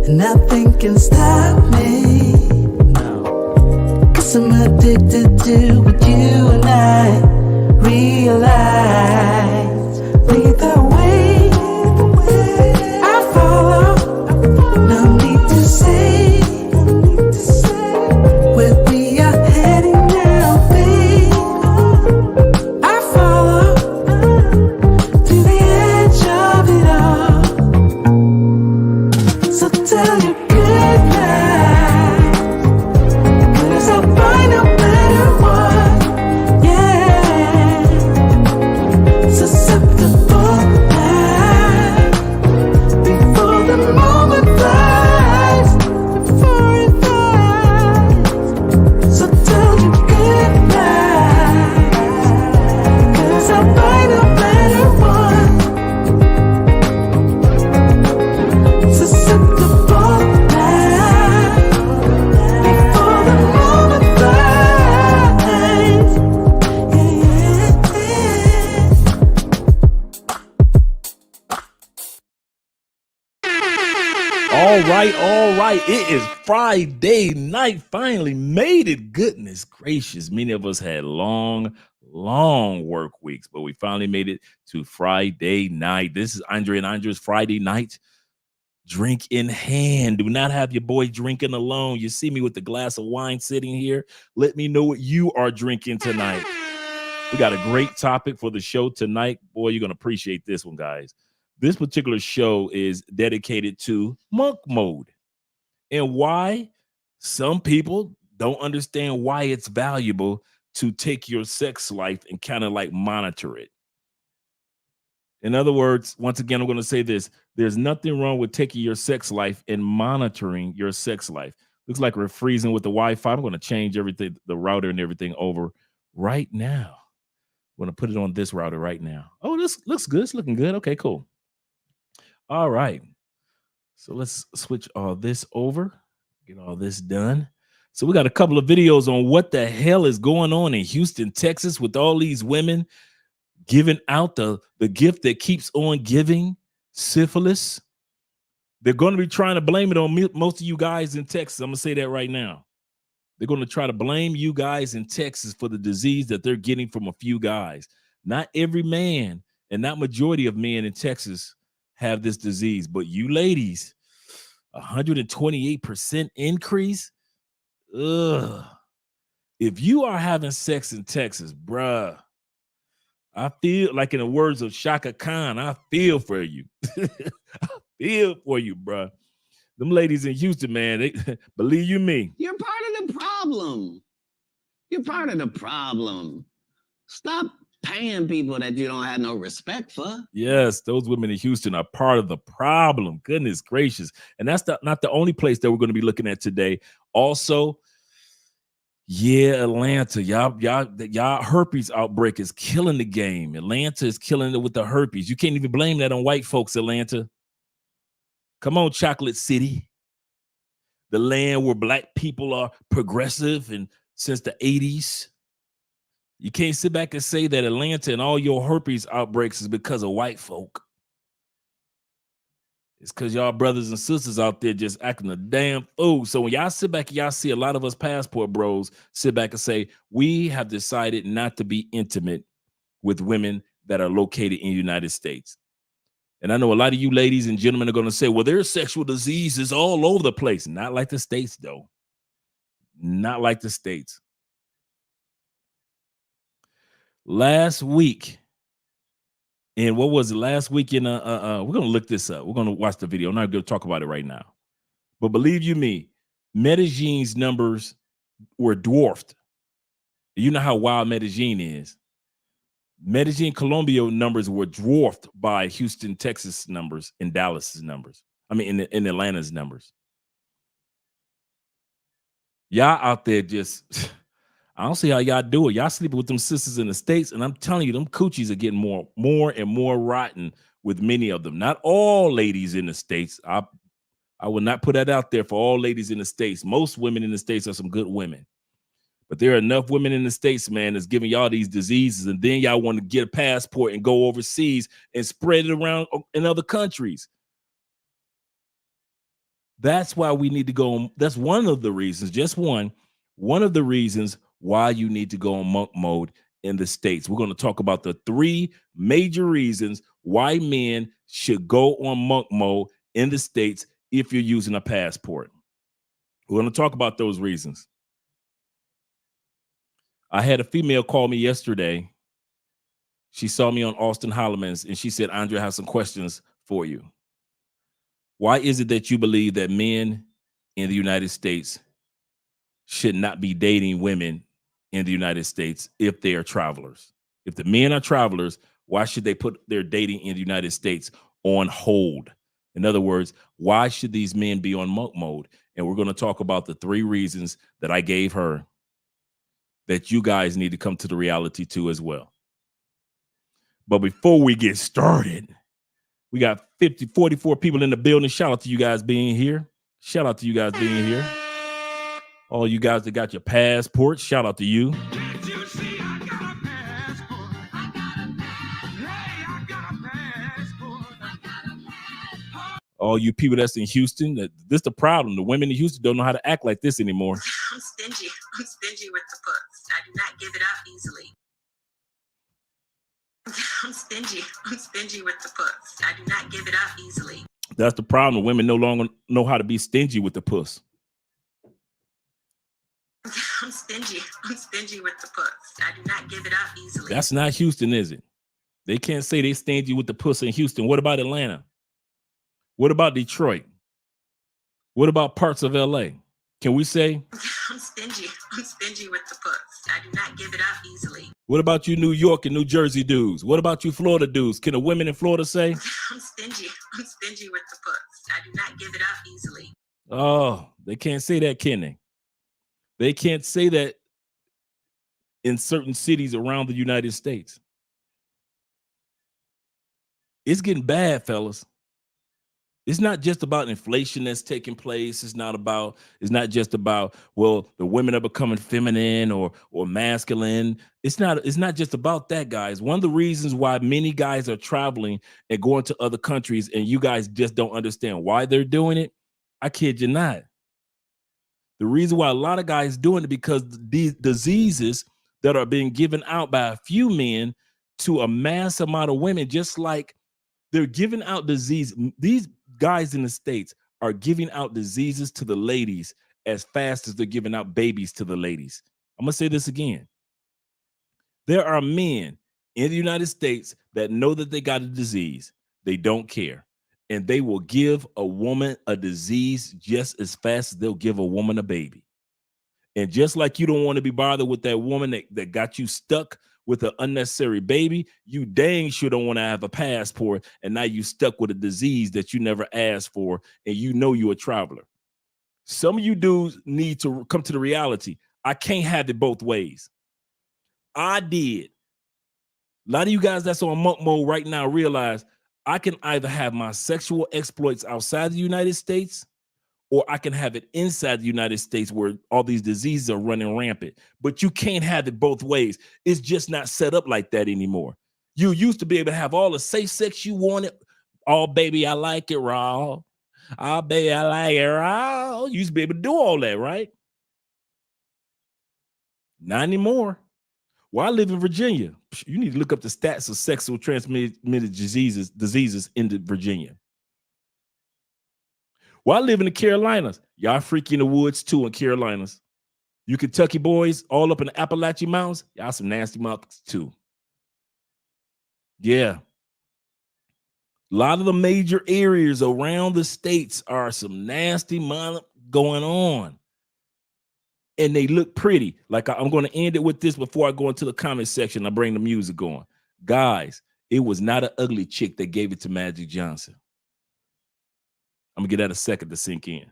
and nothing can stop me. No. 'Cause I'm addicted to what you and I realize. Lead the way, I follow. No need to say where we are heading now, babe. I follow to the edge of it all. So tell your goodnight, 'cause I'll find no matter what. Yeah, susceptible now before the moment flies, before it flies. So tell your goodnight, 'cause I'll find no matter what. Susceptible now before the moment flies. All right. It is Friday night. Finally made it. Goodness gracious. Many of us had long work weeks, but we finally made it to Friday night. This is Andre and Andre's Friday night. Drink in hand. Do not have your boy drinking alone. You see me with the glass of wine sitting here. Let me know what you are drinking tonight. We got a great topic for the show tonight. Boy, you're going to appreciate this one, guys. This particular show is dedicated to monk mode and why some people don't understand why it's valuable to take your sex life and kind of like monitor it. In other words, once again, I'm going to say this. There's nothing wrong with taking your sex life and monitoring your sex life. Looks like we're freezing with the Wi-Fi. I'm going to change everything, the router and everything over right now. I'm going to put it on this router right now. Oh, this looks good. It's looking good. Okay, cool. All right. So let's switch all this over, get all this done. So we got a couple of videos on what the hell is going on in Houston, Texas, with all these women giving out the gift that keeps on giving, syphilis. They're going to be trying to blame it on most of you guys in Texas. I'm going to say that right now. They're going to try to blame you guys in Texas for the disease that they're getting from a few guys. Not every man and not majority of men in Texas have this disease, but you ladies, 128% increase. Ugh. If you are having sex in Texas, bruh, I feel like, in the words of Shaka Khan, I feel for you. I feel for you, bruh. Them ladies in Houston, man, they believe you me. You're part of the problem. You're part of the problem. Stop paying people that you don't have no respect for. Yes, those women in Houston are part of the problem. Goodness gracious. And that's not the only place that we're going to be looking at today. Also, yeah, Atlanta, y'all herpes outbreak is killing the game. Atlanta is killing it with the herpes. You can't even blame that on white folks, Atlanta. Come on, Chocolate City, the land where black people are progressive and since the 80s. You can't sit back and say that Atlanta and all your herpes outbreaks is because of white folk. It's because y'all brothers and sisters out there just acting a damn fool. So when y'all sit back and y'all see a lot of us passport bros sit back and say, we have decided not to be intimate with women that are located in the United States. And I know a lot of you ladies and gentlemen are going to say, well, there's sexual diseases all over the place. Not like the States, though. Not like the States. Last week, and what was it last week in we're gonna look this up. We're gonna watch the video. I'm not gonna talk about it right now. But believe you me, Medellin's numbers were dwarfed. You know how wild Medellin is. Medellin, Colombia numbers were dwarfed by Houston, Texas numbers and Dallas's numbers. I mean, in Atlanta's numbers. Y'all out there just I don't see how y'all do it. Y'all sleeping with them sisters in the States, and I'm telling you, them coochies are getting more and more rotten with many of them. Not all ladies in the States. I would not put that out there for all ladies in the States. Most women in the States are some good women. But there are enough women in the States, man, that's giving y'all these diseases, and then y'all want to get a passport and go overseas and spread it around in other countries. That's why we need to go on. That's one of the reasons, just one of the reasons why you need to go on monk mode in the States. We're going to talk about the 3 major reasons why men should go on monk mode in the States if you're using a passport. We're going to talk about those reasons. I had a female call me yesterday. She saw me on Austin Holloman's and she said, Andre, I have some questions for you. Why is it that you believe that men in the United States should not be dating women in the United States if they are travelers? If the men are travelers, why should they put their dating in the United States on hold? In other words, why should these men be on monk mode? And we're going to talk about the 3 reasons that I gave her that you guys need to come to the reality to as well. But before we get started, we got 44 people in the building. Shout out to you guys being here. Shout out to you guys being here. All you guys that got your passport, shout out to you. Can't you see I got a passport? I got a passport. Hey, I got a passport. I got a passport. All you people that's in Houston, this is the problem. The women in Houston don't know how to act like this anymore. I'm stingy. I'm stingy with the puss. I do not give it up easily. I'm stingy. I'm stingy with the puss. I do not give it up easily. That's the problem. Women no longer know how to be stingy with the puss. I'm stingy. I'm stingy with the puss. I do not give it up easily. That's not Houston, is it? They can't say they stingy with the puss in Houston. What about Atlanta? What about Detroit? What about parts of LA? Can we say? I'm stingy. I'm stingy with the puss. I do not give it up easily. What about you New York and New Jersey dudes? What about you Florida dudes? Can the women in Florida say? I'm stingy. I'm stingy with the puss. I do not give it up easily. Oh, they can't say that, can they? They can't say that in certain cities around the United States. It's getting bad, fellas. It's not just about inflation that's taking place. It's not just about, well, the women are becoming feminine or masculine. It's not just about that, guys. One of the reasons why many guys are traveling and going to other countries and you guys just don't understand why they're doing it, I kid you not. The reason why a lot of guys doing it because these diseases that are being given out by a few men to a mass amount of women, just like they're giving out disease. These guys in the States are giving out diseases to the ladies as fast as they're giving out babies to the ladies. I'm going to say this again. There are men in the United States that know that they got a disease. They don't care. And they will give a woman a disease just as fast as they'll give a woman a baby. And just like you don't want to be bothered with that woman that got you stuck with an unnecessary baby, you dang sure don't want to have a passport and now you stuck with a disease that you never asked for and you know you're a traveler. Some of you dudes need to come to the reality. I can't have it both ways. I did. A lot of you guys that's on monk mode right now realize I can either have my sexual exploits outside the United States or I can have it inside the United States where all these diseases are running rampant. But you can't have it both ways. It's just not set up like that anymore. You used to be able to have all the safe sex you wanted. Oh, baby, I like it raw. Oh, baby, I like it raw. You used to be able to do all that, right? Not anymore. Well, I live in Virginia. You need to look up the stats of sexual transmitted diseases in Virginia. Well, I live in the Carolinas. Y'all freaky in the woods too in Carolinas. You Kentucky boys all up in the Appalachian Mountains. Y'all some nasty monkeys too. Yeah. A lot of the major areas around the states are some nasty going on. And they look pretty. Like I'm going to end it with this before I go into the comment section. I bring the music on. Guys, it was not an ugly chick that gave it to Magic Johnson. I'm going to get that a second to sink in.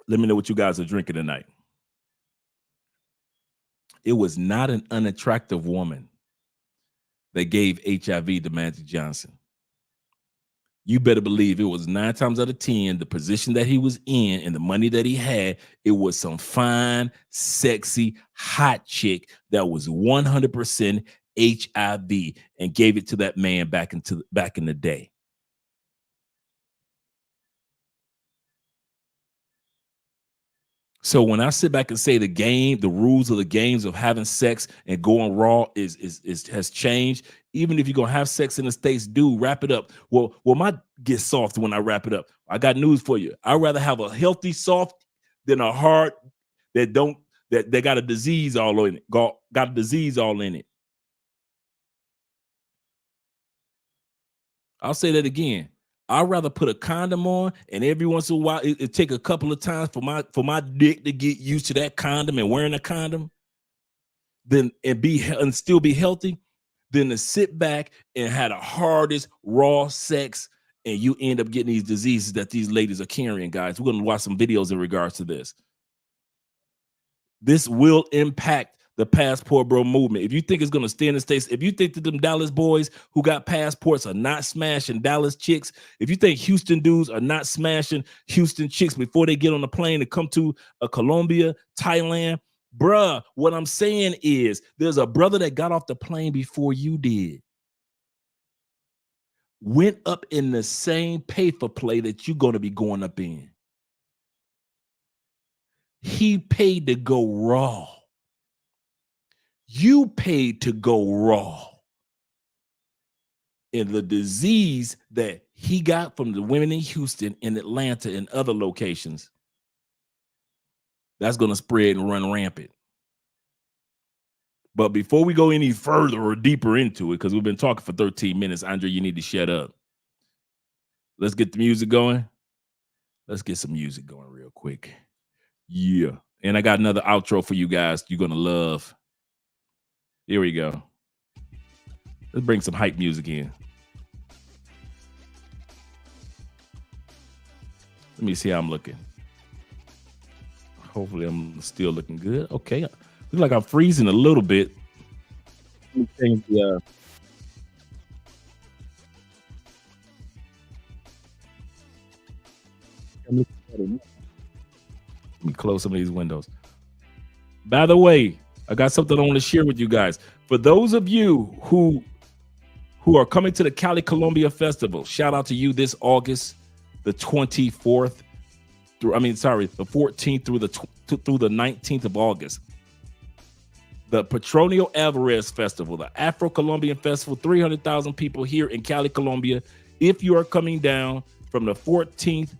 Let me know what you guys are drinking tonight. It was not an unattractive woman that gave HIV to Magic Johnson. You better believe it was 9 times out of 10, the position that he was in and the money that he had, it was some fine, sexy, hot chick that was 100% HIV and gave it to that man back in the day. So when I sit back and say the rules of the games of having sex and going raw has changed. Even if you're gonna have sex in the States, do wrap it up. Well, my get soft when I wrap it up. I got news for you. I'd rather have a healthy soft than a hard that got a disease all in it. Got a disease all in it. I'll say that again. I'd rather put a condom on, and every once in a while, it take a couple of times for my dick to get used to that condom and wearing a condom, and still be healthy, than to sit back and have the hardest raw sex, and you end up getting these diseases that these ladies are carrying. Guys, we're gonna watch some videos in regards to this. This will impact the passport bro movement. If you think it's going to stay in the States, if you think that them Dallas boys who got passports are not smashing Dallas chicks, if you think Houston dudes are not smashing Houston chicks before they get on the plane to come to Colombia, Thailand, bruh, what I'm saying is there's a brother that got off the plane before you did. Went up in the same pay for play that you're going to be going up in. He paid to go raw. You paid to go raw. And the disease that he got from the women in Houston, in Atlanta, and other locations, that's going to spread and run rampant. But before we go any further or deeper into it, because we've been talking for 13 minutes, Andre, you need to shut up. Let's get the music going. Let's get some music going real quick. Yeah. And I got another outro for you guys you're going to love. Here we go. Let's bring some hype music in. Let me see how I'm looking. Hopefully I'm still looking good. Okay. Looks like I'm freezing a little bit. Let me change the let me close some of these windows. By the way, I got something I want to share with you guys. For those of you who are coming to the Cali Colombia Festival, shout out to you this August, the 14th through the 19th of August. The Petronio Alvarez Festival, the Afro-Colombian Festival, 300,000 people here in Cali, Colombia. If you are coming down from the 14th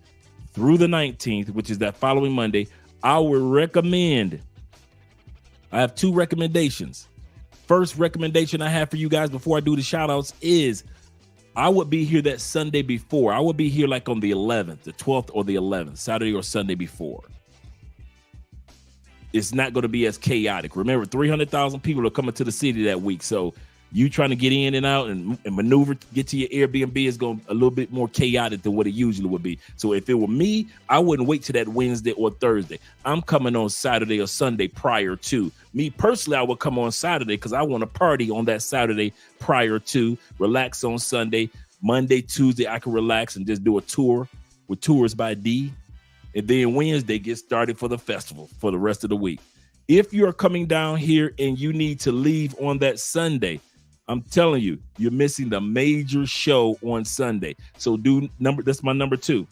through the 19th, which is that following Monday, I would recommend, I have two recommendations. First recommendation I have for you guys before I do the shout outs is I would be here that Sunday before. I would be here like on the 11th, the 12th or the 11th, Saturday or Sunday before. It's not going to be as chaotic. Remember, 300,000 people are coming to the city that week. So you trying to get in and out and maneuver to get to your Airbnb is going to a little bit more chaotic than what it usually would be. So if it were me, I wouldn't wait till that Wednesday or Thursday. I'm coming on Saturday or Sunday prior to. Me personally, I would come on Saturday because I want to party on that Saturday prior to, relax on Sunday. Monday, Tuesday, I can relax and just do a tour with Tours by D. And then Wednesday, get started for the festival for the rest of the week. If you're coming down here and you need to leave on that Sunday, I'm telling you, you're missing the major show on Sunday. So that's my number 2.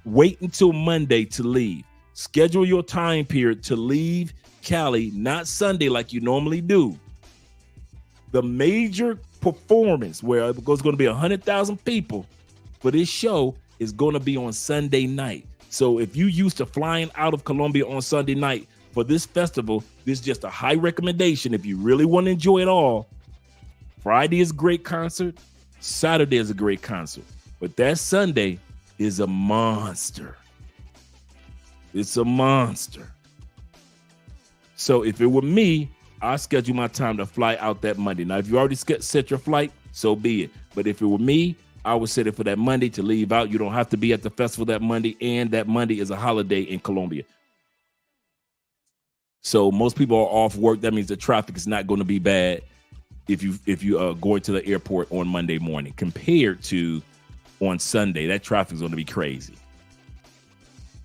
Wait until Monday to leave. Schedule your time period to leave Cali, not Sunday like you normally do. The major performance where it's going to be 100,000 people for this show is going to be on Sunday night. So if you used to flying out of Colombia on Sunday night for this festival, this is just a high recommendation. If you really want to enjoy it all, Friday is a great concert. Saturday is a great concert. But that Sunday is a monster. It's a monster. So if it were me, I schedule my time to fly out that Monday. Now, if you already set your flight, so be it. But if it were me, I would set it for that Monday to leave out. You don't have to be at the festival that Monday, and that Monday is a holiday in Colombia. So most people are off work. That means the traffic is not going to be bad if you are going to the airport on Monday morning compared to on Sunday. That traffic is going to be crazy.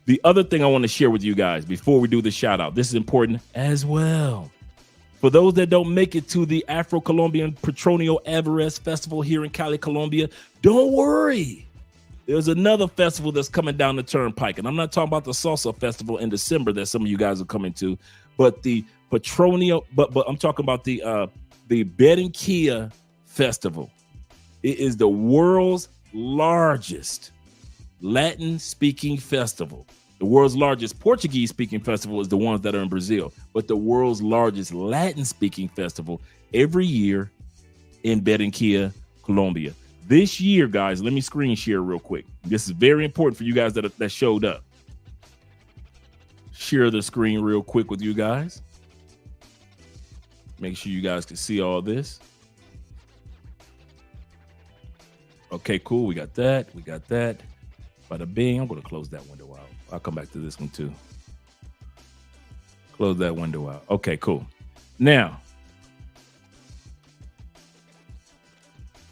The other thing I want to share with you guys before we do the shout out, this is important as well. For those that don't make it to the Afro-Colombian Petronio Alvarez Festival here in Cali, Colombia, don't worry. There's another festival that's coming down the turnpike, and I'm not talking about the salsa festival in December that some of you guys are coming to, but the Petronio. But I'm talking about the Barranquilla Festival. It is the world's largest Latin-speaking festival. The world's largest Portuguese-speaking festival is the ones that are in Brazil, but the world's largest Latin-speaking festival every year in Barranquilla, Colombia. This year, guys, let me screen share real quick. This is very important for you guys that showed up. Share the screen real quick with you guys. Make sure you guys can see all this. Okay, cool. We got that. We got that. Bada bing. I'm going to close that window out. I'll come back to this one too. Close that window out. Okay, cool. Now,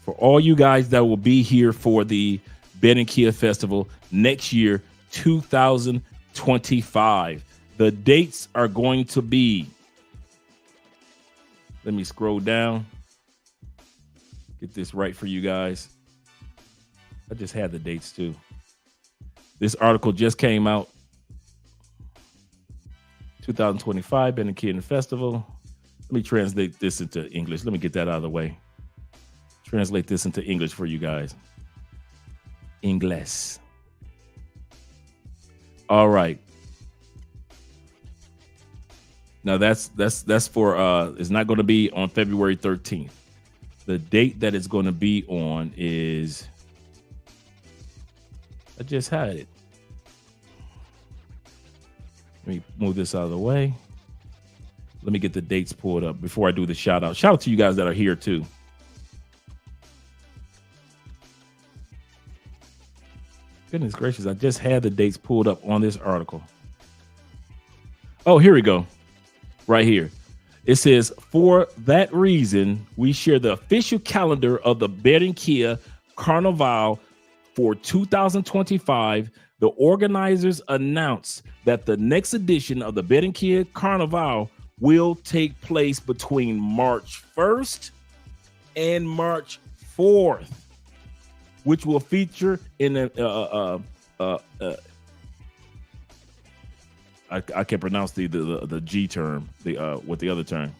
for all you guys that will be here for the Barranquilla Festival next year, 2025, the dates are going to be, let me scroll down, get this right for you guys. I just had the dates too. This article just came out. 2025 Barranquilla Festival. Let me translate this into English. Let me get that out of the way. Translate this into English for you guys. Inglés. All right. Now that's for it's not going to be on February 13th. The date that it's going to be on is, I just had it. Let me move this out of the way. Let me get the dates pulled up before I do the shout out. Shout out to you guys that are here too. Goodness gracious, I just had the dates pulled up on this article. Oh, here we go. Right here. It says, for that reason, we share the official calendar of the Barranquilla Carnival for 2025. The organizers announced that the next edition of the Barranquilla Carnival will take place between March 1st and March 4th, which will feature in I can't pronounce the G term, with the other term.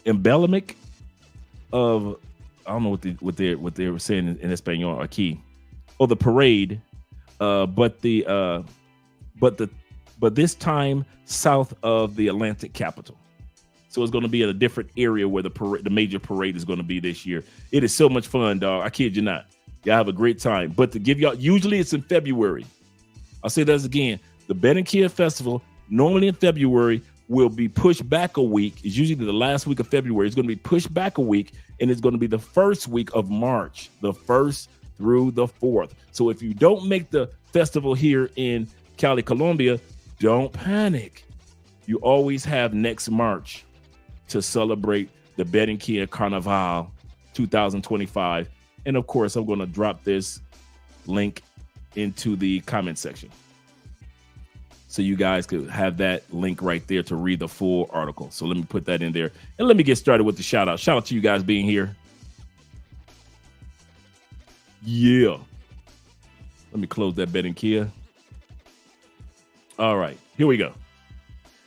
Emblematic of, I don't know what they were saying in Espanol, aquí, or the parade, but this time south of the Atlantic capital. So it's going to be at a different area where the major parade is going to be this year. It is so much fun, dog. I kid you not. Y'all have a great time. But to give y'all, usually it's in February. I'll say that again. The Barranquilla Festival, normally in February, will be pushed back a week. It's usually the last week of February. It's going to be pushed back a week, and it's going to be the first week of March, the 1st through the 4th. So if you don't make the festival here in Cali, Colombia, don't panic. You always have next March to celebrate the Barranquilla Carnival 2025. And of course, I'm going to drop this link into the comment section, so you guys could have that link right there to read the full article. So let me put that in there. And let me get started with the shout out. Shout out to you guys being here. Yeah. Let me close that Barranquilla. All right, here we go.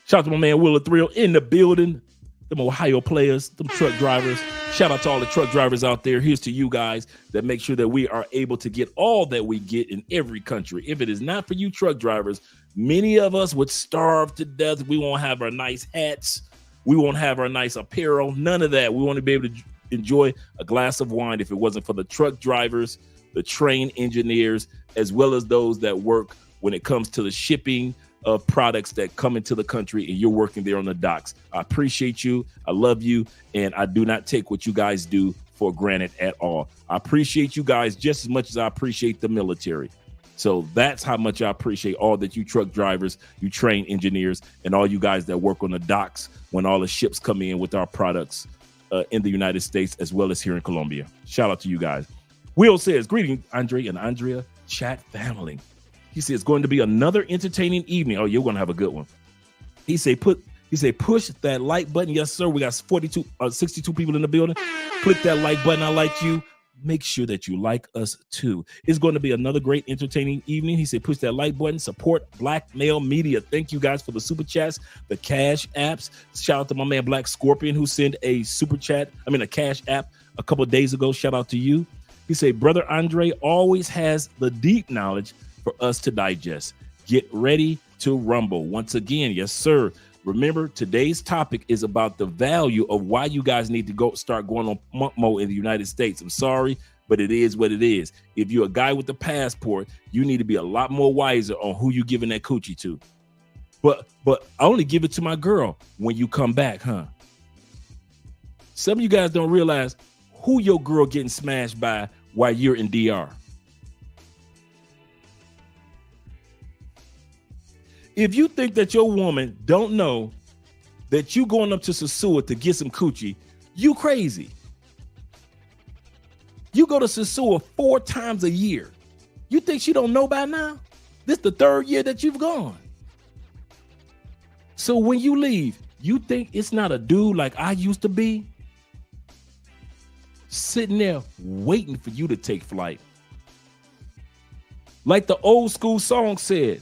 Shout out to my man Willa Thrill in the building. Them Ohio players, them truck drivers. Shout out to all the truck drivers out there. Here's to you guys that make sure that we are able to get all that we get in every country. If it is not for you truck drivers, many of us would starve to death. We won't have our nice hats. We won't have our nice apparel. None of that. We want to be able to enjoy a glass of wine if it wasn't for the truck drivers, the train engineers, as well as those that work when it comes to the shipping of products that come into the country and you're working there on the docks. I appreciate you. I love you. And I do not take what you guys do for granted at all. I appreciate you guys just as much as I appreciate the military. So that's how much I appreciate all that you truck drivers, you train engineers, and all you guys that work on the docks when all the ships come in with our products in the United States, as well as here in Colombia. Shout out to you guys. Will says, greetings, Andre and Andrea chat family. He says, going to be another entertaining evening. Oh, you're going to have a good one. He say, push that like button. Yes, sir. We got 62 people in the building. Click that like button. I like you. make sure that you like us too. It's going to be another great entertaining evening. He said, push that like button, support Black Male Media. Thank you guys for the super chats, the cash apps. Shout out to my man Black Scorpion who sent a cash app a couple of days ago. Shout out to you. He said, Brother Andre always has the deep knowledge for us to digest. Get ready to rumble. Once again, yes, sir. Remember, today's topic is about the value of why you guys need to start going on monk mode in the United States. I'm sorry, but it is what it is. If you're a guy with a passport, you need to be a lot more wiser on who you giving that coochie to. But I only give it to my girl when you come back, huh? Some of you guys don't realize who your girl getting smashed by while you're in DR. If you think that your woman don't know that you going up to Sosua to get some coochie, you crazy. You go to Sosua 4 times a year. You think she don't know by now? This the 3rd year that you've gone. So when you leave, you think it's not a dude like I used to be? Sitting there waiting for you to take flight. Like the old school song said,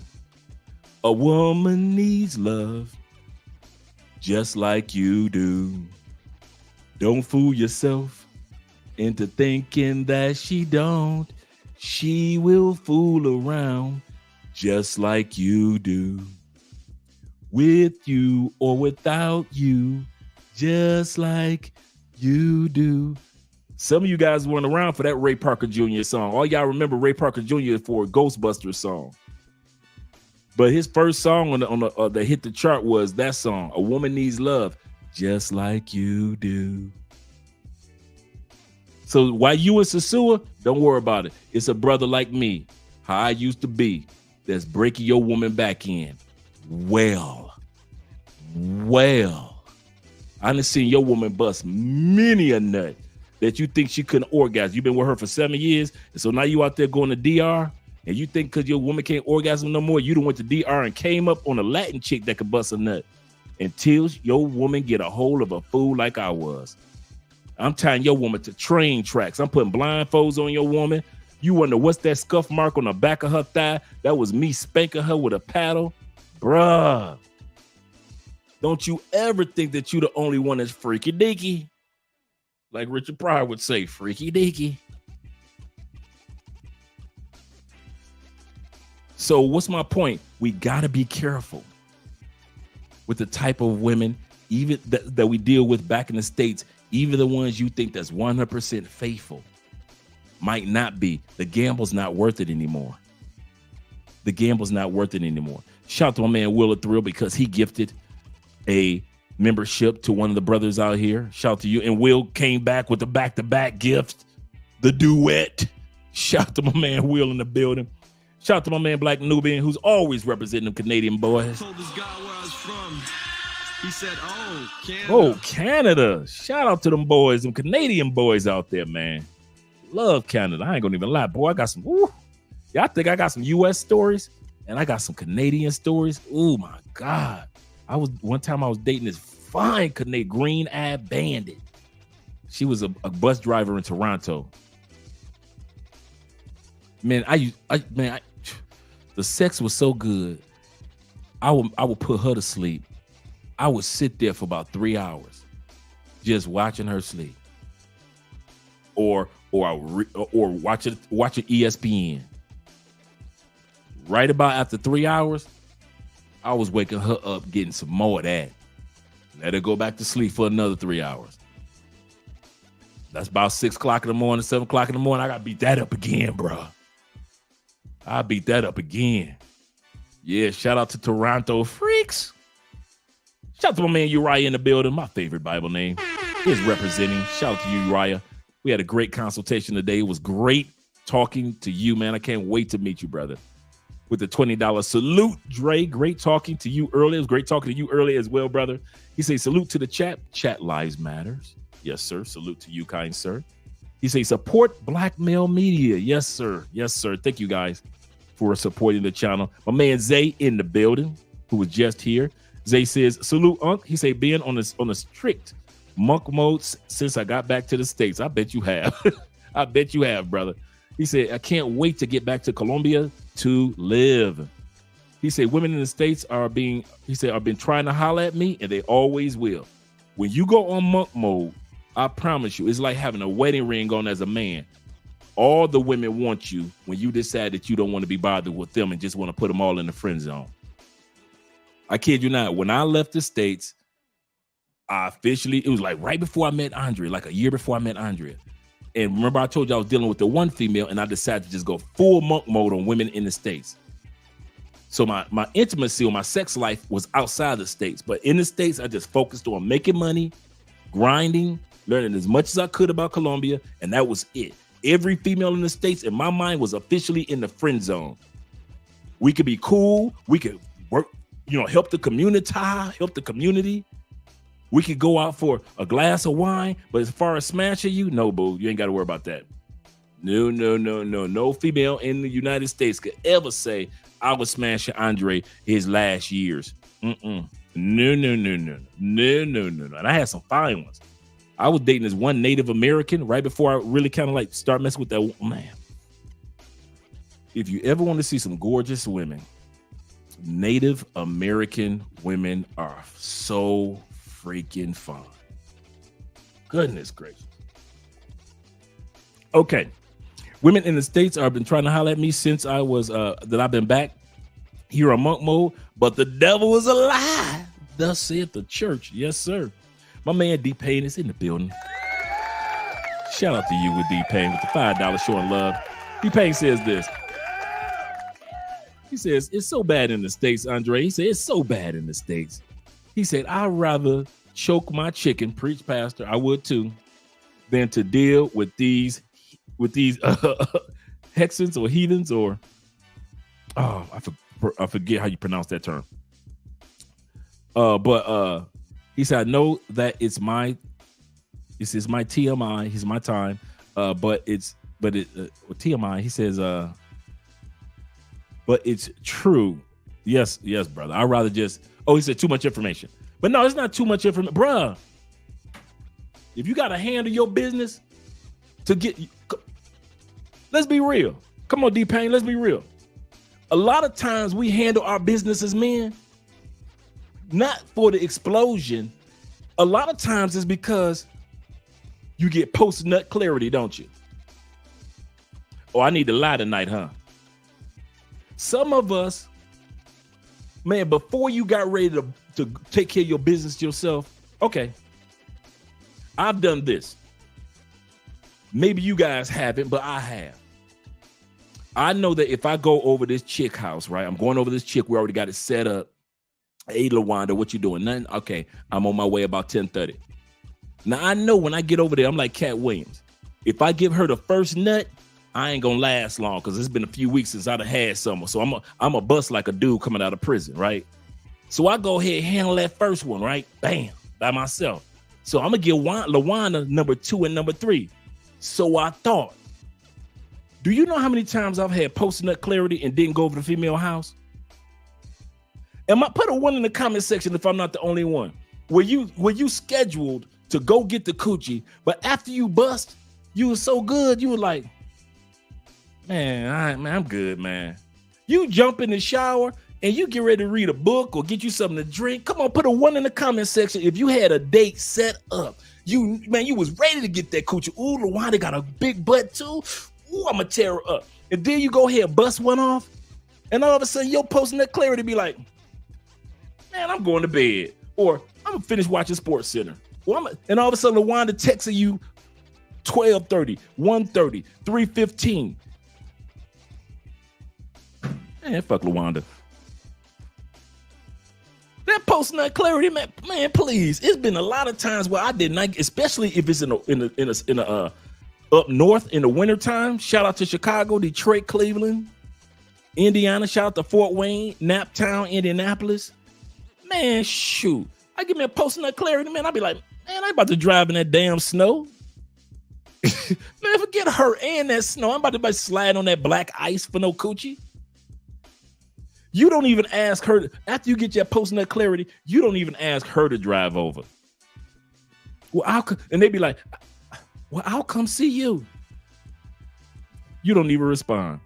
a woman needs love just like you do. Don't fool yourself into thinking that she don't. She will fool around just like you do. With you or without you, just like you do. Some of you guys weren't around for that Ray Parker Jr. song. All y'all remember Ray Parker Jr. for a Ghostbusters song. But his first song that hit the chart was that song, A Woman Needs Love, just like you do. So while you in Sosua, don't worry about it. It's a brother like me, how I used to be, that's breaking your woman back in. Well, I done seen your woman bust many a nut that you think she couldn't orgasm. You've been with her for 7 years, and so now you out there going to DR, and you think because your woman can't orgasm no more, you done went to DR and came up on a Latin chick that could bust a nut until your woman get a hold of a fool like I was. I'm tying your woman to train tracks. I'm putting blindfolds on your woman. You wonder what's that scuff mark on the back of her thigh? That was me spanking her with a paddle. Bruh. Don't you ever think that you the only one that's freaky deaky. Like Richard Pryor would say, freaky deaky. So what's my point? We got to be careful with the type of women even that we deal with back in the States. Even the ones you think that's 100% faithful might not be. The gamble's not worth it anymore. Shout out to my man Willa Thrill because he gifted a membership to one of the brothers out here. Shout out to you. And Will came back with the back-to-back gift, the duet. Shout out to my man Will in the building. Shout out to my man Black Nubian, who's always representing them Canadian boys. I told this guy where I was from. He said, oh, Canada. Oh, Canada. Shout out to them boys, them Canadian boys out there, man. Love Canada. I ain't gonna even lie, boy. I got some, I think I got some U.S. stories, and I got some Canadian stories. Oh, my God. One time I was dating this fine Canadian green-eyed bandit. She was a bus driver in Toronto. Man, the sex was so good. I would put her to sleep. I would sit there for about 3 hours, just watching her sleep, or watching ESPN. Right about after 3 hours, I was waking her up, getting some more of that. Let her go back to sleep for another 3 hours. That's about 6 o'clock in the morning, 7 o'clock in the morning. I got to beat that up again, bro. I beat that up again. Yeah, shout out to Toronto Freaks. Shout out to my man Uriah in the building. My favorite Bible name is representing. Shout out to you, Uriah. We had a great consultation today. It was great talking to you, man. I can't wait to meet you, brother. With the $20 salute, Dre. Great talking to you earlier. It was great talking to you earlier as well, brother. He says, salute to the chat. Chat lives matters. Yes, sir. Salute to you, kind sir. He says, support Black Male Media. Yes, sir. Yes, sir. Thank you guys for supporting the channel. My man Zay in the building, who was just here. Zay says, salute, Unc. He say, being on a strict monk mode since I got back to the States. I bet you have. I bet you have, brother. He said, I can't wait to get back to Colombia to live. He said, women in the States are been trying to holler at me, and they always will. When you go on monk mode, I promise you, it's like having a wedding ring on as a man. All the women want you when you decide that you don't want to be bothered with them and just want to put them all in the friend zone. I kid you not. When I left the States, it was like right before I met Andrea, like a year before I met Andrea. And remember, I told you I was dealing with the one female, and I decided to just go full monk mode on women in the States. So my intimacy or my sex life was outside the States. But in the States, I just focused on making money, grinding, learning as much as I could about Colombia, and that was it. Every female in the States, in my mind, was officially in the friend zone. We could be cool. We could work, help the community. We could go out for a glass of wine, but as far as smashing you, no, boo, you ain't got to worry about that. No. No female in the United States could ever say, I was smashing Andre his last years. No. And I had some fine ones. I was dating this one Native American right before I really kind of like start messing with that man. If you ever want to see some gorgeous women, Native American women are so freaking fine. Goodness gracious. Okay. Women in the States have been trying to holler at me since I was that I've been back here on monk mode, but the devil is a lie. Thus saith the church. Yes, sir. My man D-Pain is in the building. Shout out to you with D-Pain with the $5 showing love. D-Pain says this. He says, it's so bad in the States, Andre. He said, it's so bad in the States. He said, I'd rather choke my chicken, preach pastor, I would too, than to deal with these hexens or heathens or, I forget how you pronounce that term. But he said, I know that this is my TMI, it's my time. But TMI, he says, but it's true. Yes, brother. I'd rather he said too much information. But no, it's not too much information. Bruh, if you got to handle your business let's be real. Come on, D-Pain, let's be real. A lot of times we handle our business as men, not for the explosion. A lot of times it's because you get post-nut clarity, don't you? Oh, I need to lie tonight, huh? Some of us, man, before you got ready to take care of your business yourself, okay, I've done this. Maybe you guys haven't, but I have. I know that if I go over this chick house, right? I'm going over this chick. We already got it set up. Hey, LaWanda, what you doing? Nothing? Okay, I'm on my way about 10:30. Now, I know when I get over there, I'm like Cat Williams. If I give her the first nut, I ain't gonna last long because it's been a few weeks since I've had someone. So I'm a bust like a dude coming out of prison, right? So I go ahead and handle that first one, right? Bam, by myself. So I'm gonna give LaWanda number 2 and number 3. So I thought. Do you know how many times I've had post-nut clarity and didn't go over the female house? Put a 1 in the comment section if I'm not the only one. Were you scheduled to go get the coochie, but after you bust, you were so good, you were like, man, I'm good, man. You jump in the shower and you get ready to read a book or get you something to drink. Come on, put a 1 in the comment section if you had a date set up. You was ready to get that coochie. Ooh, LaWanda got a big butt too. Ooh, I'm gonna tear her up. And then you go ahead and bust one off, and all of a sudden your post-nut clarity be like, man, I'm going to bed, or I'm gonna finish watching Sports Center. And all of a sudden LaWanda texting you 12:30, 1:30, 3:15. Man, fuck LaWanda. That post-nut clarity, man, please. It's been a lot of times where I did not, especially if it's in a up north in the wintertime. Shout out to Chicago, Detroit, Cleveland, Indiana. Shout out to Fort Wayne, Naptown, Indianapolis. Man, shoot. I give me a post-nut clarity, man. I'll be like, man, I ain't about to drive in that damn snow. Man, forget her and that snow. I'm about to slide on that black ice for no coochie. You don't even ask her. After you get your post-nut clarity, you don't even ask her to drive over. Well, and they be like, well, I'll come see you. You don't even respond.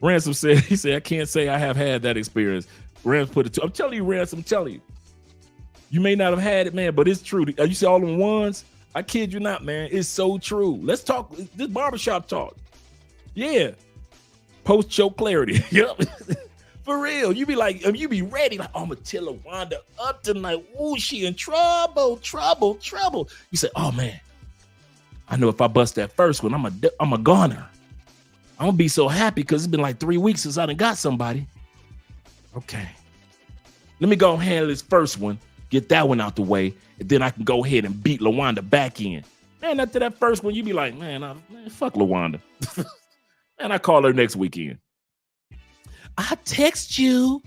Ransom said, he said, I can't say I have had that experience. Ransom put it to, I'm telling you, Ransom, I'm telling you. You may not have had it, man, but it's true. You see all them ones? I kid you not, man. It's so true. Let's talk this barbershop talk. Yeah. Post-show clarity. Yep. For real. You be like, you be ready. Like, oh, I'm going to tell LaWanda up tonight. Ooh, she in trouble. You say, oh, man. I know if I bust that first one, I'm a goner. I'm going to be so happy because it's been like 3 weeks since I done got somebody. Okay. Let me go and handle this first one. Get that one out the way, and then I can go ahead and beat LaWanda back in. Man, after that first one, you be like, man, fuck LaWanda. And I call her next weekend. I text you.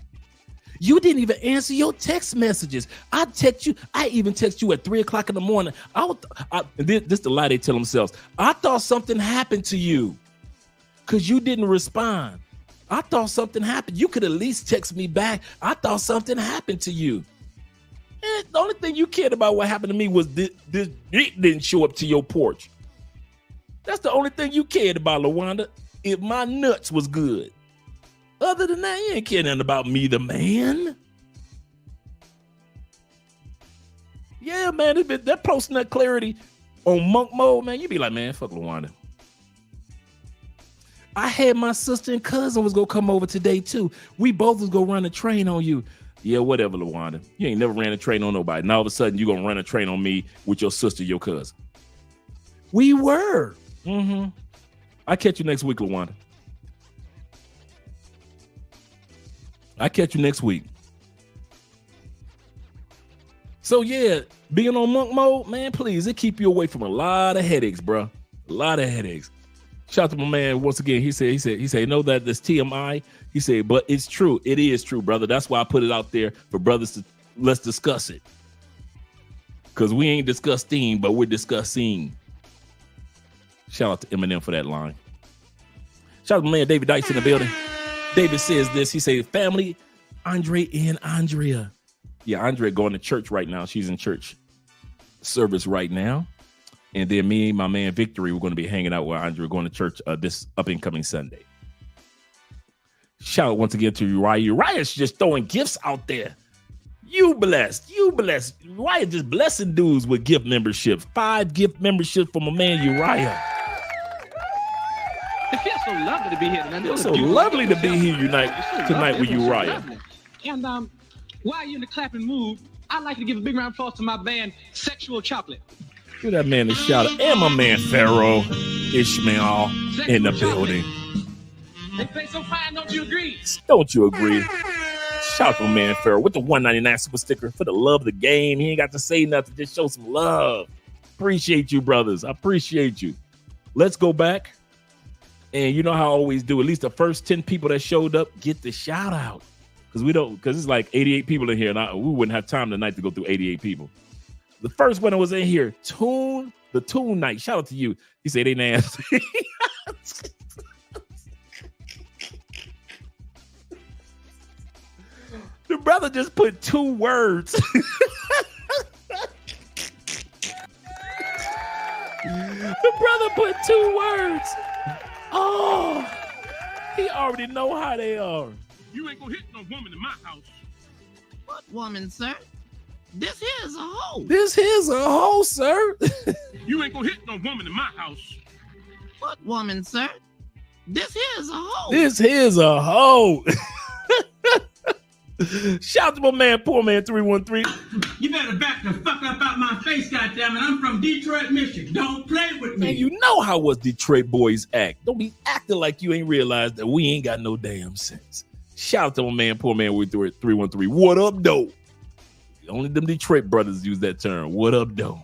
You didn't even answer your text messages. I text you. I even text you at 3 o'clock in the morning. This is the lie they tell themselves. I thought something happened to you because you didn't respond. I thought something happened. You could at least text me back. I thought something happened to you. And the only thing you cared about what happened to me was this it didn't show up to your porch. That's the only thing you cared about, LaWanda. If my nuts was good. Other than that, you ain't caring nothing about me, the man. Yeah, man, they're posting that clarity on monk mode, man. You be like, man, fuck LaWanda. I had my sister and cousin was gonna come over today too. We both was gonna run a train on you. Yeah, whatever, LaWanda. You ain't never ran a train on nobody. Now all of a sudden you gonna run a train on me with your sister, your cousin. We were. Mm-hmm. I'll catch you next week, LaWanda. I'll catch you next week. So yeah, being on monk mode, man, please, it keep you away from a lot of headaches, bro. A lot of headaches. Shout out to my man once again. He said, know that this TMI. He said, but it's true. It is true, brother. That's why I put it out there for brothers to let's discuss it. Because we ain't discussing, but we're discussing. Shout out to Eminem for that line. Shout out to my man David Dykes in the building. David says this. He said, family, Andre and Andrea. Yeah, Andrea going to church right now. She's in church service right now. And then me and my man Victory, we're going to be hanging out with Andrea, going to church this up and coming Sunday. Shout out once again to Uriah. Uriah's just throwing gifts out there. You blessed. Uriah just blessing dudes with gift memberships. 5 gift memberships from my man Uriah. It feels so lovely to be here tonight. It's so lovely to be here tonight with Uriah. And while you're in the clapping mood, I'd like to give a big round of applause to my band, Sexual Chocolate. Give that man a shout out. And my man Pharaoh Ishmael in the building. They play so fine, don't you agree? Don't you agree? Shout out to my man Pharaoh with the 199 super sticker for the love of the game. He ain't got to say nothing. Just show some love. Appreciate you, brothers. I appreciate you. Let's go back. And you know how I always do. At least the first 10 people that showed up get the shout out. Because it's like 88 people in here. And we wouldn't have time tonight to go through 88 people. The first one that was in here, the Tune Night. Shout out to you. He said they nasty. The brother just put 2 words. The brother put 2 words. Oh, he already know how they are. You ain't gonna hit no woman in my house. What woman, sir? This here is a hoe. This here's a hoe, sir. You ain't gonna hit no woman in my house. What woman, sir? This here is a hoe. This here's a hoe. Shout out to my man, Poor Man 313. You better back the fuck up out my face, goddammit. I'm from Detroit, Michigan. Don't play with me. Man, you know how us Detroit boys act. Don't be acting like you ain't realized that we ain't got no damn sense. Shout out to my man, Poor Man 313. What up, though? Only them Detroit brothers use that term. What up, though?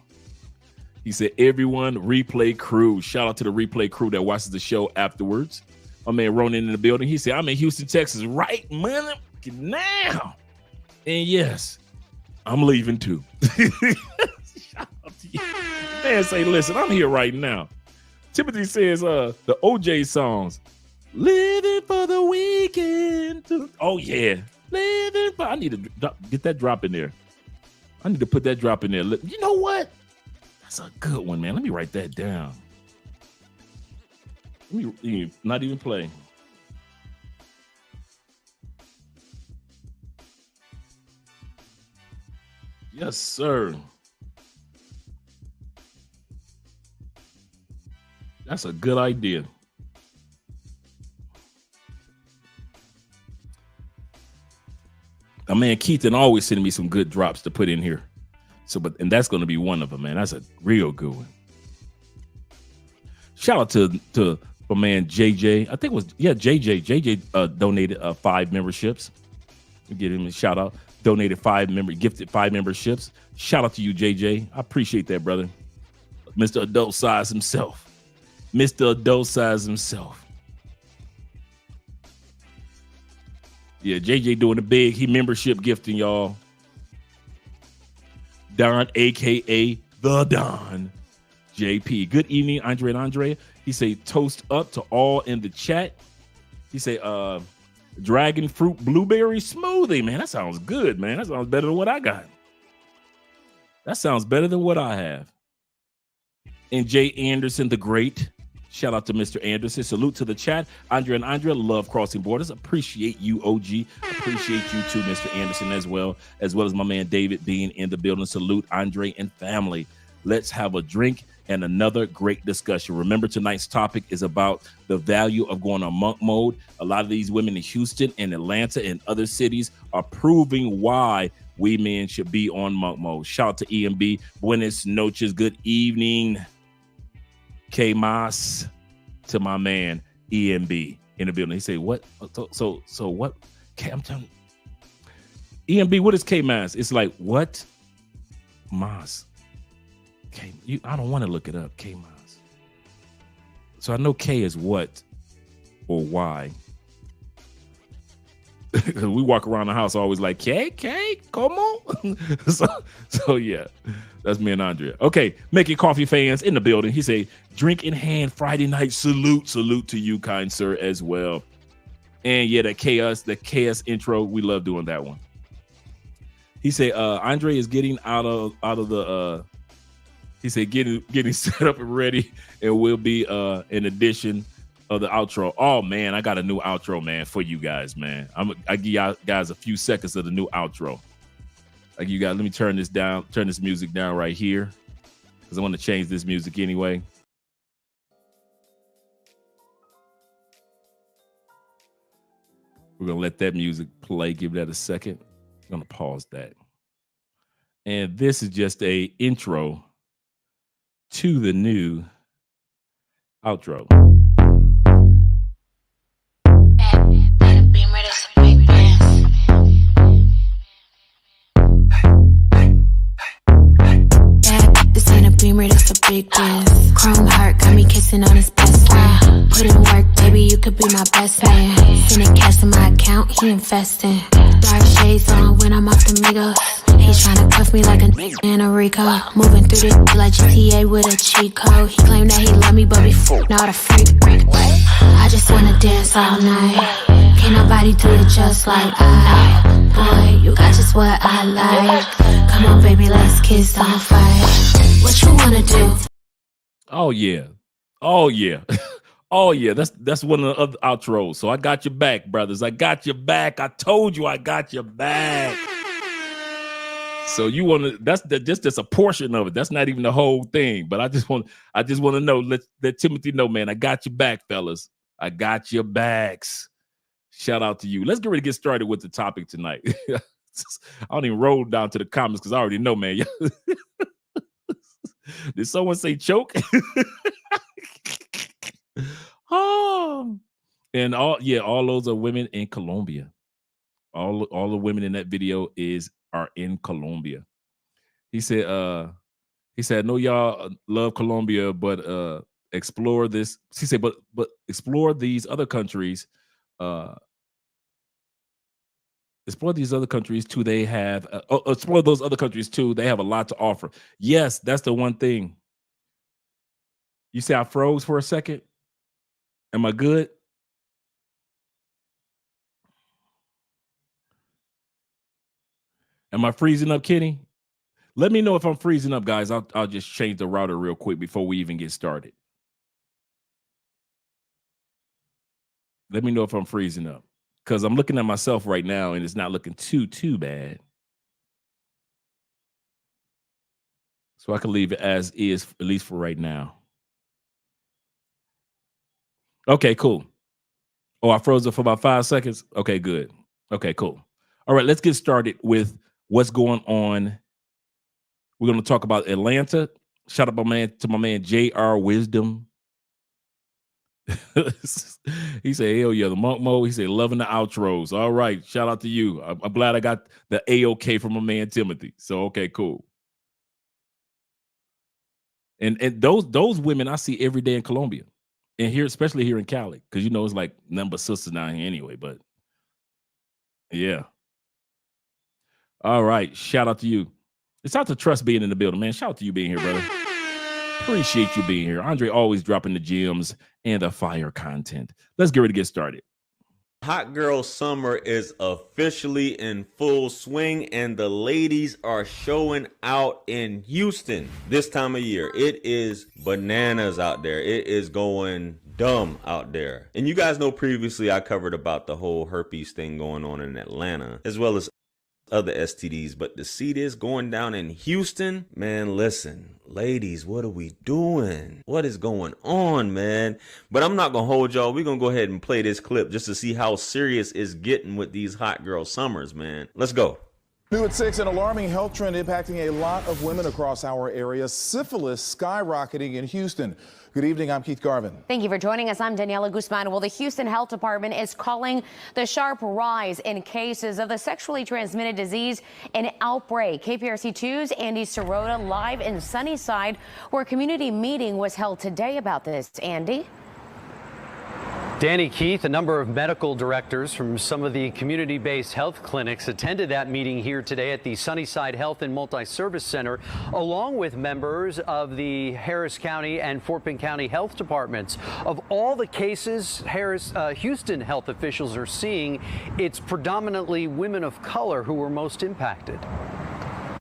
He said, everyone, replay crew. Shout out to the replay crew that watches the show afterwards. My man Ronan in the building. He said, I'm in Houston, Texas right now. And yes, I'm leaving too. Shout out to you. Man, say, listen, I'm here right now. Timothy says, the OJ songs. Living for the weekend. Oh, yeah. Living for, I need to get that drop in there. I need to put that drop in there. You know what? That's a good one, man. Let me write that down. Let me not even play. Yes, sir. That's a good idea. My man Keaton always sending me some good drops to put in here. And that's going to be one of them, man. That's a real good one. Shout out to my man JJ. I think it was JJ. JJ donated 5 memberships. Give him a shout out. Gifted 5 memberships. Shout out to you, JJ. I appreciate that, brother. Mr. Adult Size himself. Yeah, JJ doing the big. He membership gifting y'all. Don, aka the Don. JP. Good evening, Andre and Andrea. He say toast up to all in the chat. He say dragon fruit blueberry smoothie. Man, that sounds good, man. That sounds better than what I got. That sounds better than what I have. And Jay Anderson the Great. Shout out to Mr. Anderson. Salute to the chat. Andrea and Andrea, love crossing borders. Appreciate you, OG. Appreciate you too, Mr. Anderson, as well as my man David being in the building. Salute Andre and family. Let's have a drink and another great discussion. Remember, tonight's topic is about the value of going on monk mode. A lot of these women in Houston and Atlanta and other cities are proving why we men should be on monk mode. Shout out to EMB. Buenas noches. Good evening. K-Mas, to my man EMB in the building. He say, what? So what? I'm telling EMB, what is K-Mas? It's like, what? Mas. I don't want to look it up. K-Mas. So I know K is what or why. We walk around the house always like, K, come on. so yeah, that's me and Andrea. Okay, Making Coffee fans in the building. He say, drink in hand, Friday night salute to you, kind sir, as well. And yeah, the chaos intro, we love doing that one. He say, Andre is getting out of the he said getting set up and ready, and will be an addition of the outro. Oh man, I got a new outro, man, for you guys, man. I give y'all guys a few seconds of the new outro. Like you guys, let me turn this music down right here, because I want to change this music anyway. We're gonna let that music play. Give that a second. I'm gonna pause that. And this is just a intro to the new outro. Beamer, that's a big dance. Chrome heart got me kissing on his best friend. Put in work, baby, you could be my best man. Sending cash to my account, he investing. Dark shades on when I'm off the Migos. He tryna cuff me like a Anna Rico. Moving through this like GTA with a cheat code. He claimed that he love me, but before not a freak. I just wanna dance all night. Can't nobody do it just like I. Boy, you got just what I like. Come on, baby, let's kiss, don't fight. What you wanna do? Oh yeah. Oh yeah. That's one of the other outros. So I got your back, brothers. I got your back. I told you I got your back. So you want to? That's just a portion of it. That's not even the whole thing. But I just want to know. Let Timothy know, man. I got your back, fellas. I got your backs. Shout out to you. Let's get ready to get started with the topic tonight. I don't even roll down to the comments because I already know, man. Did someone say choke? Oh, and all those are women in Colombia. All the women in that video are in Colombia. He said, no, y'all love Colombia, but explore this. He said, but explore these other countries. Explore these other countries too. They have explore those other countries too. They have a lot to offer. Yes, that's the one thing. You say I froze for a second. Am I good? Am I freezing up, Kenny? Let me know if I'm freezing up, guys. I'll just change the router real quick before we even get started. Let me know if I'm freezing up, because I'm looking at myself right now and it's not looking too bad. So I can leave it as is, at least for right now. Okay, cool. Oh, I froze it for about 5 seconds. Okay, good. Okay, cool. All right, let's get started with what's going on. We're going to talk about Atlanta. Shout out to my man J.R. Wisdom. He said, hell yeah, the monk mode. He said, loving the outros. All right, shout out to you. I'm glad I got the A-OK from my man Timothy. So, okay, cool. And those women I see every day in Colombia. And here, especially here in Cali, because you know it's like nothing but sisters down here anyway. But yeah. All right. Shout out to you. It's out to Trust being in the building, man. Shout out to you being here, brother. Appreciate you being here. Andre always dropping the gems and the fire content. Let's get ready to get started. Hot girl summer is officially in full swing, and the ladies are showing out in Houston this time of year. It is bananas out there. It is going dumb out there. And you guys know previously I covered about the whole herpes thing going on in Atlanta, as well as other STDs, but to see this going down in Houston, man, listen, ladies, what are we doing? What is going on, man? But I'm not gonna hold y'all. We're gonna go ahead and play this clip just to see how serious it's getting with these hot girl summers, man. Let's go. New at 6, an alarming health trend impacting a lot of women across our area. Syphilis skyrocketing in Houston. Good evening, I'm Keith Garvin. Thank you for joining us. I'm Daniela Guzman. Well, the Houston Health Department is calling the sharp rise in cases of the sexually transmitted disease an outbreak. KPRC 2's Andy Sirota live in Sunnyside, where a community meeting was held today about this. Andy? Danny, Keith, a number of medical directors from some of the community-based health clinics attended that meeting here today at the Sunnyside Health and Multi-Service Center, along with members of the Harris County and Fort Bend County Health Departments. Of all the cases Houston health officials are seeing, it's predominantly women of color who were most impacted.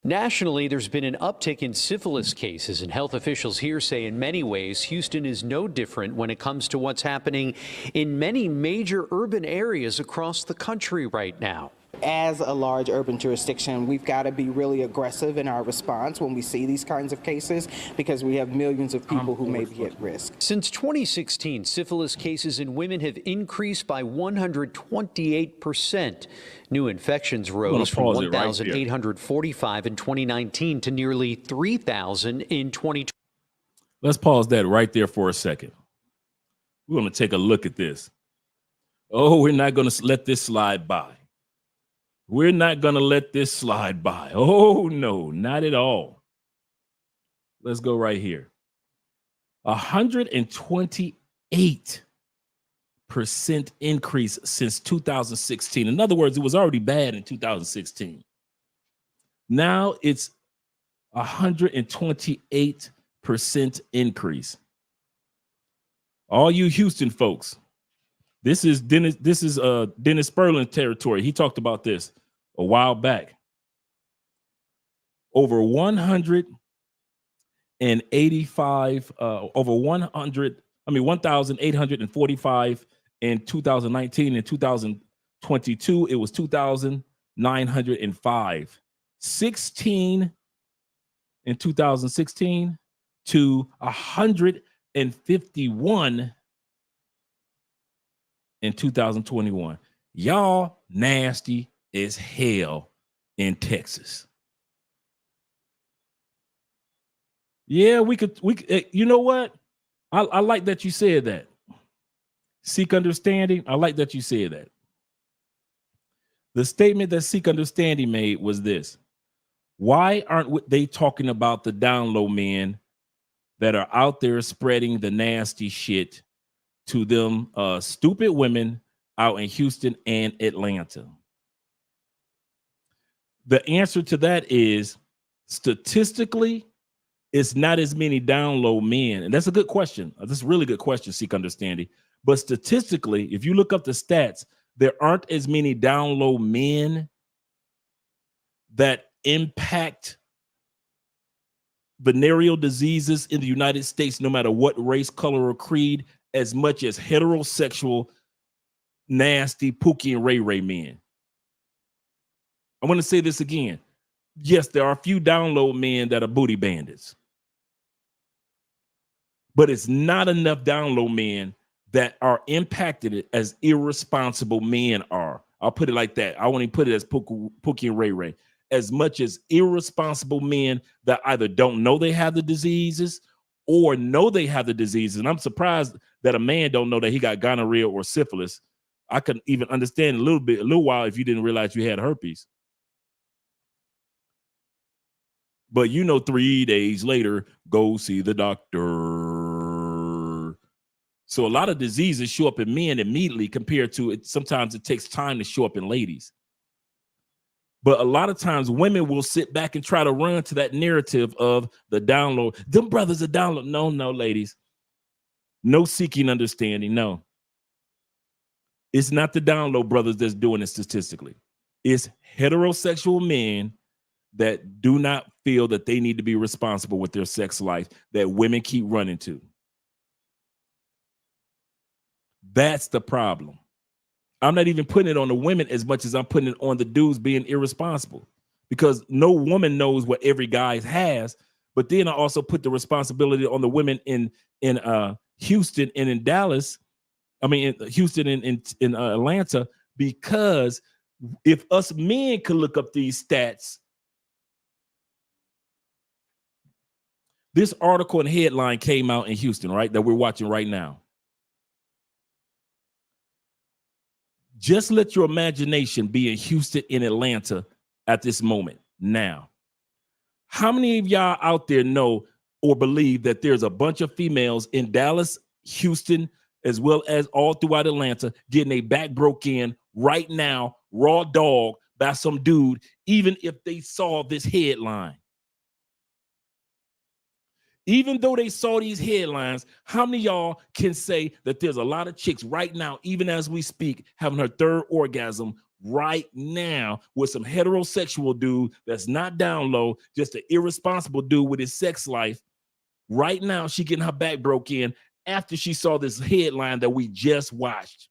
Nationally, there's been an uptick in syphilis cases, and health officials here say in many ways Houston is no different when it comes to what's happening in many major urban areas across the country right now. As a large urban jurisdiction, we've got to be really aggressive in our response when we see these kinds of cases, because we have millions of people who may be at risk. Since 2016, syphilis cases in women have increased by 128%. New infections rose from 1,845 in 2019 to nearly 3,000 in 2020. Let's pause that right there for a second. We're going to take a look at this. Oh, we're not going to let this slide by. We're not going to let this slide by. Oh, no, not at all. Let's go right here. 128% increase since 2016. In other words, it was already bad in 2016. Now it's 128% increase. All you Houston folks, this is Dennis Sperling territory. He talked about this a while back. Over 1,845 in 2019. In 2022, it was 2,905. 16 in 2016 to 151 in 2021. Y'all nasty as hell in Texas. Yeah, we could, you know what? I like that you said that. Seek understanding. I like that you said that. The statement that Seek Understanding made was this: why aren't they talking about the down low men that are out there spreading the nasty shit to them stupid women out in Houston and Atlanta? The answer to that is, statistically, it's not as many down low men. And that's a good question. That's a really good question, Seek Understanding. But statistically, if you look up the stats, there aren't as many down low men that impact venereal diseases in the United States, no matter what race, color, or creed, as much as heterosexual nasty Pookie and Ray Ray men. I want to say this again. Yes, there are a few download men that are booty bandits, but it's not enough download men that are impacted as irresponsible men are. I'll put it like that. I want to put it as Pookie and Ray Ray. As much as irresponsible men that either don't know they have the diseases or know they have the diseases. And I'm surprised that a man don't know that he got gonorrhea or syphilis. I could even understand a little while if you didn't realize you had herpes. But 3 days later, go see the doctor. So a lot of diseases show up in men immediately compared to it. Sometimes it takes time to show up in ladies. But a lot of times women will sit back and try to run to that narrative of the download. Them brothers are download. No, ladies. No seeking understanding. No. It's not the download brothers that's doing it statistically. It's heterosexual men that do not feel that they need to be responsible with their sex life that women keep running to. That's the problem. I'm not even putting it on the women as much as I'm putting it on the dudes being irresponsible, because no woman knows what every guy has. But then I also put the responsibility on the women in Houston and in Dallas. I mean, in Houston and in Atlanta, because if us men could look up these stats, this article and headline came out in Houston, right, that we're watching right now. Just let your imagination be in Houston and Atlanta at this moment now. How many of y'all out there know or believe that there's a bunch of females in Dallas, Houston, as well as all throughout Atlanta getting a back broke in right now, raw dog, by some dude, even if they saw this headline? Even though they saw these headlines, how many of y'all can say that there's a lot of chicks right now, even as we speak, having her third orgasm right now with some heterosexual dude that's not down low, just an irresponsible dude with his sex life? Right now, she getting her back broke in after she saw this headline that we just watched.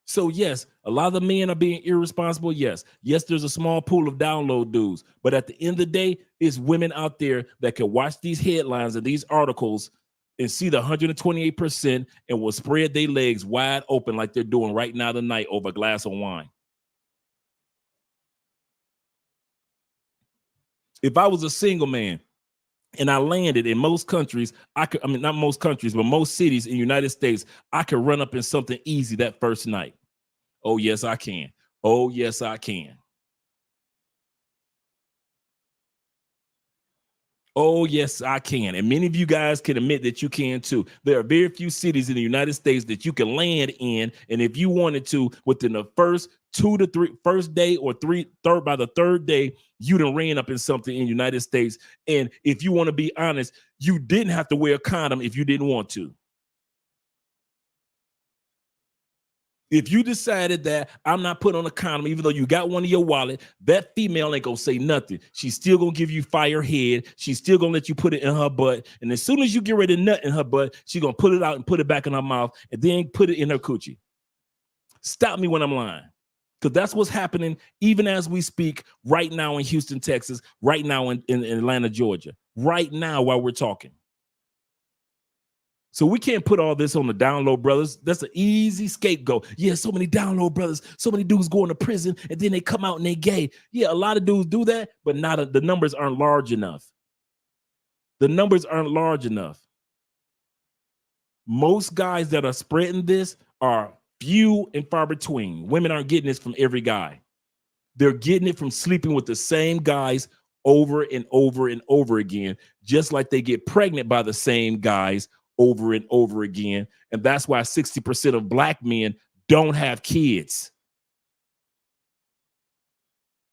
So yes, a lot of the men are being irresponsible. Yes, there's a small pool of download dudes, but at the end of the day, it's women out there that can watch these headlines and these articles and see the 128% and will spread their legs wide open like they're doing right now tonight over a glass of wine. If I was a single man and I landed in most countries, not most countries, but most cities in the United States, I could run up in something easy that first night. Oh, yes, I can. Oh, yes, I can. Oh, yes, I can. And many of you guys can admit that you can too. There are very few cities in the United States that you can land in. And if you wanted to, within the first 2 to 3 first day or by the third day, you done ran up in something in the United States. And if you want to be honest, you didn't have to wear a condom if you didn't want to. If you decided that I'm not putting on a condom, even though you got one in your wallet, that female ain't gonna say nothing. She's still gonna give you fire head. She's still gonna let you put it in her butt. And as soon as you get ready to nut in her butt, she's gonna pull it out and put it back in her mouth and then put it in her coochie. Stop me when I'm lying. Because that's what's happening even as we speak right now in Houston, Texas, right now in Atlanta, Georgia, right now while we're talking. So we can't put all this on the download brothers. That's an easy scapegoat. Yeah, so many download brothers, so many dudes going to prison and then they come out and they gay. Yeah, a lot of dudes do that, but the numbers aren't large enough. The numbers aren't large enough. Most guys that are spreading this are few and far between. Women aren't getting this from every guy. They're getting it from sleeping with the same guys over and over and over again, just like they get pregnant by the same guys over and over again. And that's why 60% of black men don't have kids.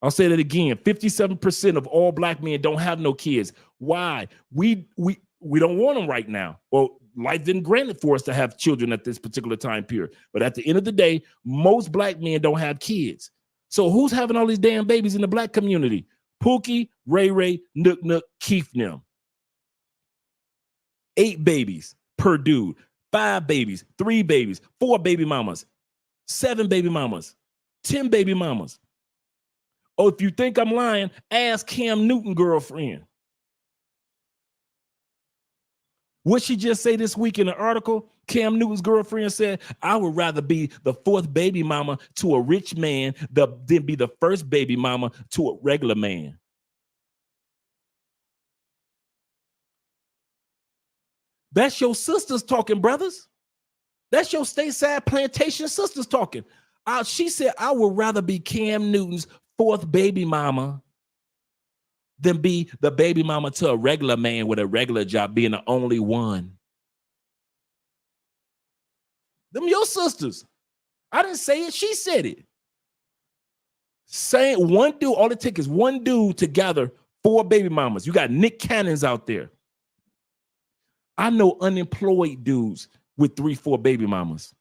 I'll say that again. 57% of all black men don't have no kids. Why? We don't want them right now. Well, life didn't grant it for us to have children at this particular time period. But at the end of the day, most black men don't have kids. So who's having all these damn babies in the black community? Pookie, Ray Ray, Nook Nook, Keith them. 8 babies per dude. 5 babies, 3 babies, 4 baby mamas, 7 baby mamas, 10 baby mamas. Oh, if you think I'm lying, ask Cam Newton girlfriend. What she just say this week in an article? Cam Newton's girlfriend said, I would rather be the 4th baby mama to a rich man than be the 1st baby mama to a regular man. That's your sisters talking, brothers. That's your stateside plantation sisters talking. She said, I would rather be Cam Newton's 4th baby mama than be the baby mama to a regular man with a regular job, being the only one. Them your sisters. I didn't say it. She said it. Saying one dude, all it takes is one dude to gather 4 baby mamas. You got Nick Cannons out there. I know unemployed dudes with 3, 4 baby mamas.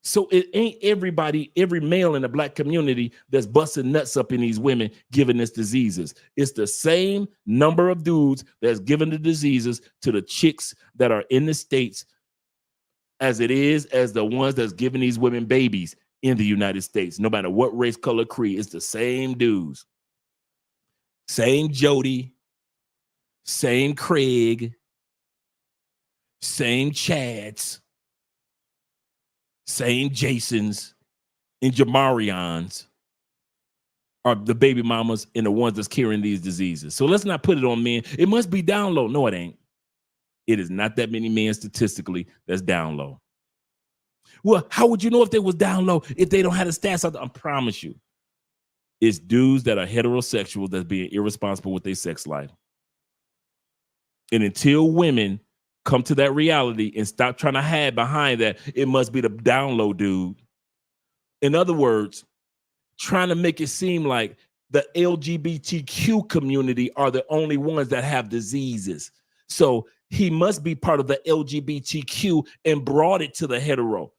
So it ain't everybody, every male in the black community that's busting nuts up in these women giving us diseases. It's the same number of dudes that's giving the diseases to the chicks that are in the States as it is as the ones that's giving these women babies in the United States. No matter what race, color, creed, it's the same dudes. Same Jody, same Craig, same Chads, same Jasons and Jamarians are the baby mamas and the ones that's carrying these diseases. So let's not put it on men. It must be down low. No, it ain't. It is not that many men statistically that's down low. Well, how would you know if they was down low if they don't have the stats out there? I promise you. It's dudes that are heterosexual that's being irresponsible with their sex life. And until women come to that reality and stop trying to hide behind that, it must be the down low dude. In other words, trying to make it seem like the LGBTQ community are the only ones that have diseases. So he must be part of the LGBTQ and brought it to the hetero.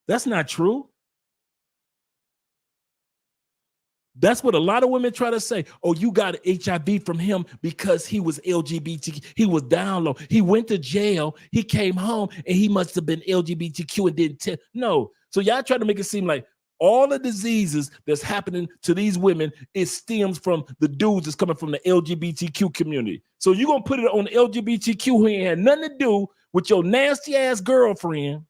That's not true. That's what a lot of women try to say. Oh, you got HIV from him because he was LGBT. He was down low. He went to jail. He came home and he must have been LGBTQ and didn't tell. No. So y'all try to make it seem like all the diseases that's happening to these women, it stems from the dudes that's coming from the LGBTQ community. So you're going to put it on the LGBTQ who ain't had nothing to do with your nasty ass girlfriend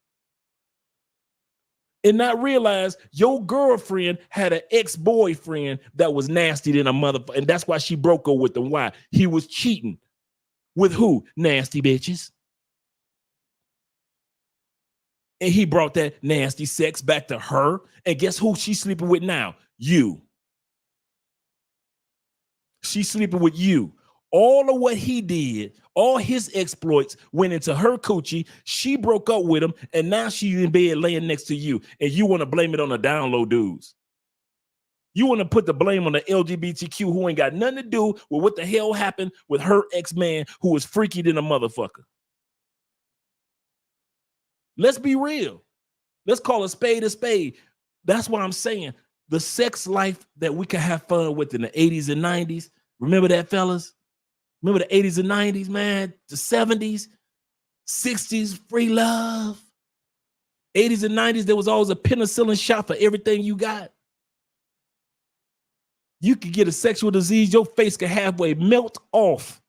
and not realize your girlfriend had an ex-boyfriend that was nasty than a motherfucker. And that's why she broke up with him. Why? He was cheating. With who? Nasty bitches. And he brought that nasty sex back to her. And guess who she's sleeping with now? You. She's sleeping with you. All of what he did, all his exploits went into her coochie. She broke up with him, and now she's in bed laying next to you. And you want to blame it on the down low dudes. You want to put the blame on the LGBTQ who ain't got nothing to do with what the hell happened with her ex-man who was freaky than a motherfucker. Let's be real. Let's call a spade a spade. That's why I'm saying the sex life that we can have fun with in the 80s and 90s. Remember that, fellas? Remember the 80s and 90s, man? The 70s, 60s, free love. 80s and 90s, there was always a penicillin shot for everything you got. You could get a sexual disease, your face could halfway melt off.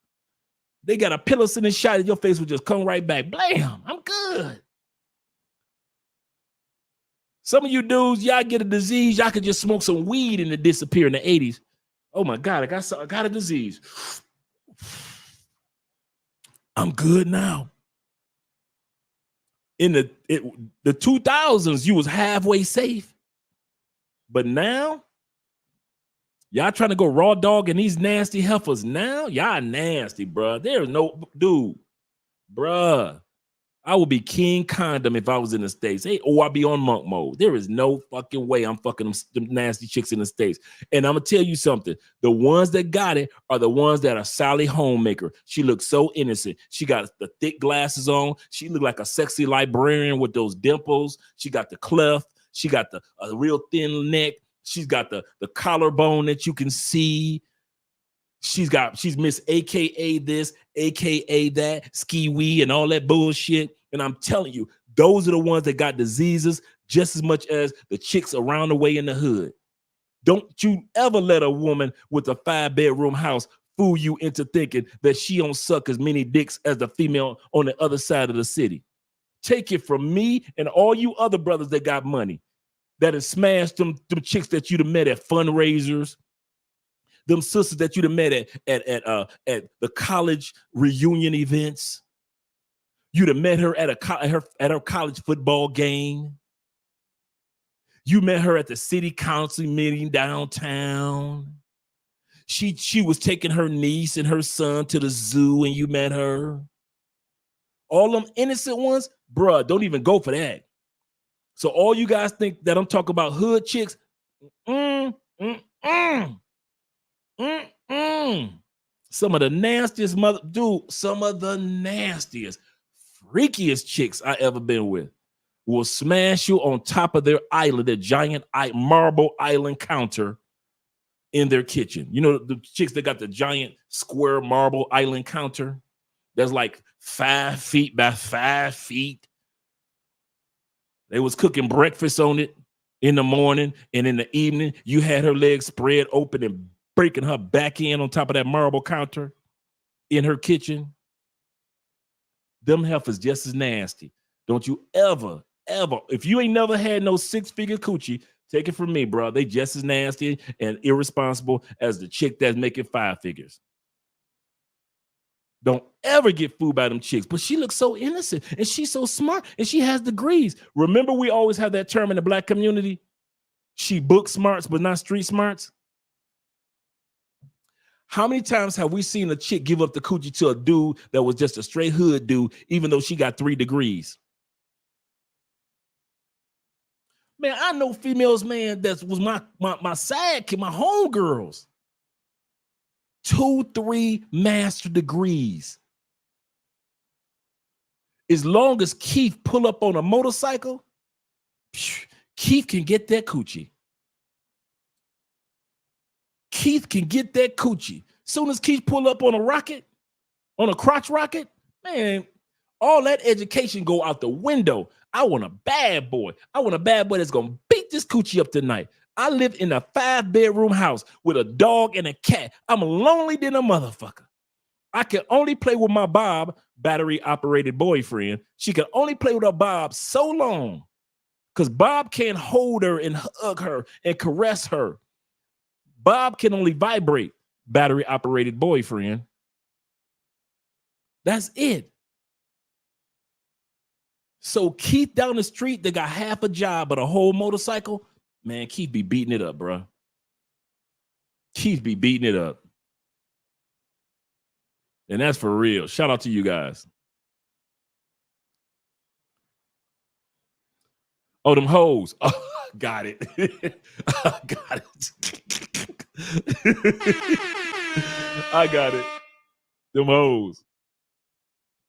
They got a penicillin shot and your face would just come right back. Blam, I'm good. Some of you dudes, y'all get a disease, y'all could just smoke some weed and it disappear in the 80s. Oh my God, I got a disease. I'm good now. In the 2000s, you was halfway safe. But now, y'all trying to go raw dog and these nasty heifers. Now, y'all nasty, bruh. There's no, dude, bruh. I would be king condom if I was in the States. Hey, or I'd be on monk mode. There is no fucking way I'm fucking them nasty chicks in the States. And I'm going to tell you something. The ones that got it are the ones that are Sally Homemaker. She looks so innocent. She got the thick glasses on. She looked like a sexy librarian with those dimples. She got the cleft. She got a real thin neck. She's got the collarbone that you can see. She's Miss AKA this, AKA that, ski wee, and all that bullshit. And I'm telling you, those are the ones that got diseases just as much as the chicks around the way in the hood. Don't you ever let a woman with a 5-bedroom house fool you into thinking that she don't suck as many dicks as the female on the other side of the city. Take it from me and all you other brothers that got money, that have smashed them chicks that you'd have met at fundraisers, them sisters that you'd have met at the college reunion events. You'd have met her at her college football game. You met her at the city council meeting downtown. She was taking her niece and her son to the zoo and you met her. All them innocent ones, bruh, don't even go for that. So all you guys think that I'm talking about hood chicks, some of the nastiest some of the nastiest, freakiest chicks I ever been with will smash you on top of their island, their giant marble island counter in their kitchen. You know, the chicks that got the giant square marble island counter that's like 5 feet by 5 feet. They was cooking breakfast on it in the morning, and in the evening, you had her legs spread open and breaking her back in on top of that marble counter in her kitchen. Them heifers just as nasty. Don't you ever, if you ain't never had no 6-figure coochie, take it from me, bro. They just as nasty and irresponsible as the chick that's making 5 figures. Don't ever get fooled by them chicks. But she looks so innocent and she's so smart and she has degrees. Remember, we always have that term in the Black community. She book smarts, but not street smarts. How many times have we seen a chick give up the coochie to a dude that was just a straight hood dude, even though she got 3 degrees? Man, I know females, man, that was my sidekick, my homegirls. 2, 3 master degrees. As long as Keith pull up on a motorcycle, Keith can get that coochie. Keith can get that coochie. Soon as Keith pull up on a rocket, on a crotch rocket, man, all that education go out the window. I want a bad boy. I want a bad boy that's going to beat this coochie up tonight. I live in a 5-bedroom house with a dog and a cat. I'm lonely than a motherfucker. I can only play with my Bob, battery-operated boyfriend. She can only play with her Bob so long because Bob can't hold her and hug her and caress her. Bob can only vibrate, battery-operated boyfriend. That's it. So Keith down the street, they got half a job but a whole motorcycle. Man, Keith be beating it up, bro. Keith be beating it up. And that's for real. Shout out to you guys. Oh, them hoes. Oh, got it. Got it. I got it. Them hoes.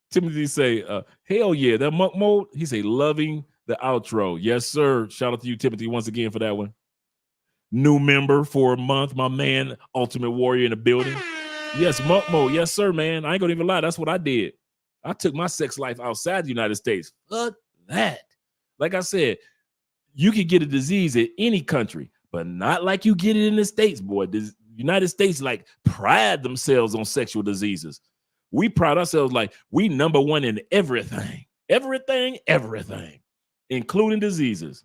Timothy say, hell yeah, that monk mode. He say, loving the outro. Yes, sir. Shout out to you, Timothy, once again for that one. New member for a month. My man, Ultimate Warrior in the building. Yes, monk mode. Yes, sir, man. I ain't gonna even lie. That's what I did. I took my sex life outside the United States. Fuck that. Like I said, you can get a disease in any country, but not like you get it in the States, boy. The United States like pride themselves on sexual diseases. We pride ourselves like we number one in everything, including diseases.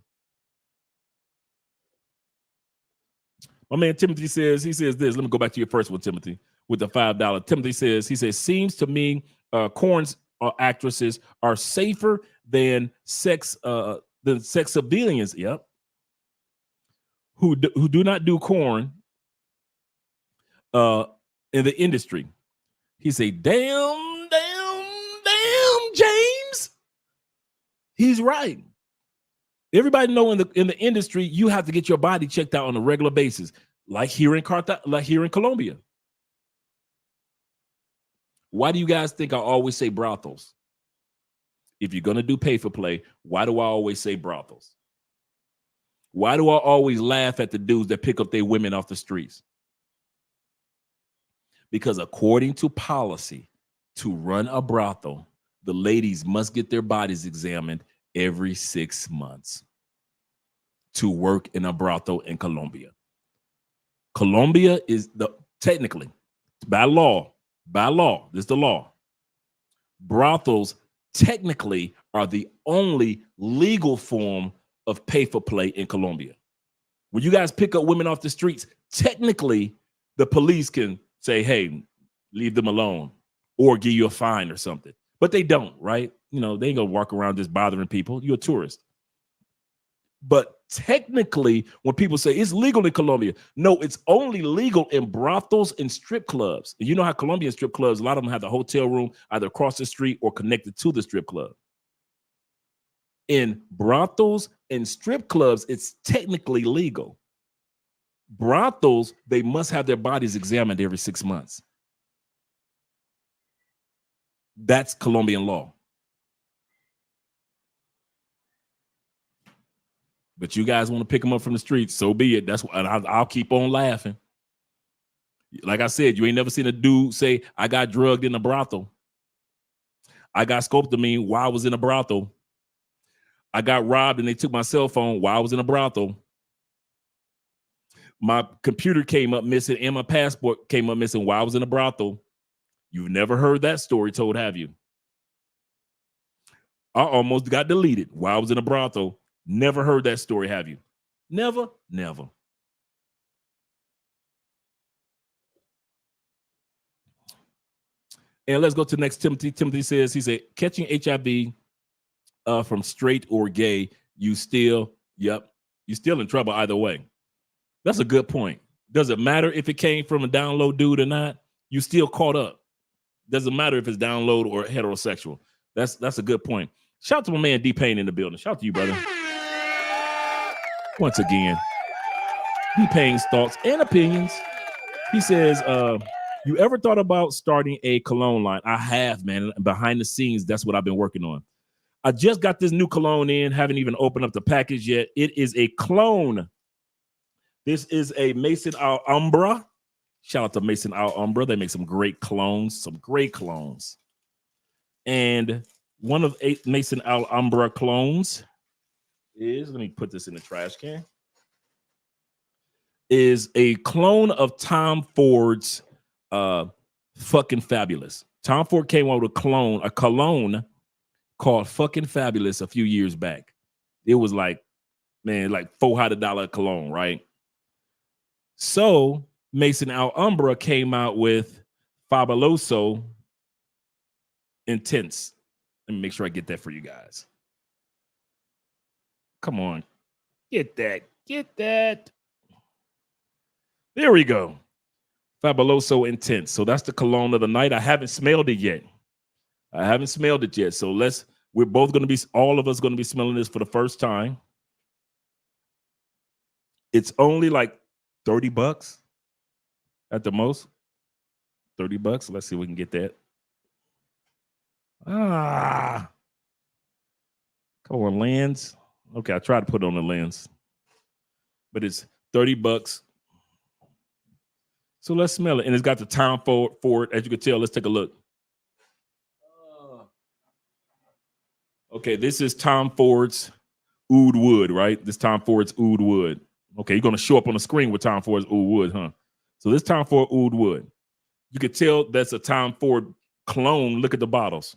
My man Timothy says, he says this. Let me go back to your first one, Timothy, with the $5. Timothy says, he says, seems to me Korn's actresses are safer than sex civilians. Yep. Who do not do Korn in the industry. He say, damn, James. He's right. Everybody know in the industry, you have to get your body checked out on a regular basis, like here in Colombia. Why do you guys think I always say brothels? If you're gonna do pay for play, why do I always say brothels? Why do I always laugh at the dudes that pick up their women off the streets? Because according to policy, to run a brothel, the ladies must get their bodies examined every 6 months to work in a brothel in Colombia. Colombia is technically, by law, this is the law. Brothels technically are the only legal form of pay for play in Colombia. When you guys pick up women off the streets, technically the police can say, hey, leave them alone or give you a fine or something. But they don't, right? You know, they ain't gonna walk around just bothering people. You're a tourist. But technically, when people say it's legal in Colombia, no, it's only legal in brothels and strip clubs. And you know how Colombian strip clubs, a lot of them have the hotel room either across the street or connected to the strip club. In brothels and strip clubs, it's technically legal. Brothels, they must have their bodies examined every 6 months. That's Colombian law. But you guys want to pick them up from the streets, so be it. That's what I'll keep on laughing. Like I said, you ain't never seen a dude say, I got drugged in a brothel. I got scopolamine while I was in a brothel. I got robbed and they took my cell phone while I was in a brothel. My computer came up missing and my passport came up missing while I was in a brothel. You've never heard that story told, have you? I almost got deleted while I was in a brothel. Never heard that story, have you? Never, never. And let's go to next. Timothy. Timothy says, he said, catching HIV from straight or gay, you still in trouble either way. That's a good point. Does it matter if it came from a down low dude or not? You still caught up. Doesn't matter if it's down low or heterosexual. That's a good point. Shout out to my man D-Pain in the building. Shout out to you, brother. Once again, D-Pain's thoughts and opinions. He says, you ever thought about starting a cologne line? I have, man. Behind the scenes, that's what I've been working on. I just got this new cologne in. Haven't even opened up the package yet. It is a clone. This is a Maison Alhambra. Shout out to Maison Alhambra. They make some great clones, And one of 8 Maison Alhambra clones is, let me put this in the trash can, is a clone of Tom Ford's Fucking Fabulous. Tom Ford came out with a cologne called Fucking Fabulous a few years back. It was like, man, like $400 cologne, right? So Maison Alhambra came out with Fabuloso Intense. Let me make sure I get that for you guys. Come on. Get that. There we go. Fabuloso Intense. So that's the cologne of the night. I haven't smelled it yet. So we're both going to be, all of us going to be smelling this for the first time. It's only like $30 at the most. $30. Let's see if we can get that. Come on, lens. Okay, I tried to put it on the lens, but it's $30. So let's smell it. And it's got the Tom Ford, as you can tell. Let's take a look. Okay, this is Tom Ford's Oud Wood, right? This Tom Ford's Oud Wood. Okay, you're going to show up on the screen with Tom Ford's Oud Wood, huh? So this Tom Ford Oud Wood. You can tell that's a Tom Ford clone. Look at the bottles.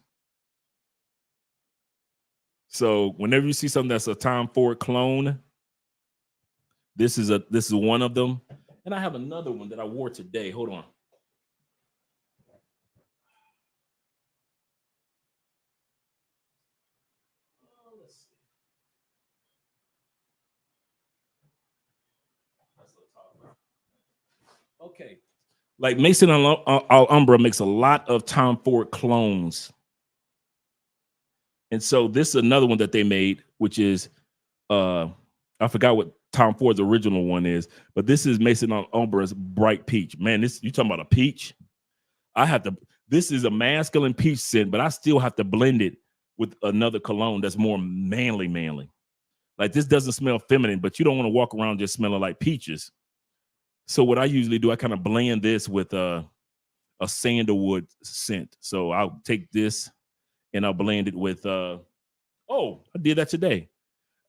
So whenever you see something that's a Tom Ford clone, this is one of them. And I have another one that I wore today. Hold on. Okay. Like Maison Alhambra makes a lot of Tom Ford clones. And so this is another one that they made, which is, I forgot what Tom Ford's original one is, but this is Maison Alhambra's Bright Peach. Man, you talking about a peach? This is a masculine peach scent, but I still have to blend it with another cologne that's more manly. Like this doesn't smell feminine, but you don't want to walk around just smelling like peaches. So what I usually do, I kind of blend this with a sandalwood scent. So I'll take this and I'll blend it with I did that today.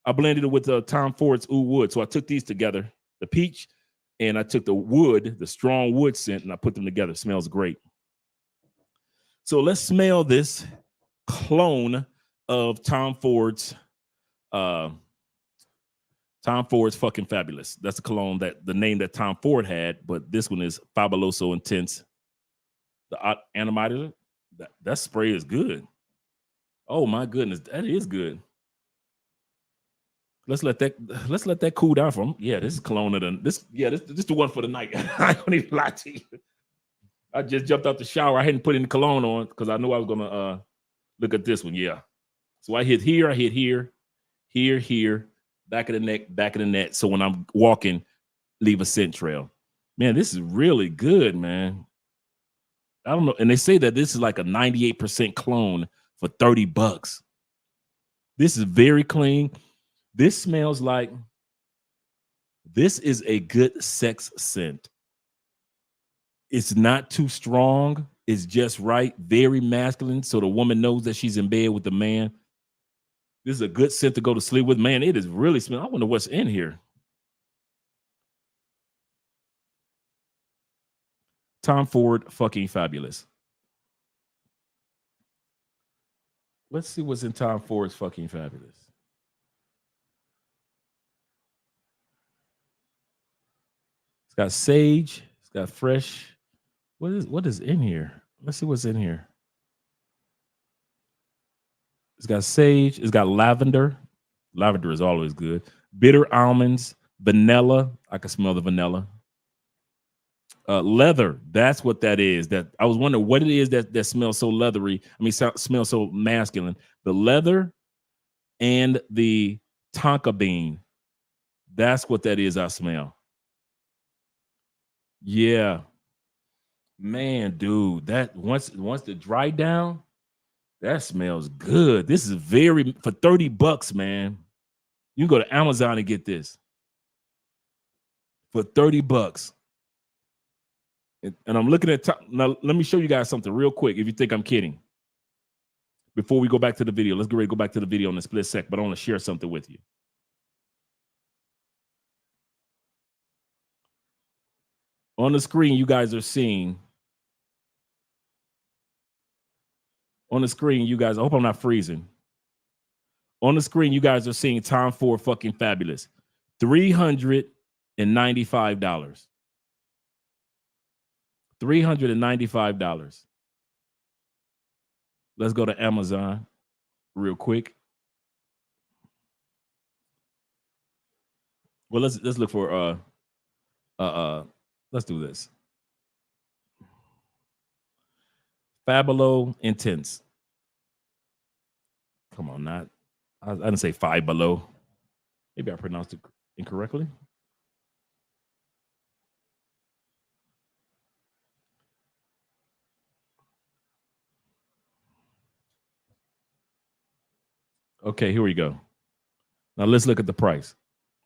I blended it with Tom Ford's Oud Wood. So I took these together, the peach, and I took the wood, the strong wood scent, and I put them together. It smells great. So let's smell this clone of Tom Ford's Fucking Fabulous. That's a cologne that the name that Tom Ford had, but this one is Fabuloso Intense. The animator, that spray is good. Oh my goodness, that is good. Let's let that cool down for him. Yeah, this is cologne of this is the one for the night. I don't even lie to you. I just jumped out the shower. I hadn't put any cologne on because I knew I was gonna look at this one. Yeah. So I hit here, here, back of the neck. So when I'm walking, leave a scent trail. Man, this is really good, man. I don't know. And they say that this is like a 98% clone for $30. This is very clean. This smells like this is a good sex scent. It's not too strong. It's just right. Very masculine. So the woman knows that she's in bed with the man. This is a good scent to go to sleep with. Man, it is really smelling. I wonder what's in here. Tom Ford Fucking Fabulous. Let's see what's in Tom Ford's Fucking Fabulous. It's got sage. It's got fresh. What is in here? Let's see what's in here. It's got sage. It's got lavender. Lavender is always good. Bitter almonds, vanilla. I can smell the vanilla. Leather. That's what that is. That I was wondering what it is that smells so leathery. I mean, smells so masculine. The leather and the tonka bean. That's what that is. I smell. Yeah, man, dude. That once the dry down. That smells good. This is for $30, man. You can go to Amazon and get this for $30. And I'm looking at now. Let me show you guys something real quick. If you think I'm kidding, before we go back to the video, let's get ready to go back to the video in a split sec. But I want to share something with you. On the screen, you guys are seeing. On the screen, you guys, I hope I'm not freezing. On the screen, you guys are seeing Tom Ford Fucking Fabulous. $395. $395. Let's go to Amazon real quick. Well, let's look for let's do this. Fabulo Intense. Come on, I didn't say Five Below. Maybe I pronounced it incorrectly. Okay, here we go. Now let's look at the price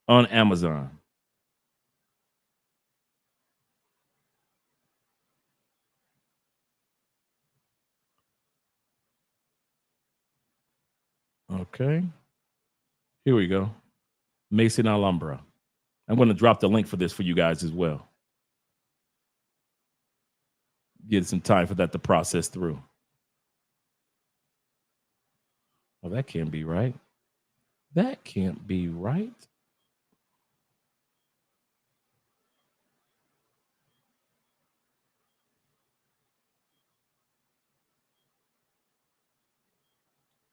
on Amazon. Okay, here we go. Mason Alhambra. I'm going to drop the link for this for you guys as well. Get some time for that to process through. Well, that can't be right. That can't be right.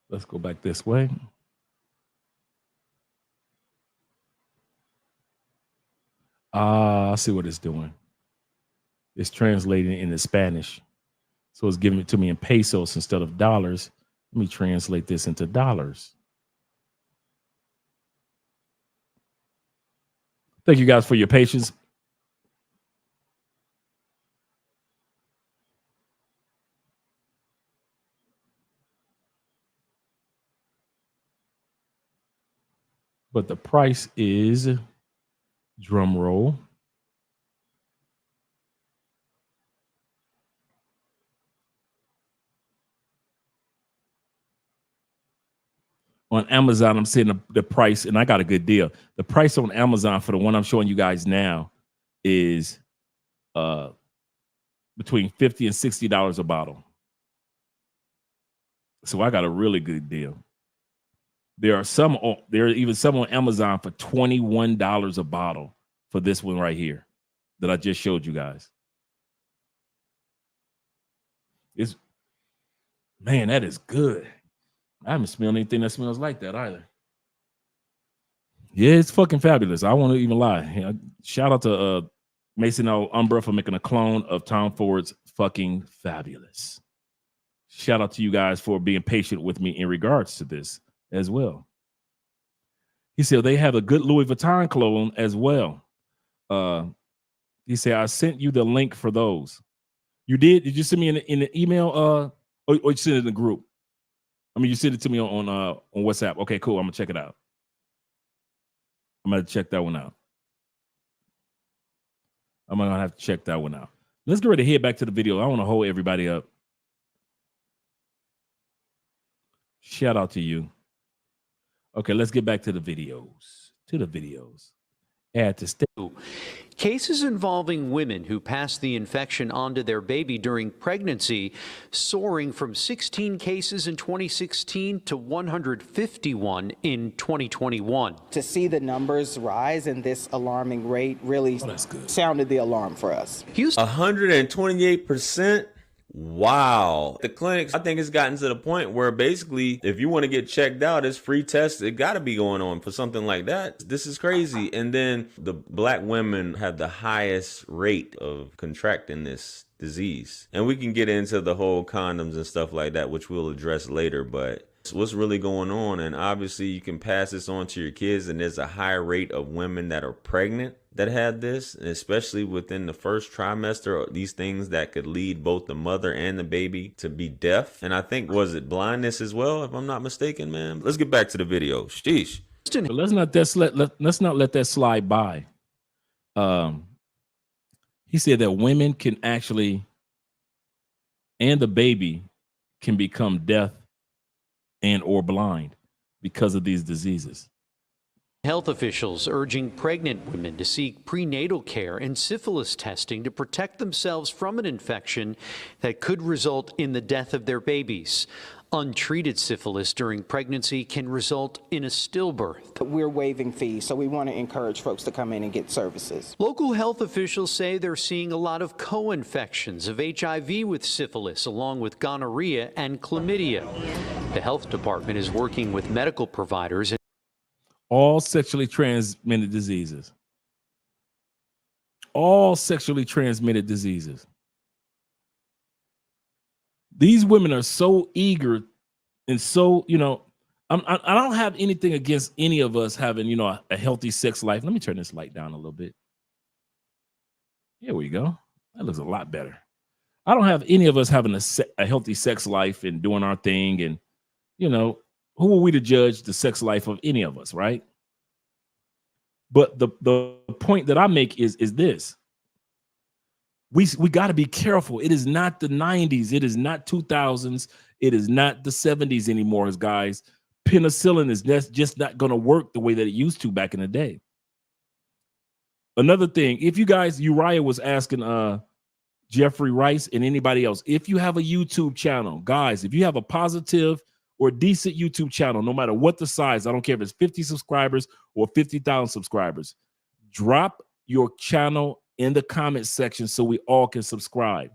Let's go back this way. I see what it's doing. It's translating into Spanish. So it's giving it to me in pesos instead of dollars. Let me translate this into dollars. Thank you guys for your patience. But the price is, drum roll, on Amazon, I'm seeing the price, and I got a good deal. The price on Amazon for the one I'm showing you guys now is between $50 and $60 a bottle. So I got a really good deal. There are even some on Amazon for $21 a bottle for this one right here that I just showed you guys. Man, that is good. I haven't smelled anything that smells like that either. Yeah, it's fucking fabulous. I won't even lie. Shout out to Mason L. Umbra for making a clone of Tom Ford's fucking fabulous. Shout out to you guys for being patient with me in regards to this as well. He said they have a good Louis Vuitton clone as well. He said, I sent you the link for those. You did? Did you send me in the email? Or you sent it in the group? I mean, you sent it to me on WhatsApp. Okay, cool. I'm gonna check it out. I'm gonna check that one out. I'm gonna have to check that one out. Let's get ready to head back to the video. I want to hold everybody up. Shout out to you. Okay, let's get back to the videos. Add to stay. Cases involving women who passed the infection onto their baby during pregnancy soaring from 16 cases in 2016 to 151 in 2021. To see the numbers rise in this alarming rate really sounded the alarm for us. 128%. Wow. The clinics, I think it's gotten to the point where basically if you want to get checked out, it's free tests. It got to be going on for something like that. This is crazy. And then the black women have the highest rate of contracting this disease. And we can get into the whole condoms and stuff like that, which we'll address later, but what's really going on? And obviously you can pass this on to your kids, and there's a higher rate of women that are pregnant that had this, and especially within the first trimester, these things that could lead both the mother and the baby to be deaf. And I think, was it blindness as well, if I'm not mistaken, man? Let's get back to the video. Sheesh. But let's not let that slide by. He said that women can actually, and the baby can become deaf and or blind because of these diseases. Health officials urging pregnant women to seek prenatal care and syphilis testing to protect themselves from an infection that could result in the death of their babies. Untreated syphilis during pregnancy can result in a stillbirth. We're waiving fees, so we want to encourage folks to come in and get services. Local health officials say they're seeing a lot of co-infections of HIV with syphilis, along with gonorrhea and chlamydia. The health department is working with medical providers. All sexually transmitted diseases. All sexually transmitted diseases. These women are so eager and so, I don't have anything against any of us having, a healthy sex life. Let me turn this light down a little bit. Here we go. That looks a lot better. I don't have any of us having a healthy sex life and doing our thing. And, who are we to judge the sex life of any of us, right? But the point that I make is this. We got to be careful. It is not the 90s. It is not 2000s. It is not the 70s anymore, guys. Penicillin is just not going to work the way that it used to back in the day. Another thing, if you guys, Uriah was asking Jeffrey Rice and anybody else, if you have a YouTube channel, guys, if you have a positive or decent YouTube channel, no matter what the size, I don't care if it's 50 subscribers or 50,000 subscribers, drop your channel in the comment section so we all can subscribe.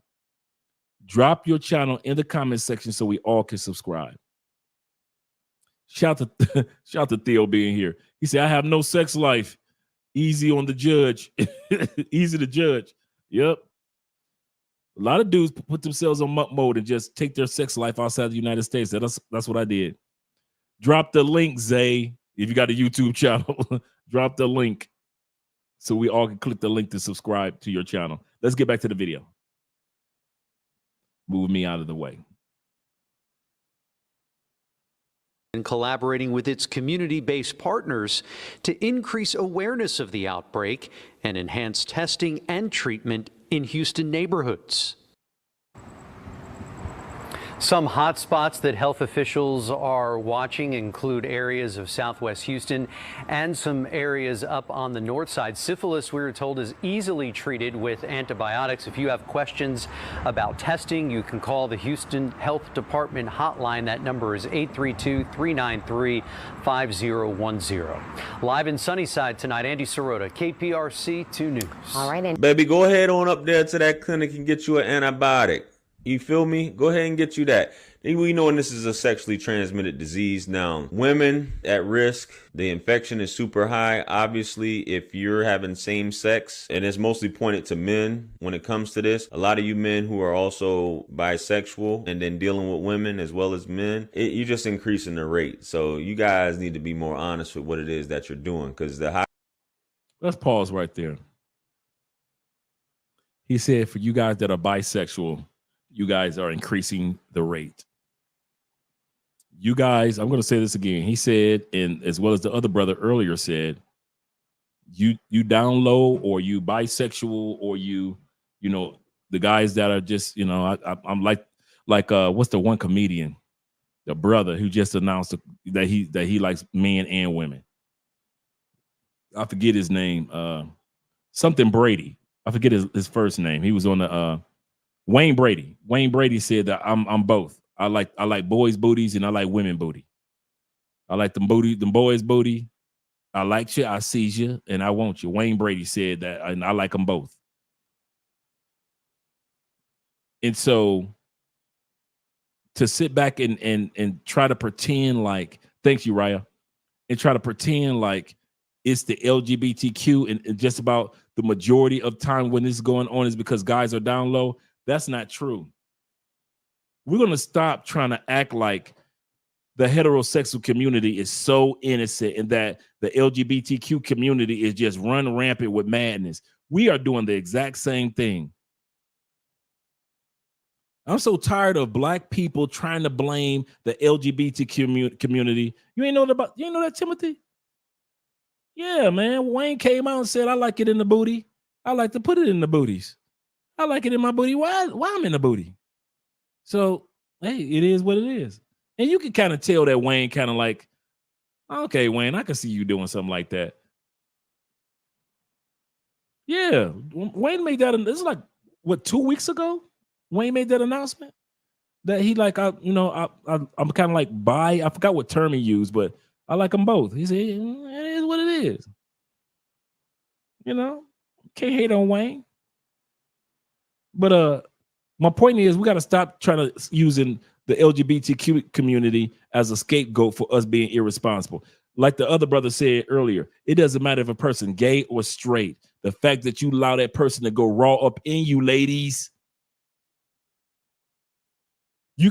Drop your channel in the comment section so we all can subscribe. Shout to Theo being here. He said, I have no sex life. Easy on the judge. Easy to judge. Yep. A lot of dudes put themselves on mutt mode and just take their sex life outside the United States. That's what I did. Drop the link, Zay. If you got a YouTube channel, drop the link so we all can click the link to subscribe to your channel. Let's get back to the video. Move me out of the way. And collaborating with its community-based partners to increase awareness of the outbreak and enhance testing and treatment in Houston neighborhoods. Some hot spots that health officials are watching include areas of southwest Houston and some areas up on the north side. Syphilis, we were told, is easily treated with antibiotics. If you have questions about testing, you can call the Houston Health Department hotline. That number is 832-393-5010. Live in Sunnyside tonight, Andy Sirota, KPRC 2 News. All right, Andy. Baby, go ahead on up there to that clinic and get you an antibiotic. You feel me? Go ahead and get you that. We know this is a sexually transmitted disease. Now, women at risk, the infection is super high. Obviously, if you're having same sex, and it's mostly pointed to men when it comes to this, a lot of you men who are also bisexual and then dealing with women as well as men, you're just increasing the rate. So you guys need to be more honest with what it is that you're doing, because the high. Let's pause right there. He said, for you guys that are bisexual, you guys are increasing the rate. You guys, I'm going to say this again. He said, and as well as the other brother earlier said, you down low, or you bisexual, or you know, the guys that are just, you know, I'm like what's the one comedian, the brother who just announced that he likes men and women. I forget his name. Something Brady. I forget his first name. He was on the Wayne Brady. Wayne Brady said that I'm both. I like boys' booties and I like women booty. I like them boys' booty. I like you, I see you, and I want you. Wayne Brady said that, and I like them both. And so to sit back and try to pretend like, thanks you, Raya, and try to pretend like it's the LGBTQ and just about the majority of time when this is going on is because guys are down low. That's not true. We're going to stop trying to act like the heterosexual community is so innocent and that the LGBTQ community is just run rampant with madness. We are doing the exact same thing. I'm so tired of black people trying to blame the LGBT community. You ain't know that, Timothy? Yeah, man. Wayne came out and said, I like it in the booty. I like to put it in the booties. I like it in my booty. Why I'm in the booty? So, hey, it is what it is. And you can kind of tell that Wayne kind of like, okay, Wayne, I can see you doing something like that. Yeah, Wayne made that. This is like, what, 2 weeks ago? Wayne made that announcement that he like, I'm kind of like bi. I forgot what term he used, but I like them both. He said, it is what it is. You know, can't hate on Wayne. But my point is, we got to stop trying to using the LGBTQ community as a scapegoat for us being irresponsible. Like the other brother said earlier, it doesn't matter if a person gay or straight. The fact that you allow that person to go raw up in you, ladies. You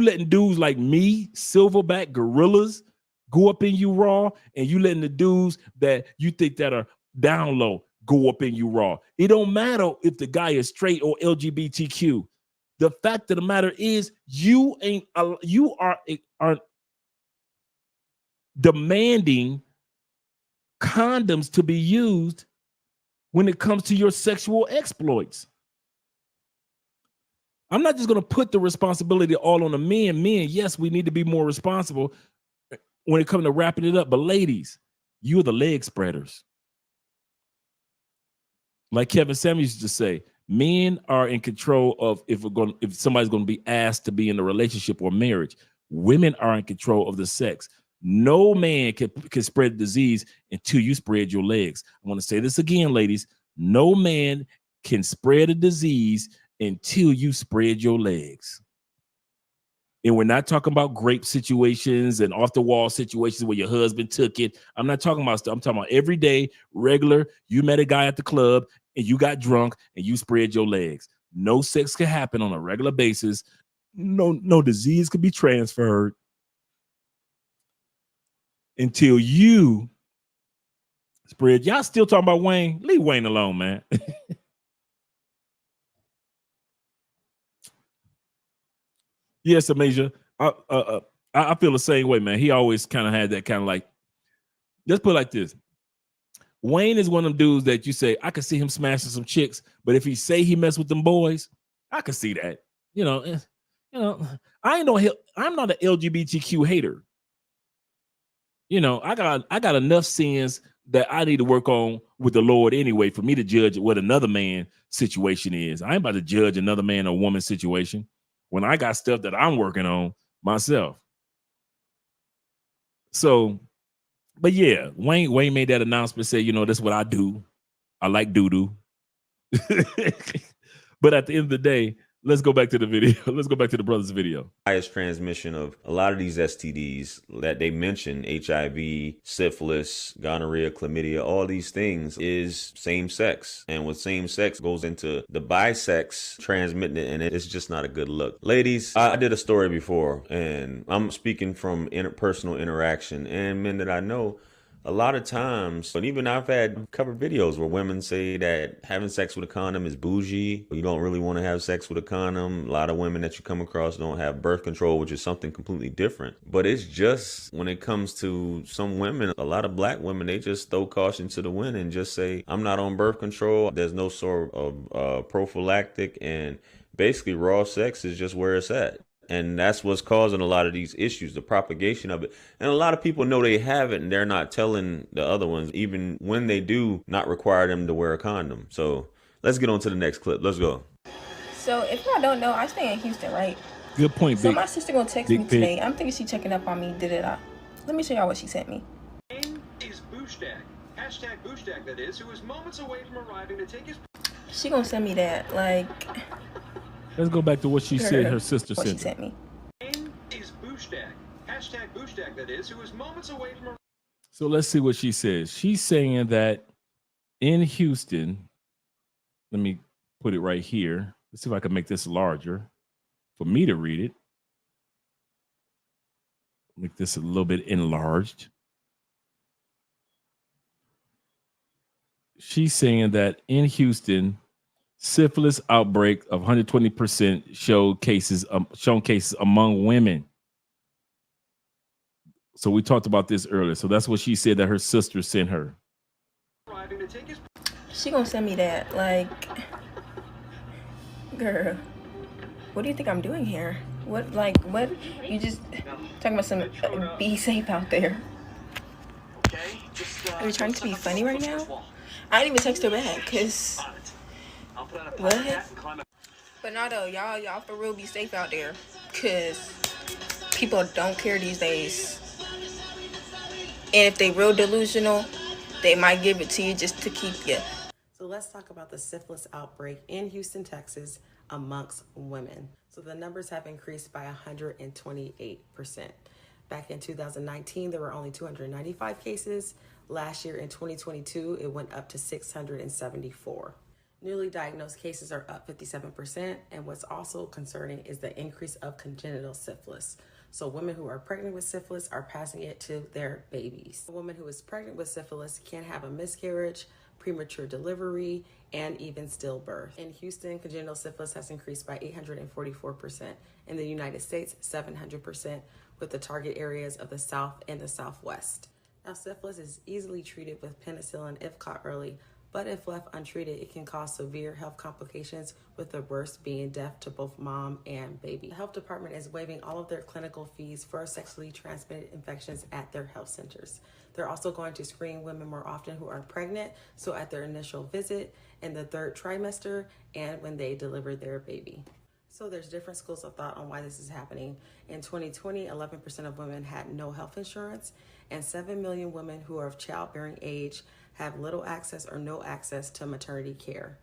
letting dudes like me, silverback gorillas, go up in you raw, and you letting the dudes that you think that are down low go up in you raw. It don't matter if the guy is straight or LGBTQ. The fact of the matter is, you are demanding condoms to be used when it comes to your sexual exploits. I'm not just going to put the responsibility all on the men. Men, yes, we need to be more responsible when it comes to wrapping it up. But ladies, you're the leg spreaders. Like Kevin Samuels used to say, men are in control of if somebody's going to be asked to be in a relationship or marriage. Women are in control of the sex. No man can spread disease until you spread your legs. I want to say this again, ladies. No man can spread a disease until you spread your legs. And we're not talking about grape situations and off the wall situations where your husband took it. I'm not talking about stuff. I'm talking about everyday, regular. You met a guy at the club and you got drunk and you spread your legs. No sex can happen on a regular basis. No disease can be transferred until you spread. Y'all still talking about Wayne? Leave Wayne alone, man. Yes, Amasia. I feel the same way, man. He always kind of had that kind of like, let's put it like this. Wayne is one of them dudes that you say, I can see him smashing some chicks, but if he say he messed with them boys, I can see that. You know, You know, I'm not an LGBTQ hater. You know, I got enough sins that I need to work on with the Lord anyway for me to judge what another man's situation is. I ain't about to judge another man or woman's situation when I got stuff that I'm working on myself. So, but yeah, Wayne made that announcement, said, you know, that's what I do. I like doo-doo. But at the end of the day, let's go back to the video. Let's go back to the brother's video. Highest transmission of a lot of these STDs that they mention, HIV, syphilis, gonorrhea, chlamydia, all these things is same sex. And with same sex goes into the bisex transmitting it, and it's just not a good look. Ladies, I did a story before, and I'm speaking from interpersonal interaction, and men that I know, a lot of times, but even I've had covered videos where women say that having sex with a condom is bougie. You don't really want to have sex with a condom. A lot of women that you come across don't have birth control, which is something completely different. But it's just when it comes to some women, a lot of black women, they just throw caution to the wind and just say, I'm not on birth control. There's no sort of prophylactic, and basically raw sex is just where it's at. And that's what's causing a lot of these issues, the propagation of it. And a lot of people know they have it, and they're not telling the other ones, even when they do not require them to wear a condom. So let's get on to the next clip. Let's go. So if y'all don't know, I stay in Houston, right? Good point, So big, my sister gonna text me today. I'm thinking she checking up on me. Let me show y'all what she sent me. Is Booshtag. Hashtag Booshtag, that is, who is moments away from arriving to take his... She gonna send me that, like... Let's go back to what she said her sister what she sent me. Is Booshtag. Hashtag Booshtag, that is, who is moments away from... So let's see what she says. She's saying that in Houston, let me put it right here. Let's see if I can make this larger for me to read it. Make this a little bit enlarged. She's saying that in Houston, syphilis outbreak of 120% shown cases among women. So we talked about this earlier. So that's what she said that her sister sent her. She gonna send me that, like... Girl, what do you think I'm doing here? What, you just talking about some, be safe out there. Are you trying to be funny right now? I didn't even text her back, cause... What? But no, though, y'all for real be safe out there, cause people don't care these days. And if they real delusional, they might give it to you just to keep you. So let's talk about the syphilis outbreak in Houston, Texas, amongst women. So the numbers have increased by 128%. Back in 2019, there were only 295 cases. Last year in 2022, it went up to 674. Newly diagnosed cases are up 57%, and what's also concerning is the increase of congenital syphilis. So women who are pregnant with syphilis are passing it to their babies. A woman who is pregnant with syphilis can have a miscarriage, premature delivery, and even stillbirth. In Houston, congenital syphilis has increased by 844%. In the United States, 700%, with the target areas of the South and the Southwest. Now, syphilis is easily treated with penicillin if caught early, but if left untreated, it can cause severe health complications, with the worst being death to both mom and baby. The health department is waiving all of their clinical fees for sexually transmitted infections at their health centers. They're also going to screen women more often who are pregnant, so at their initial visit, in the third trimester, and when they deliver their baby. So there's different schools of thought on why this is happening. In 2020, 11% of women had no health insurance, and 7 million women who are of childbearing age have little access or no access to maternity care.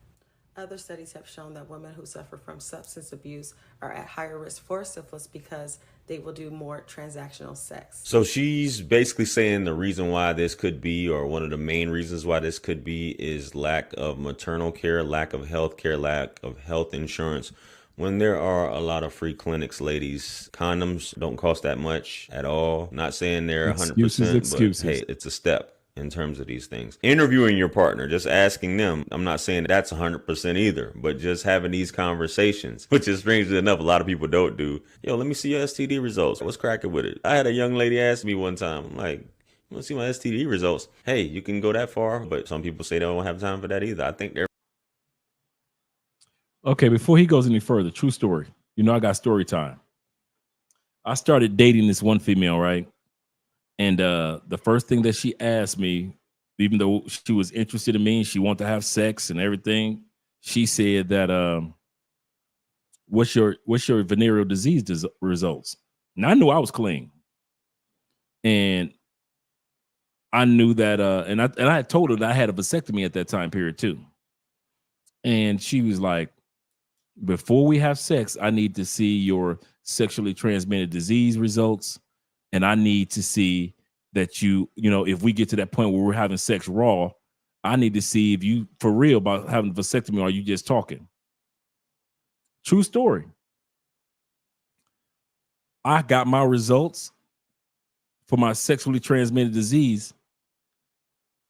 Other studies have shown that women who suffer from substance abuse are at higher risk for syphilis because they will do more transactional sex. So she's basically saying the reason why this could be, or one of the main reasons why this could be, is lack of maternal care, lack of health care, lack of health insurance. When there are a lot of free clinics, ladies, condoms don't cost that much at all. Not saying they're 100%, excuses. but hey, it's a step in terms of these things. Interviewing your partner, just asking them. I'm not saying that's 100% either, but just having these conversations, which is strangely enough, a lot of people don't do. Yo, let me see your STD results. What's cracking with it? I had a young lady ask me one time, I'm like, you want to see my STD results? Hey, you can go that far, but some people say they don't have time for that either. I think they're... Okay, before he goes any further, true story. You know, I got story time. I started dating this one female, right? And the first thing that she asked me, even though she was interested in me and she wanted to have sex and everything, she said that, what's your venereal disease results? And I knew I was clean. And I knew that, and I had told her that I had a vasectomy at that time period too. And she was like, before we have sex, I need to see your sexually transmitted disease results. And I need to see that you know, if we get to that point where we're having sex raw, I need to see if you for real about having a vasectomy or are you just talking? True story. I got my results for my sexually transmitted disease,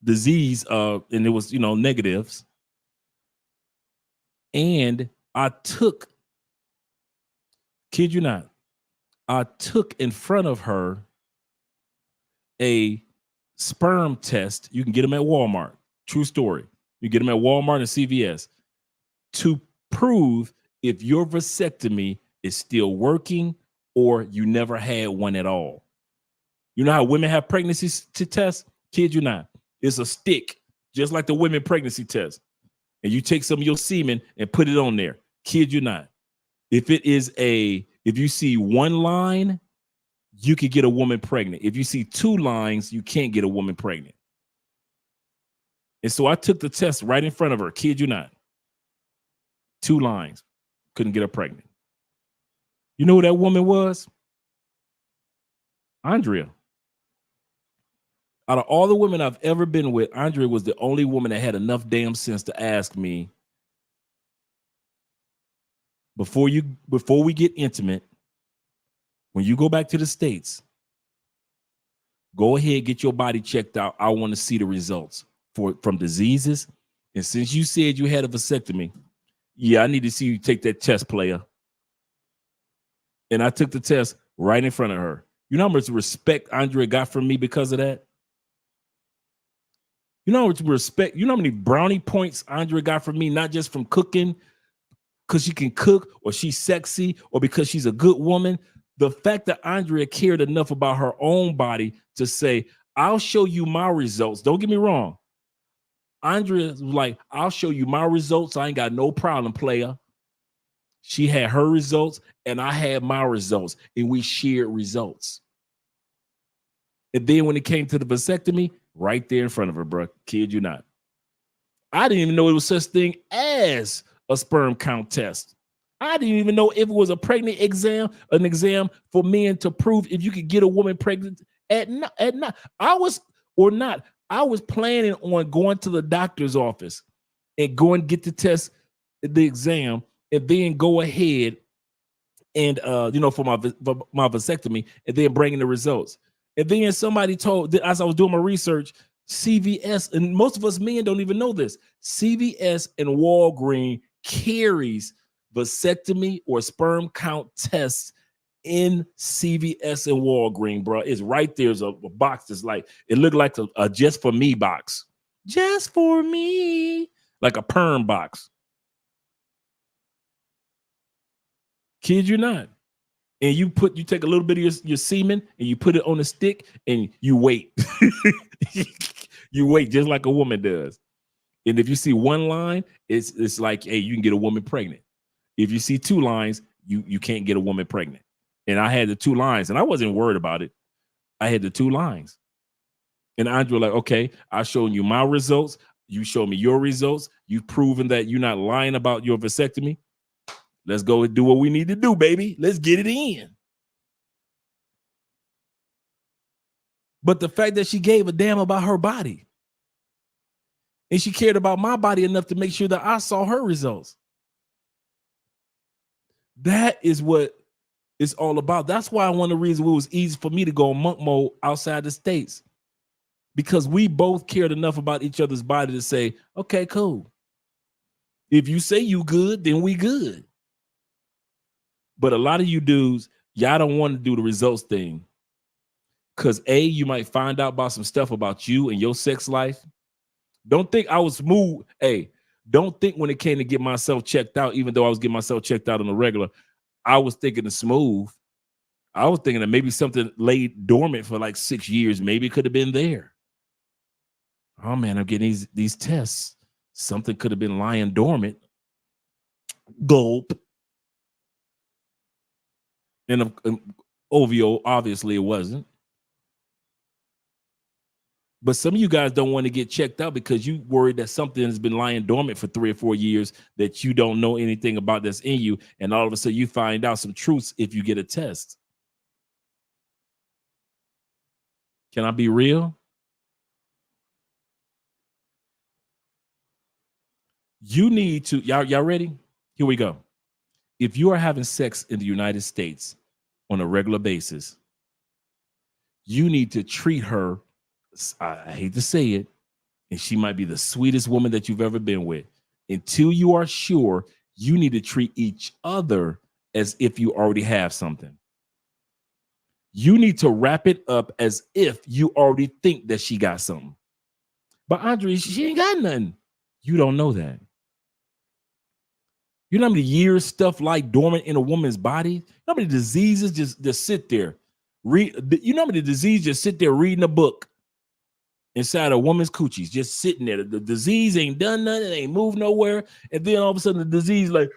and it was, you know, negatives. And I took, kid you not, I took in front of her a sperm test. You can get them at Walmart. True story. You get them at Walmart and CVS to prove if your vasectomy is still working or you never had one at all. You know how women have pregnancy to test? Kid you not. It's a stick, just like the women pregnancy test. And you take some of your semen and put it on there. Kid you not. If you see one line, you could get a woman pregnant. If you see two lines, you can't get a woman pregnant. And so I took the test right in front of her. Kid you not. 2 lines. Couldn't get her pregnant. You know who that woman was? Andrea. Out of all the women I've ever been with, Andrea was the only woman that had enough damn sense to ask me, before we get intimate, when you go back to the States, go ahead, get your body checked out. I want to see the results from diseases. And since you said you had a vasectomy, yeah, I need to see you take that test, player. And I took the test right in front of her. You know how much respect Andrea got from me because of that? You know how much respect, you know how many brownie points Andrea got from me, not just from cooking, because she can cook or she's sexy or because she's a good woman. The fact that Andrea cared enough about her own body to say, I'll show you my results. Don't get me wrong. Andrea was like, I'll show you my results. I ain't got no problem, player. She had her results and I had my results and we shared results. And then when it came to the vasectomy, right there in front of her, bro. Kid you not. I didn't even know it was such thing as a sperm count test. I didn't even know if it was a pregnant exam, an exam for men to prove if you could get a woman pregnant at night. I was planning on going to the doctor's office and go and get the test, the exam, and then go ahead and for my vasectomy, and then bringing the results. And then somebody told, as I was doing my research, CVS, and most of us men don't even know this, CVS and Walgreens carries vasectomy or sperm count tests in CVS and Walgreens, bro. It's right there. There's a box that's like, it looked like a just for me box. Just for me. Like a perm box. Kid you not. And you take a little bit of your semen and you put it on a stick and you wait. You wait just like a woman does. And if you see one line, it's like, hey, you can get a woman pregnant. If you see 2 lines, you can't get a woman pregnant. And I had the 2 lines and I wasn't worried about it. I had the 2 lines. And Andrea like, okay, I've shown you my results. You show me your results. You've proven that you're not lying about your vasectomy. Let's go and do what we need to do, baby. Let's get it in. But the fact that she gave a damn about her body and she cared about my body enough to make sure that I saw her results. That is what it's all about. That's why one of the reasons it was easy for me to go monk mode outside the States, because we both cared enough about each other's body to say, okay, cool. If you say you good, then we good. But a lot of you dudes, y'all don't want to do the results thing. Because A, you might find out about some stuff about you and your sex life. Don't think I was smooth. Hey, don't think when it came to get myself checked out, even though I was getting myself checked out on the regular, I was thinking of Smooth. I was thinking that maybe something lay dormant for like 6 years. Maybe it could have been there. Oh man, I'm getting these tests. Something could have been lying dormant. Gulp. And OVO, obviously it wasn't. But some of you guys don't want to get checked out because you worried that something has been lying dormant for 3 or 4 years that you don't know anything about that's in you. And all of a sudden you find out some truths if you get a test. Can I be real? You need to, y'all ready? Here we go. If you are having sex in the United States on a regular basis, you need to treat her, I hate to say it, and she might be the sweetest woman that you've ever been with. Until you are sure, you need to treat each other as if you already have something. You need to wrap it up as if you already think that she got something. But Andre, she ain't got nothing. You don't know that. You know how many years stuff like dormant in a woman's body? You know how many diseases just sit there? You know how many diseases just sit there reading a book inside a woman's coochies, just sitting there. The disease ain't done nothing, it ain't moved nowhere. And then all of a sudden the disease like,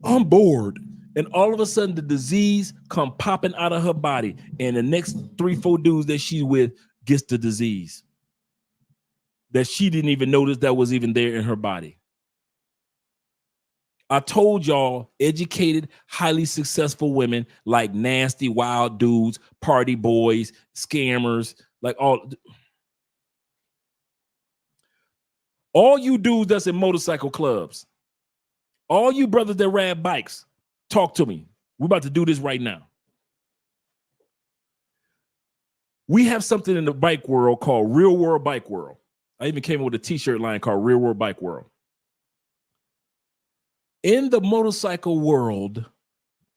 I'm bored. And all of a sudden the disease come popping out of her body. And the next 3-4 dudes that she's with gets the disease that she didn't even notice that was even there in her body. I told y'all educated, highly successful women like nasty, wild dudes, party boys, scammers, like all you dudes that's in motorcycle clubs, all you brothers that ride bikes, talk to me. We're about to do this right now. We have something in the bike world called Real World Bike World. I even came up with a t-shirt line called Real World Bike World. In the motorcycle world,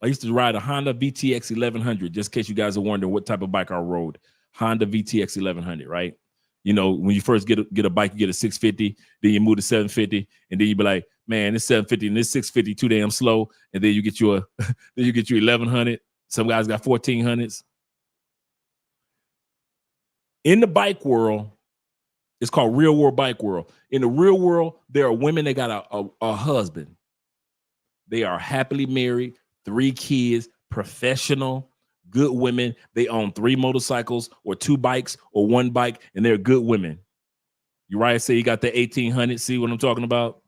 I used to ride a Honda VTX 1100, just in case you guys are wondering what type of bike I rode. Honda VTX 1100, right? You know, when you first get a bike, you get a 650, then you move to 750, and then you be like, man, this 750 and this 650 too damn slow, and then you get you 1100. Some guys got 1400s. In the bike world, it's called Real World Bike World. In the real world, there are women that got a husband. They are happily married, 3 kids, professional, good women. They own 3 motorcycles or 2 bikes or 1 bike, and they're good women. Uriah say you got the 1800. See what I'm talking about?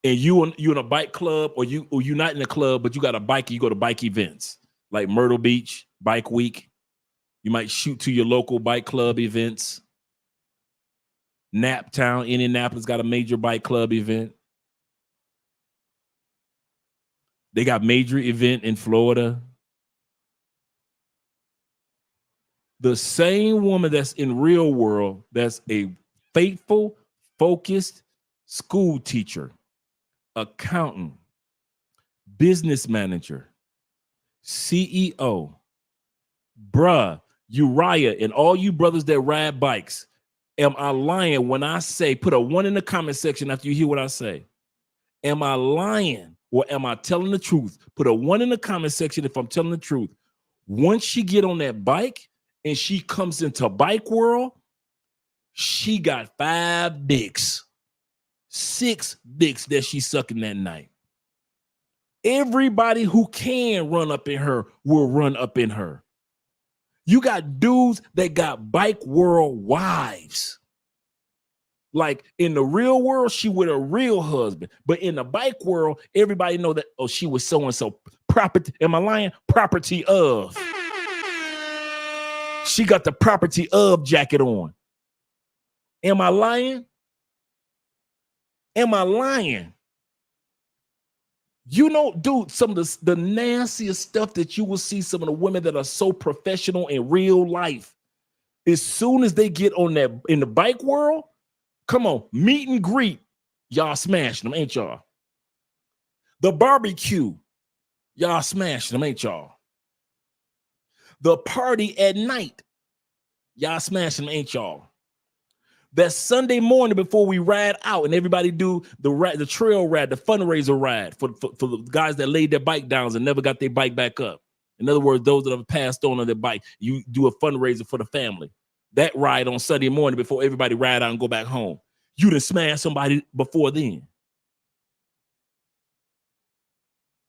And you in a bike club, or you're not in a club, but you got a bike. You go to bike events like Myrtle Beach Bike Week. You might shoot to your local bike club events. Naptown, Indianapolis got a major bike club event. They got major event in Florida. The same woman that's in real world, that's a faithful, focused school teacher, accountant, business manager, CEO, bruh, Uriah, and all you brothers that ride bikes, am I lying when I say, put a 1 in the comment section after you hear what I say? Am I lying or am I telling the truth? Put a 1 in the comment section if I'm telling the truth. Once she get on that bike and she comes into bike world, she got 5 dicks, 6 dicks that she's sucking that night. Everybody who can run up in her will run up in her. You got dudes that got bike world wives. Like in the real world, she with a real husband. But in the bike world, everybody know that, oh, she was so-and-so. Property, am I lying? Property of. She got the property of jacket on. Am I lying? Am I lying? You know, dude, some of the nastiest stuff that you will see some of the women that are so professional in real life, as soon as they get on that in the bike world, come on, meet and greet, y'all smashing them, ain't y'all? The barbecue, y'all smashing them, ain't y'all? The party at night, y'all smashing them, ain't y'all? that Sunday morning before we ride out and everybody do the trail ride, the fundraiser ride for the guys that laid their bike down and never got their bike back up. In other words, those that have passed on their bike, you do a fundraiser for the family. That ride on Sunday morning before everybody ride out and go back home. You done smash somebody before then.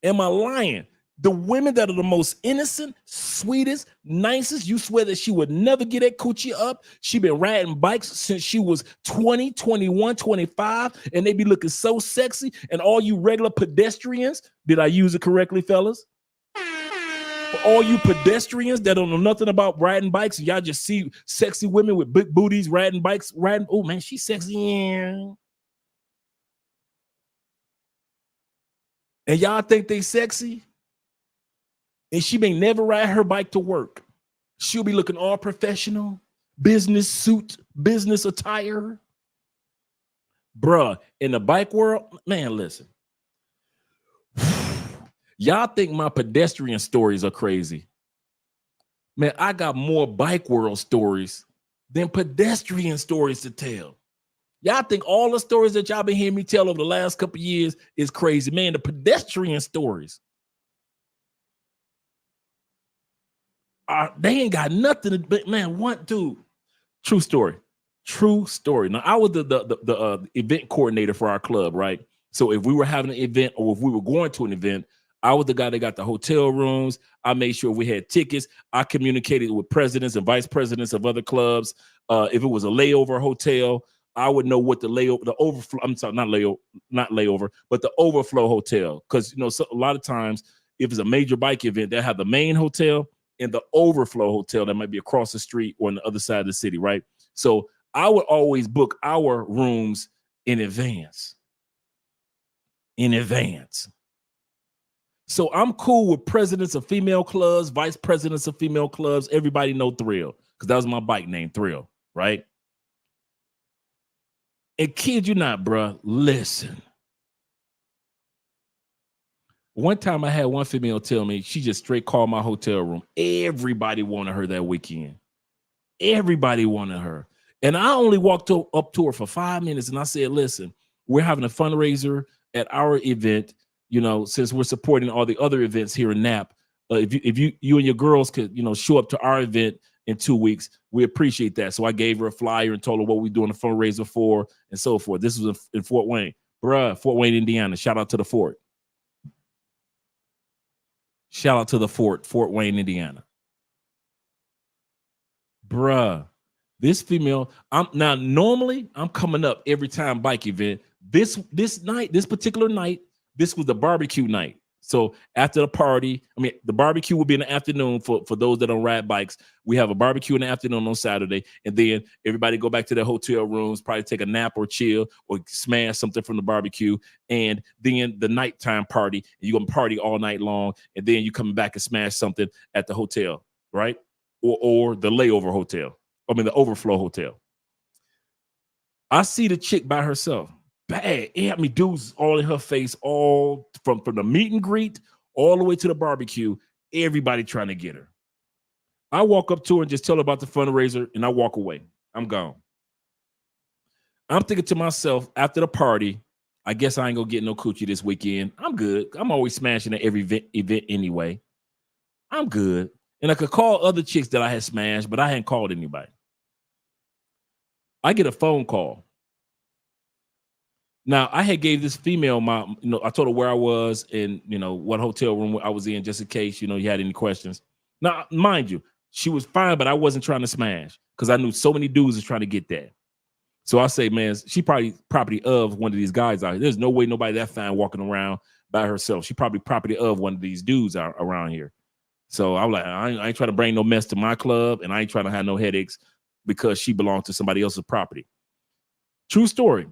Am I lying? The women that are the most innocent, sweetest, nicest, you swear that she would never get that coochie up. She been riding bikes since she was 20, 21, 25, and they be looking so sexy. And all you regular pedestrians, did I use it correctly, fellas? For all you pedestrians that don't know nothing about riding bikes, y'all just see sexy women with big booties riding bikes, oh man, she's sexy. Yeah. And y'all think they sexy? And she may never ride her bike to work. She'll be looking all professional, business suit, business attire. Bruh, in the bike world, man, listen. Y'all think my pedestrian stories are crazy. Man, I got more bike world stories than pedestrian stories to tell. Y'all think all the stories that y'all been hearing me tell over the last couple of years is crazy. Man, the pedestrian stories, they ain't got nothing to, but man, true story. Now, I was the event coordinator for our club, right? So if we were having an event or if we were going to an event, I was the guy that got the hotel rooms. I made sure we had tickets. I communicated with presidents and vice presidents of other clubs. If it was a layover hotel, I would know what the overflow, I'm sorry, not layover, but the overflow hotel. Because, so a lot of times, if it's a major bike event, they have the main hotel and the overflow hotel that might be across the street or on the other side of the city, right? So I would always book our rooms in advance. So I'm cool with presidents of female clubs, vice presidents of female clubs. Everybody know Thrill, because that was my bike name, Thrill, right? And kid you not, bruh, listen. One time I had one female tell me she just straight called my hotel room. Everybody wanted her that weekend. Everybody wanted her. And I only walked up to her for 5 minutes and I said, listen, we're having a fundraiser at our event, since we're supporting all the other events here in Nap. If you and your girls could, show up to our event in 2 weeks, we appreciate that. So I gave her a flyer and told her what we're doing a fundraiser for and so forth. This was in Fort Wayne. Bruh, Fort Wayne, Indiana. Shout out to the fort. Shout out to the fort, Fort Wayne, Indiana. Bruh, this female, normally I'm coming up every time bike event. This particular night, this was the barbecue night. So after the party, the barbecue will be in the afternoon for those that don't ride bikes. We have a barbecue in the afternoon on Saturday, and then everybody go back to their hotel rooms, probably take a nap or chill or smash something from the barbecue. And then the nighttime party, and you're gonna party all night long, and then you come back and smash something at the hotel, right? Or the layover hotel. The overflow hotel. I see the chick by herself. Bad. It had me dudes all in her face, all from the meet and greet all the way to the barbecue. Everybody trying to get her. I walk up to her and just tell her about the fundraiser, and I walk away. I'm gone. I'm thinking to myself, after the party, I guess I ain't gonna get no coochie this weekend. I'm good. I'm always smashing at every event anyway. I'm good. And I could call other chicks that I had smashed, but I hadn't called anybody. I get a phone call. Now, I had gave this female I told her where I was and, what hotel room I was in just in case, you had any questions. Now, mind you, she was fine, but I wasn't trying to smash because I knew so many dudes was trying to get that. So I say, man, she probably property of one of these guys out here. There's no way nobody that fine walking around by herself. She probably property of one of these dudes out around here. So I'm like, I ain't trying to bring no mess to my club, and I ain't trying to have no headaches because she belongs to somebody else's property. True story.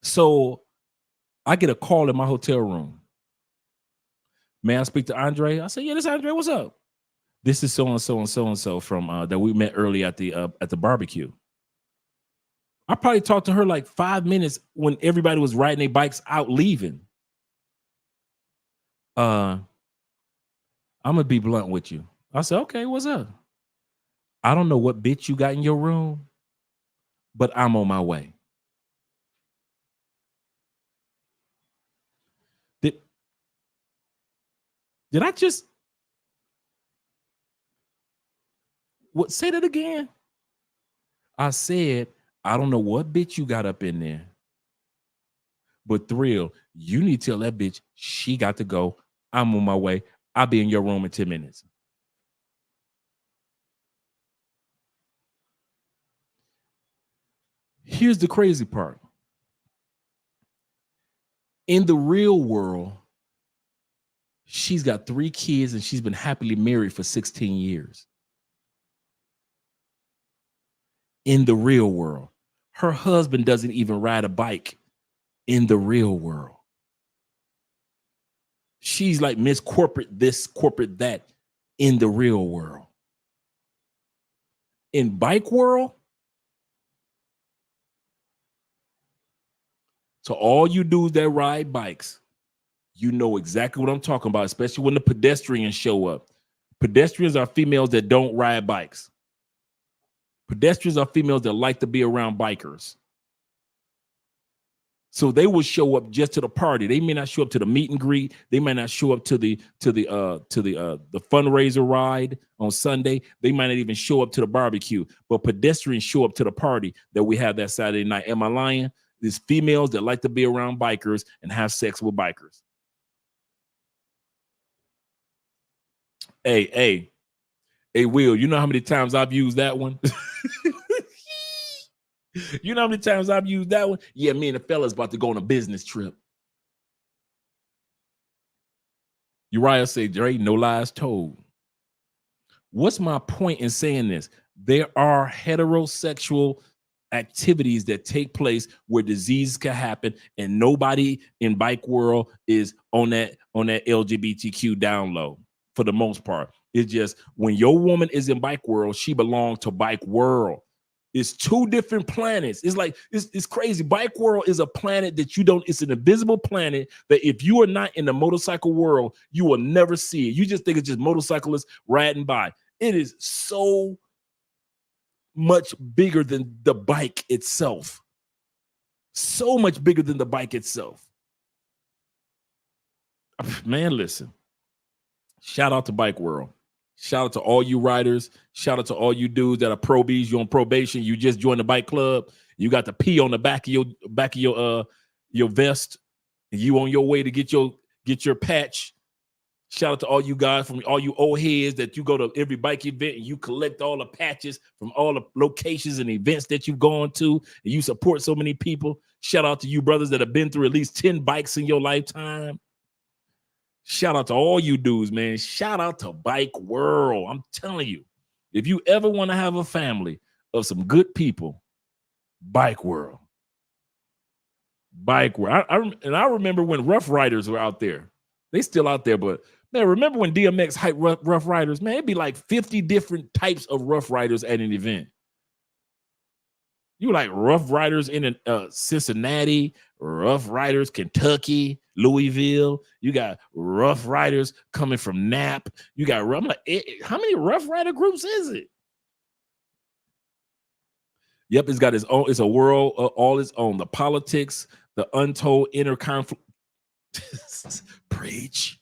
So I get a call in my hotel room. May I speak to Andre? I said, yeah, this is Andre. What's up? This is so-and-so and so-and-so from that we met early at the barbecue. I probably talked to her like 5 minutes when everybody was riding their bikes out leaving. I'm going to be blunt with you. I said, okay, what's up? I don't know what bitch you got in your room, but I'm on my way. Did I just say that again? I said, I don't know what bitch you got up in there, but Thrill, you need to tell that bitch she got to go. I'm on my way. I'll be in your room in 10 minutes. Here's the crazy part. In the real world, she's got 3 kids and she's been happily married for 16 years. In the real world, her husband doesn't even ride a bike in the real world. She's like Miss Corporate this, corporate that in the real world. In bike world, so all you dudes that ride bikes, you know exactly what I'm talking about, especially when the pedestrians show up. Pedestrians are females that don't ride bikes. Pedestrians are females that like to be around bikers. So they will show up just to the party. They may not show up to the meet and greet. They might not show up to the fundraiser ride on Sunday. They might not even show up to the barbecue. But pedestrians show up to the party that we have that Saturday night. Am I lying? There's females that like to be around bikers and have sex with bikers. Hey, Will, you know how many times I've used that one? You know how many times I've used that one? Yeah, me and the fellas about to go on a business trip. Uriah said, Dre, no lies told. What's my point in saying this? There are heterosexual activities that take place where disease can happen, and nobody in bike world is on that LGBTQ down low for the most part. It's just when your woman is in bike world, she belongs to bike world. It's 2 different planets. It's like it's crazy. Bike world is a planet that you don't, it's an invisible planet that if you are not in the motorcycle world, you will never see it. You just think it's just motorcyclists riding by. It is so much bigger than the bike itself. So much bigger than the bike itself. Man, listen. Shout out to Bike World. Shout out to all you riders. Shout out to all you dudes that are probies. You're on probation. You just joined the bike club. You got the P on the back of your vest. You on your way to get your patch. Shout out to all you guys from all you old heads that you go to every bike event and you collect all the patches from all the locations and events that you've gone to, and you support so many people. Shout out to you brothers that have been through at least 10 bikes in your lifetime. Shout out to all you dudes, man. Shout out to Bike World. I'm telling you, if you ever want to have a family of some good people, Bike World. Bike World. I remember when Rough Riders were out there. They still out there, but man, remember when DMX hyped Rough Riders? Man, it'd be like 50 different types of Rough Riders at an event. You like Rough Riders in Cincinnati, Rough Riders, Kentucky, Louisville. You got Rough Riders coming from Nap. You got, I'm like, how many Rough Rider groups is it? Yep, it's got its own, it's a world all its own. The politics, the untold inner conflict. Preach.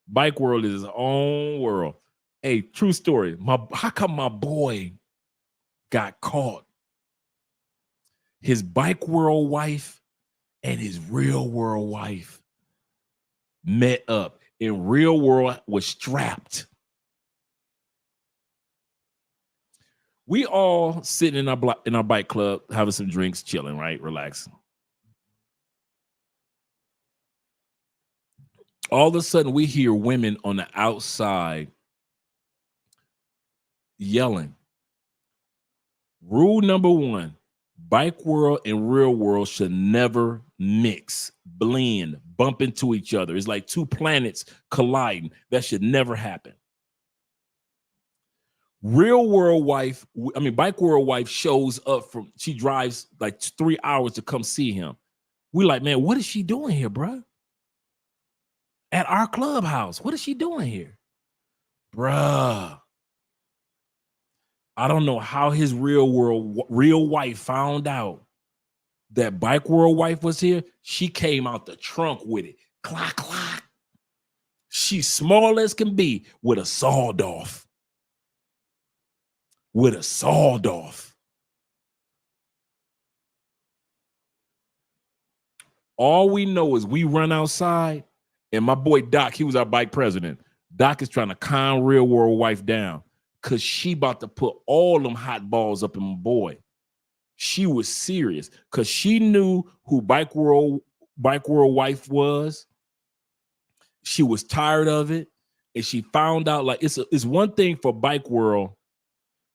Bike World is its own world. Hey, true story. How come my boy got caught? His Bike World wife and his Real World wife met up, and Real World was strapped. We all sitting in our bike club, having some drinks, chilling, right? Relaxing. All of a sudden, we hear women on the outside yelling. Rule number 1, Bike World and Real World should never mix, blend, bump into each other. It's like 2 planets colliding. That should never happen. Bike World wife shows up she drives like 3 hours to come see him. We like, man, what is she doing here, bruh? At our clubhouse. What is she doing here? Bruh. I don't know how his real wife found out that Bike World wife was here. She came out the trunk with it. Clock, clock. She's small as can be with a sawed off. With a sawed off. All we know is we run outside, and my boy Doc, he was our bike president. Doc is trying to calm Real World wife down because she about to put all them hot balls up in my boy. She was serious because she knew who Bike World wife was. She was tired of it, and she found out like it's one thing for Bike World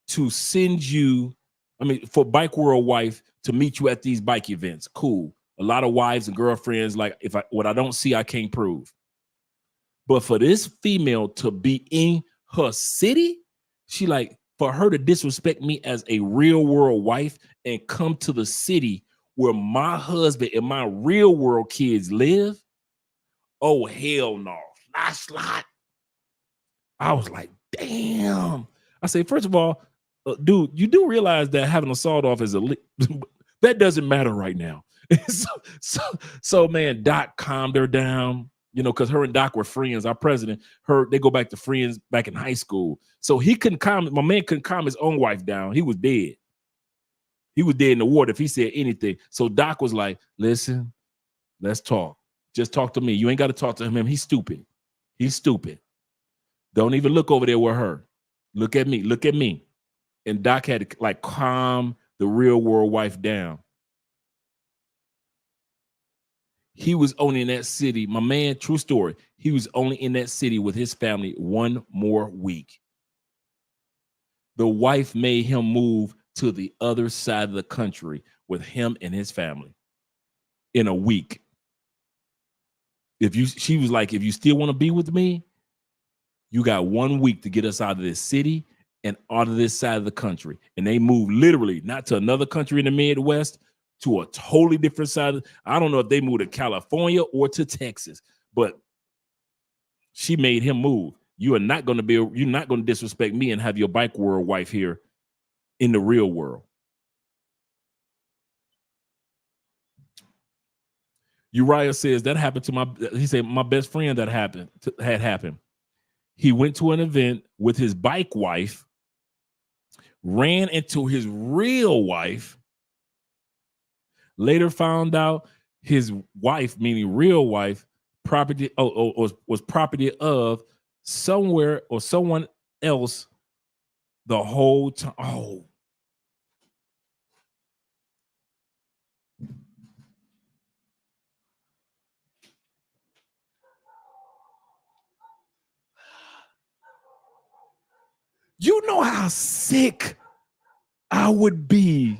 to send you. I mean, for Bike World wife to meet you at these bike events, cool. A lot of wives and girlfriends like what I don't see, I can't prove. But for this female to be in her city, she like for her to disrespect me as a Real World wife and come to the city where my husband and my Real World kids live. Oh, hell no. Slot. I was like, damn. I say, first of all, dude, you do realize that having a sawed off is that doesn't matter right now. so man, Doc calmed her down, you know, because her and Doc were friends. Our president, they go back to friends back in high school. So my man couldn't calm his own wife down. He was dead. He was dead in the water if he said anything. So Doc was like, listen, let's talk. Just talk to me. You ain't got to talk to him. He's stupid. He's stupid. Don't even look over there with her. Look at me. Look at me. And Doc had to like calm the Real World wife down. He was only in that city. My man, true story. He was only in that city with his family one more week. The wife made him move to the other side of the country with him and his family in a week. She was like, if you still want to be with me, you got 1 week to get us out of this city and out of this side of the country. And they moved literally not to another country in the Midwest, to a totally different side. I don't know if they moved to California or to Texas, but she made him move. You're not going to disrespect me and have your Bike World wife here in the real world. Uriah says that happened to he said my best friend had happened. He went to an event with his bike wife, ran into his real wife, later found out his wife, meaning real wife, was property of somewhere or someone else the whole time. Oh. You know how sick I would be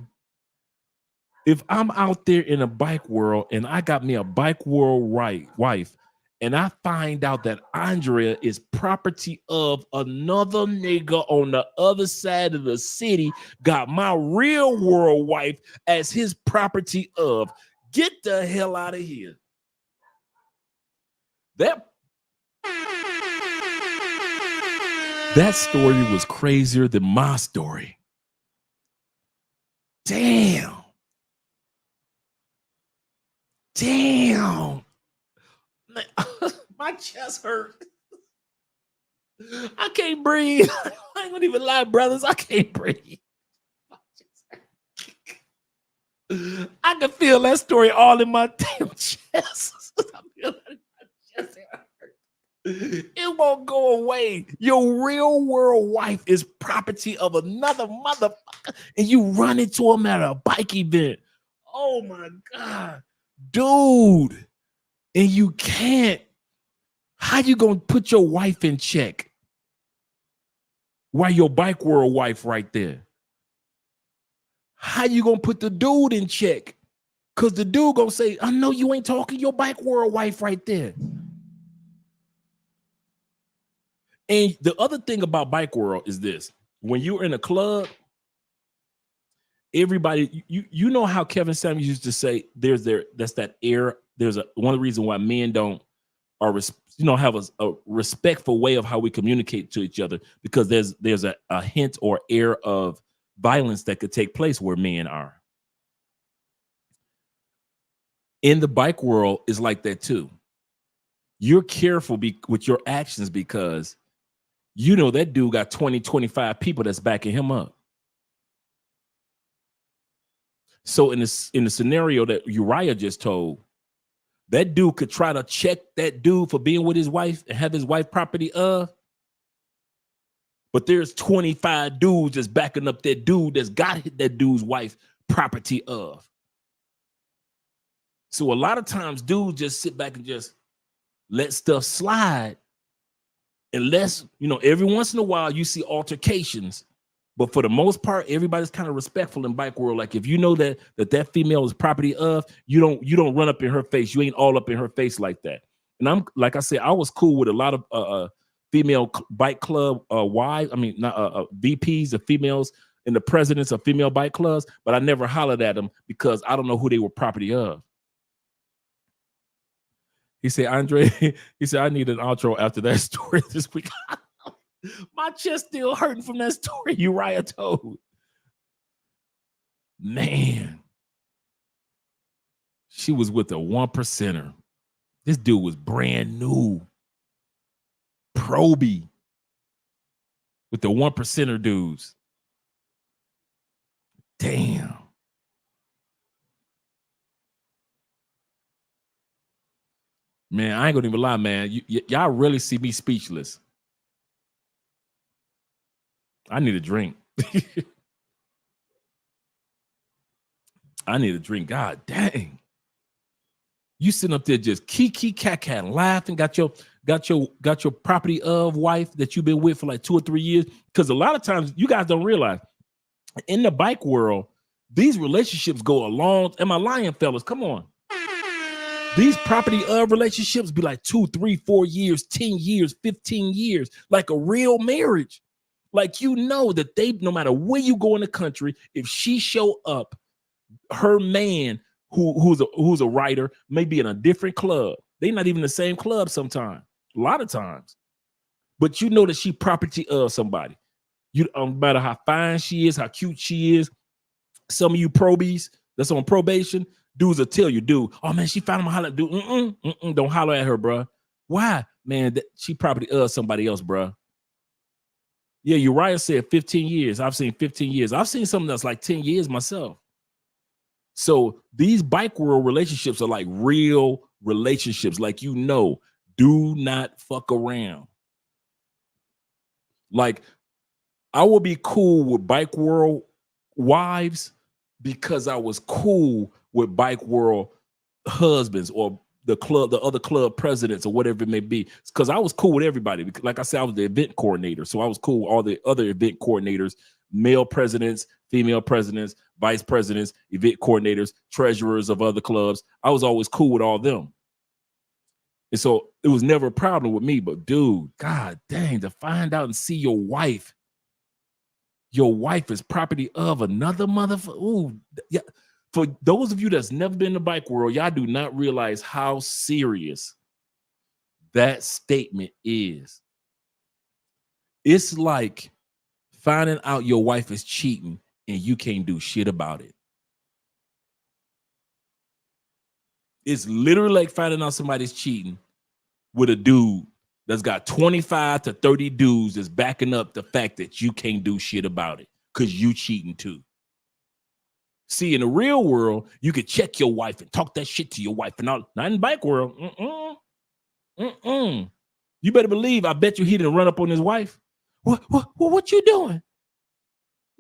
if I'm out there in a bike world and I got me a Bike World wife and I find out that Andrea is property of another nigga on the other side of the city, got my Real World wife as his property of. Get the hell out of here. That story was crazier than my story. Damn. My chest hurt. I can't breathe. I ain't gonna even lie, brothers. I can't breathe. I can feel that story all in my damn chest. I feel that in my chest. It won't go away. Your Real World wife is property of another motherfucker, and you run into him at a bike event. Oh my God, dude. And you can't. How you gonna put your wife in check while your Bike World wife right there? How you gonna put the dude in check? Because the dude gonna say, I know you ain't talking your Bike World wife right there. And the other thing about Bike World is this: when you're in a club, everybody, you know how Kevin Samuels used to say, that's that air. One of the reasons why men have a respectful way of how we communicate to each other, because there's a hint or air of violence that could take place where men are. In the bike world is like that too. You're careful with your actions because you know that dude got 20, 25 people that's backing him up. So in the scenario that Uriah just told, that dude could try to check that dude for being with his wife and have his wife property but there's 25 dudes that's backing up that dude that's got that dude's wife property of. So a lot of times dudes just sit back and just let stuff slide, unless, every once in a while you see altercations. But for the most part, everybody's kind of respectful in bike world. Like if you know that female is property of, you don't run up in her face. You ain't all up in her face like that. And I'm like I said, I was cool with a lot of female bike club wives. I mean, not VPs of females and the presidents of female bike clubs. But I never hollered at them because I don't know who they were property of. He said, Andre, he said, I need an outro after that story this week. My chest still hurting from that story Uriah told. Man. She was with a 1%er. This dude was brand new. Proby. With the 1%er dudes. Damn. Man, I ain't gonna even lie, man. Y'all really see me speechless. I need a drink. I need a drink. God dang. You sitting up there just kiki cat laughing, got your property of wife that you've been with for like 2 or 3 years. Because a lot of times you guys don't realize in the bike world, these relationships go a long. Am I lying, fellas? Come on. These property of relationships be like 2, 3, 4 years, 10 years, 15 years, like a real marriage. Like, that they, no matter where you go in the country, if she show up, her man who's a writer may be in a different club. They not even the same club sometimes, a lot of times. But you know that she property of somebody. You no matter how fine she is, how cute she is. Some of you probies that's on probation, dudes will tell you, dude, oh man, she found him a holler. Dude, don't holler at her, bro. Why? Man, she property of somebody else, bro. Yeah, Uriah said 15 years. I've seen 15 years. I've seen something that's like 10 years myself. So these bike world relationships are like real relationships. Like, do not fuck around. Like, I will be cool with bike world wives because I was cool with bike world husbands or the other club presidents or whatever it may be. Because I was cool with everybody. Like I said, I was the event coordinator. So I was cool with all the other event coordinators, male presidents, female presidents, vice presidents, event coordinators, treasurers of other clubs. I was always cool with all them. And so it was never a problem with me. But dude, God dang, to find out and see your wife is property of another motherfucker. Ooh, yeah. For those of you that's never been in the bike world, y'all do not realize how serious that statement is. It's like finding out your wife is cheating and you can't do shit about it. It's literally like finding out somebody's cheating with a dude that's got 25 to 30 dudes that's backing up the fact that you can't do shit about it because you cheating too. See, in the real world, you could check your wife and talk that shit to your wife and all. Not in the bike world. You better believe, I bet you he didn't run up on his wife. What you doing?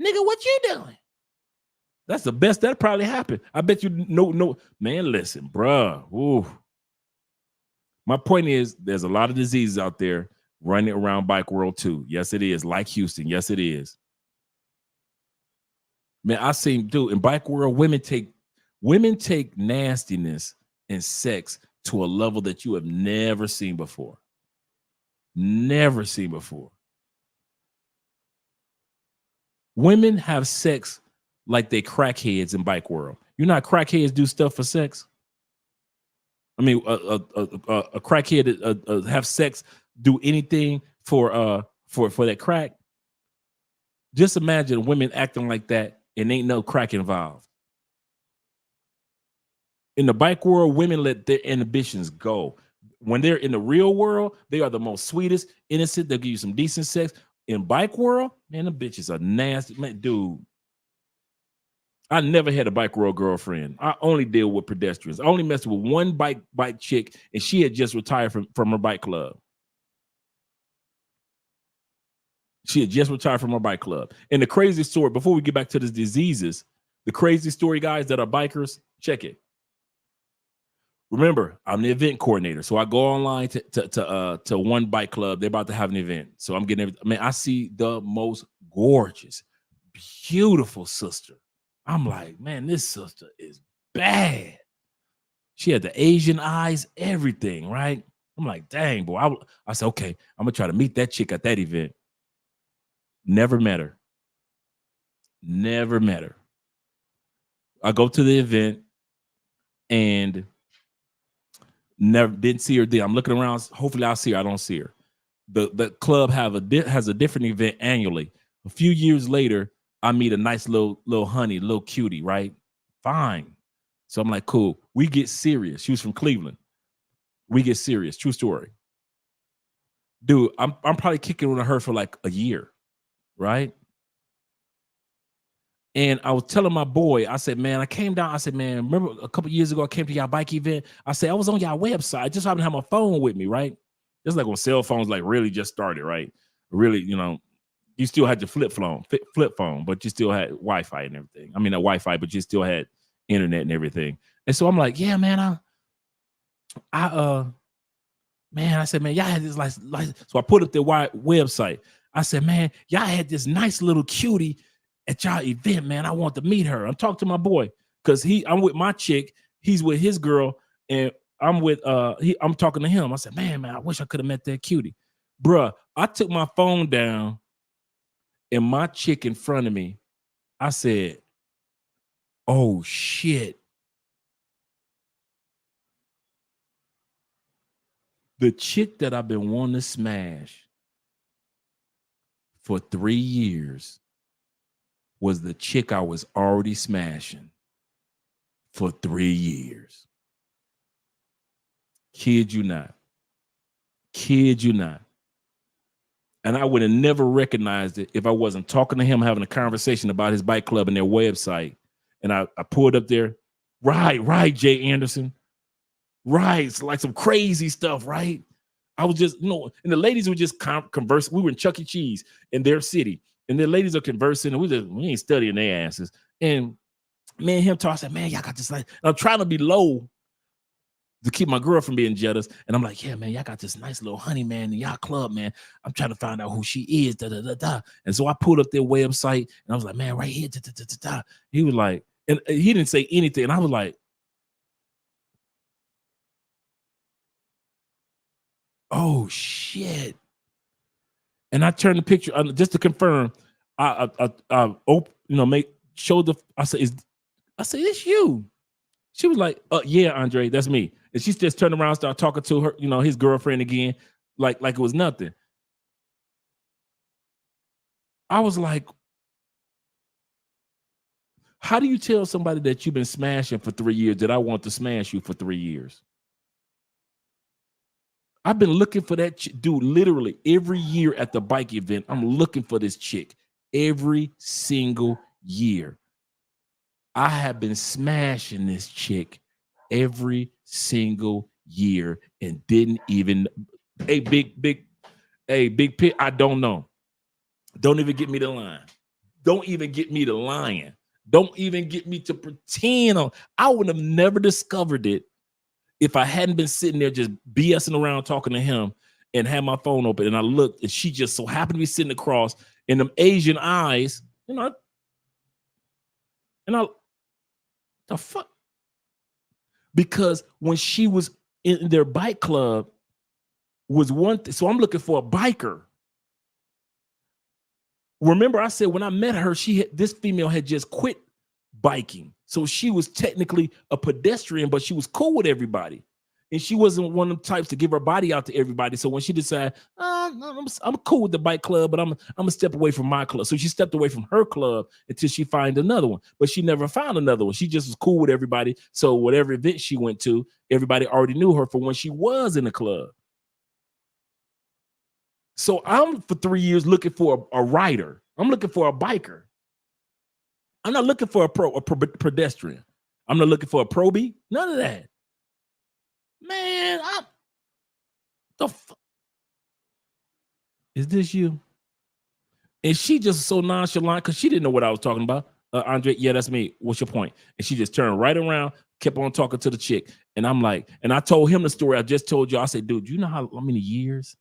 Nigga, what you doing? That's the best that probably happened. I bet you no. Man, listen, bruh. Ooh. My point is, there's a lot of diseases out there running around bike world too. Yes, it is. Like Houston. Yes, it is. Man, I seen, dude, in bike world, women take nastiness and sex to a level that you have never seen before. Never seen before. Women have sex like they crackheads in bike world. You know how crackheads do stuff for sex? I mean, a crackhead have sex, do anything for that crack. Just imagine women acting like that and ain't no crack involved. In the bike world, women let their inhibitions go. When they're in the real world, they are the most sweetest, innocent. They'll give you some decent sex. In bike world, man, the bitches are nasty. Man, dude, I never had a bike world girlfriend. I only deal with pedestrians. I only messed with one bike chick, and she had just retired from her bike club. She had just retired from her bike club. And the crazy story, before we get back to the diseases, the crazy story, guys, that are bikers, check it. Remember, I'm the event coordinator, so I go online to one bike club. They're about to have an event, so I'm getting everything. Man, I see the most gorgeous, beautiful sister. I'm like, man, this sister is bad. She had the Asian eyes, everything, right? I'm like, dang, boy. I said, okay, I'm gonna try to meet that chick at that event. Never met her. Never met her. I go to the event and never didn't see her there. I'm looking around. Hopefully I'll see her. I don't see her. The club has a different event annually. A few years later, I meet a nice little honey, little cutie, right? Fine. So I'm like, cool. We get serious. She was from Cleveland. We get serious. True story. Dude, I'm probably kicking with her for like a year, right? And I was telling my boy, I said, man, I came down. I said, man, remember a couple years ago, I came to y'all bike event. I said, I was on y'all website. I just happened to have my phone with me, right? It's like when cell phones like really just started, right? Really, you still had your flip phone, but you still had Wi-Fi and everything. I mean, not Wi-Fi, but you still had internet and everything. And so I'm like, yeah, man, man, I said, man, y'all had this like, so I put up the website. I said, man, y'all had this nice little cutie at y'all event, man. I want to meet her. I'm talking to my boy because I'm with my chick. He's with his girl, and I'm with I'm talking to him. I said, man, I wish I could have met that cutie. Bruh, I took my phone down and my chick in front of me. I said, oh shit. The chick that I've been wanting to smash for 3 years was the chick I was already smashing for 3 years. Kid you not. Kid you not. And I would have never recognized it if I wasn't talking to him, having a conversation about his bike club and their website. And I pulled up there. Right, Jay Anderson. Right, it's like some crazy stuff, right? I was just, and the ladies were just conversing. We were in Chuck E. Cheese in their city, and the ladies are conversing, and we ain't studying their asses. And me and him talk, I said, man, y'all got this nice. I'm trying to be low to keep my girl from being jealous. And I'm like, yeah, man, y'all got this nice little honey, man, in y'all club, man. I'm trying to find out who she is, And so I pulled up their website, and I was like, man, right here, He was like, and he didn't say anything, and I was like, oh shit. And I turned the picture just to confirm. I said, it's you. She was like, yeah, Andre, that's me. And she just turned around, started talking to her, his girlfriend again, like it was nothing. I was like, how do you tell somebody that you've been smashing for 3 years that I want to smash you for 3 years? I've been looking for that dude literally every year at the bike event. I'm looking for this chick every single year. I have been smashing this chick every single year and didn't even, big pit. I don't know. Don't even get me to lying. Don't even get me to lying. Don't even get me to pretend. I would have never discovered it if I hadn't been sitting there just BSing around talking to him and had my phone open, and I looked and she just so happened to be sitting across in them Asian eyes, the fuck? Because when she was in their bike club was one thing. So I'm looking for a biker. Remember I said when I met her, this female had just quit biking. So she was technically a pedestrian, but she was cool with everybody. And she wasn't one of them types to give her body out to everybody. So when she decided, I'm cool with the bike club, but I'm gonna step away from my club. So she stepped away from her club until she find another one. But she never found another one. She just was cool with everybody. So whatever event she went to, everybody already knew her for when she was in the club. So I'm for 3 years looking for a rider. I'm looking for a biker. I'm not looking for a pedestrian. I'm not looking for a probie. None of that. Man, is this you? And she just so nonchalant because she didn't know what I was talking about. Andre, yeah, that's me. What's your point? And she just turned right around, kept on talking to the chick. And I'm like, and I told him the story I just told you. I said, dude, you know how many years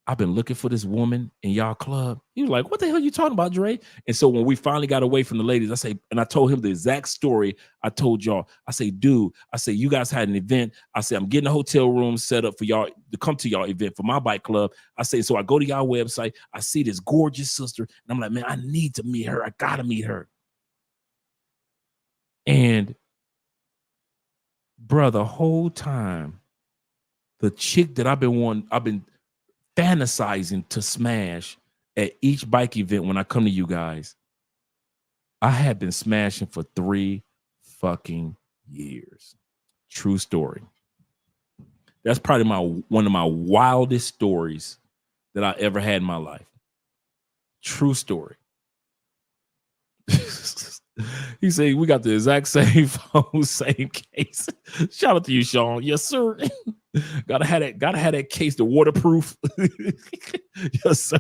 I've been looking for this woman in y'all club? He was like, what the hell are you talking about, Dre? And so when we finally got away from the ladies, I say, and I told him the exact story I told y'all. I say, dude, I say, you guys had an event. I say, I'm getting a hotel room set up for y'all to come to y'all event for my bike club. I say, so I go to y'all website. I see this gorgeous sister. And I'm like, man, I need to meet her. I got to meet her. And bro, the whole time, the chick that I've been fantasizing to smash at each bike event when I come to you guys, I have been smashing for 3 fucking years. True story. That's probably one of my wildest stories that I ever had in my life. True story. He said, we got the exact same phone, same case. Shout out to you, Sean. Yes, sir. Gotta have that case, the waterproof. Yes, sir.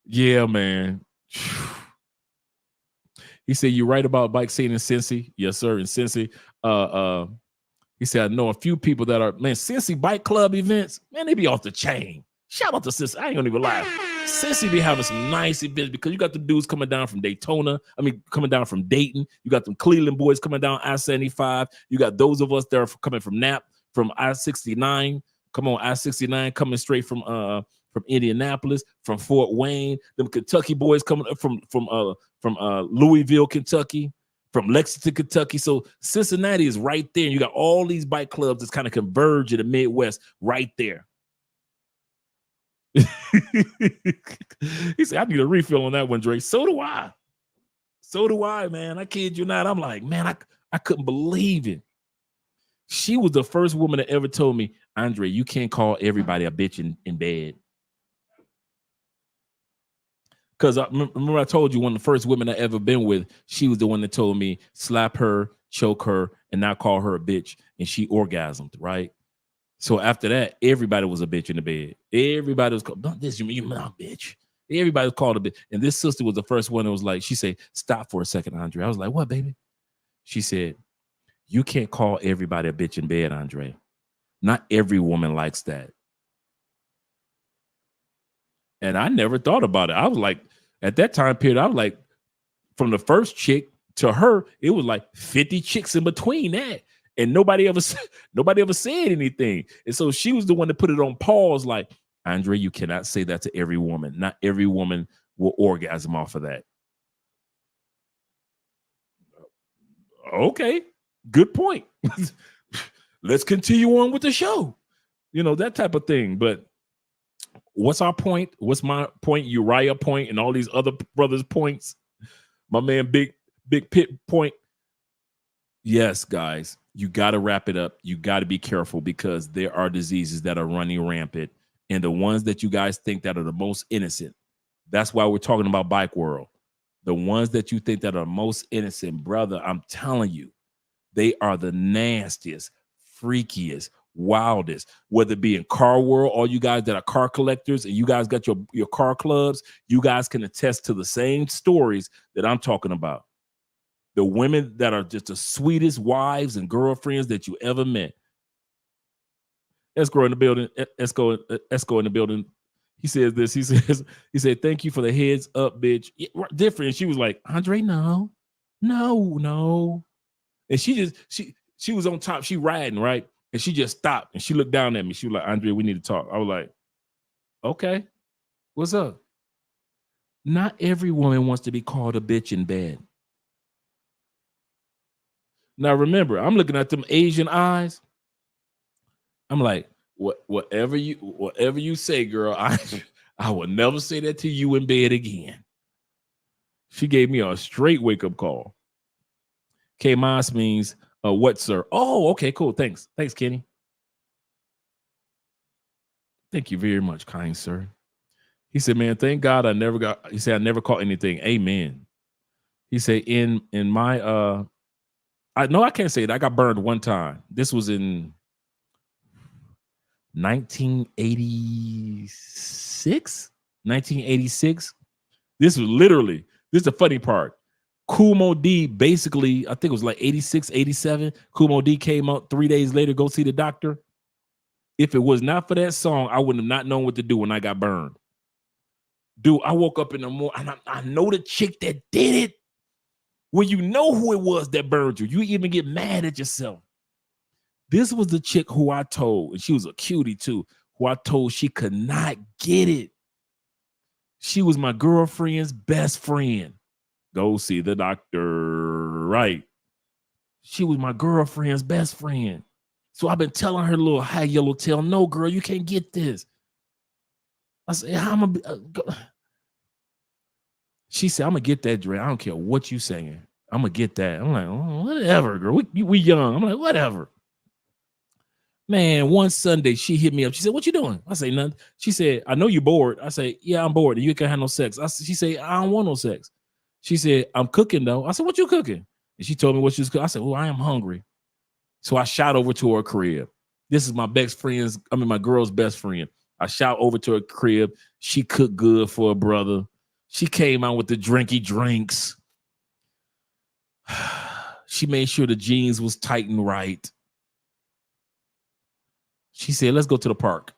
Yeah, man. He said, you right about bike scene in Cincy. Yes, sir. In Cincy. He said, I know a few people that are, man, Cincy bike club events, man, they be off the chain. Shout out to Cincy. I ain't gonna even lie. Cincy be having some nice events because you got the dudes coming down from Daytona. I mean, coming down from Dayton. You got them Cleveland boys coming down I-75. You got those of us that are coming from Nap, from I-69. Come on, I-69 coming straight from Indianapolis, from Fort Wayne. Them Kentucky boys coming up from Louisville, Kentucky, from Lexington, Kentucky. So Cincinnati is right there. And you got all these bike clubs that's kind of converge in the Midwest right there. He said, I need a refill on that one, Dre. So do I. So do I, man. I kid you not. I'm like, man, I couldn't believe it. She was the first woman that ever told me, Andre, you can't call everybody a bitch in bed. Because I remember I told you one of the first women I ever been with, she was the one that told me, slap her, choke her, and not call her a bitch. And she orgasmed, right? So after that, everybody was a bitch in the bed. Everybody was called, don't this, you not bitch. Everybody was called a bitch. And this sister was the first one that was like, she said, stop for a second, Andre. I was like, what, baby? She said, you can't call everybody a bitch in bed, Andre. Not every woman likes that. And I never thought about it. I was like, at that time period, I was like, from the first chick to her, it was like 50 chicks in between that. And nobody ever said anything. And so she was the one that put it on pause, like, Andre, you cannot say that to every woman. Not every woman will orgasm off of that. Okay, good point. Let's continue on with the show. You know, that type of thing. But what's our point? What's my point? Uriah point and all these other brothers' points. My man, Big Pit point. Yes, guys, you got to wrap it up. You got to be careful because there are diseases that are running rampant. And the ones that you guys think that are the most innocent, that's why we're talking about Bike World. The ones that you think that are most innocent, brother, I'm telling you, they are the nastiest, freakiest, wildest, whether it be in car world, all you guys that are car collectors and you guys got your car clubs, you guys can attest to the same stories that I'm talking about. The women that are just the sweetest wives and girlfriends that you ever met. Esco in the building. Esco in the building. He says this. He said, thank you for the heads up, bitch. Yeah, different. And she was like, Andre, no. And she was on top. She riding, right? And she just stopped and she looked down at me. She was like, Andre, we need to talk. I was like, okay, what's up? Not every woman wants to be called a bitch in bed. Now remember, I'm looking at them Asian eyes. I'm like, whatever you say, girl, I will never say that to you in bed again. She gave me a straight wake-up call. K Mas means what, sir? Oh, okay, cool. Thanks. Thanks, Kenny. Thank you very much, kind sir. He said, man, thank God I never caught anything. Amen. He said, in my I can't say it. I got burned one time. This was in 1986. This is the funny part. Kool Moe Dee, basically, I think it was like 86, 87. Kool Moe Dee came out 3 days later, go see the doctor. If it was not for that song, I would have not known what to do when I got burned. Dude, I woke up in the morning, and I know the chick that did it. When you know who it was that burned you, you even get mad at yourself. This was the chick who I told, and she was a cutie too, who I told she could not get it. She was my girlfriend's best friend. Go see the doctor, right? She was my girlfriend's best friend. So I've been telling her little high yellow tail, no, girl, you can't get this. I said, how am I? She said, I'm going to get that, Dre. I don't care what you saying. I'm going to get that. I'm like, oh, whatever, girl. We young. I'm like, whatever. Man, one Sunday, she hit me up. She said, what you doing? I say, nothing. She said, I know you're bored. I say, yeah, I'm bored. You can't have no sex. She said, I don't want no sex. She said, I'm cooking, though. I said, what you cooking? And she told me what she was cooking. I said, well, I am hungry. So I shot over to her crib. This is my my girl's best friend. I shot over to her crib. She cooked good for her brother. She came out with the drinky drinks. She made sure the jeans was tight and right. She said, let's go to the park.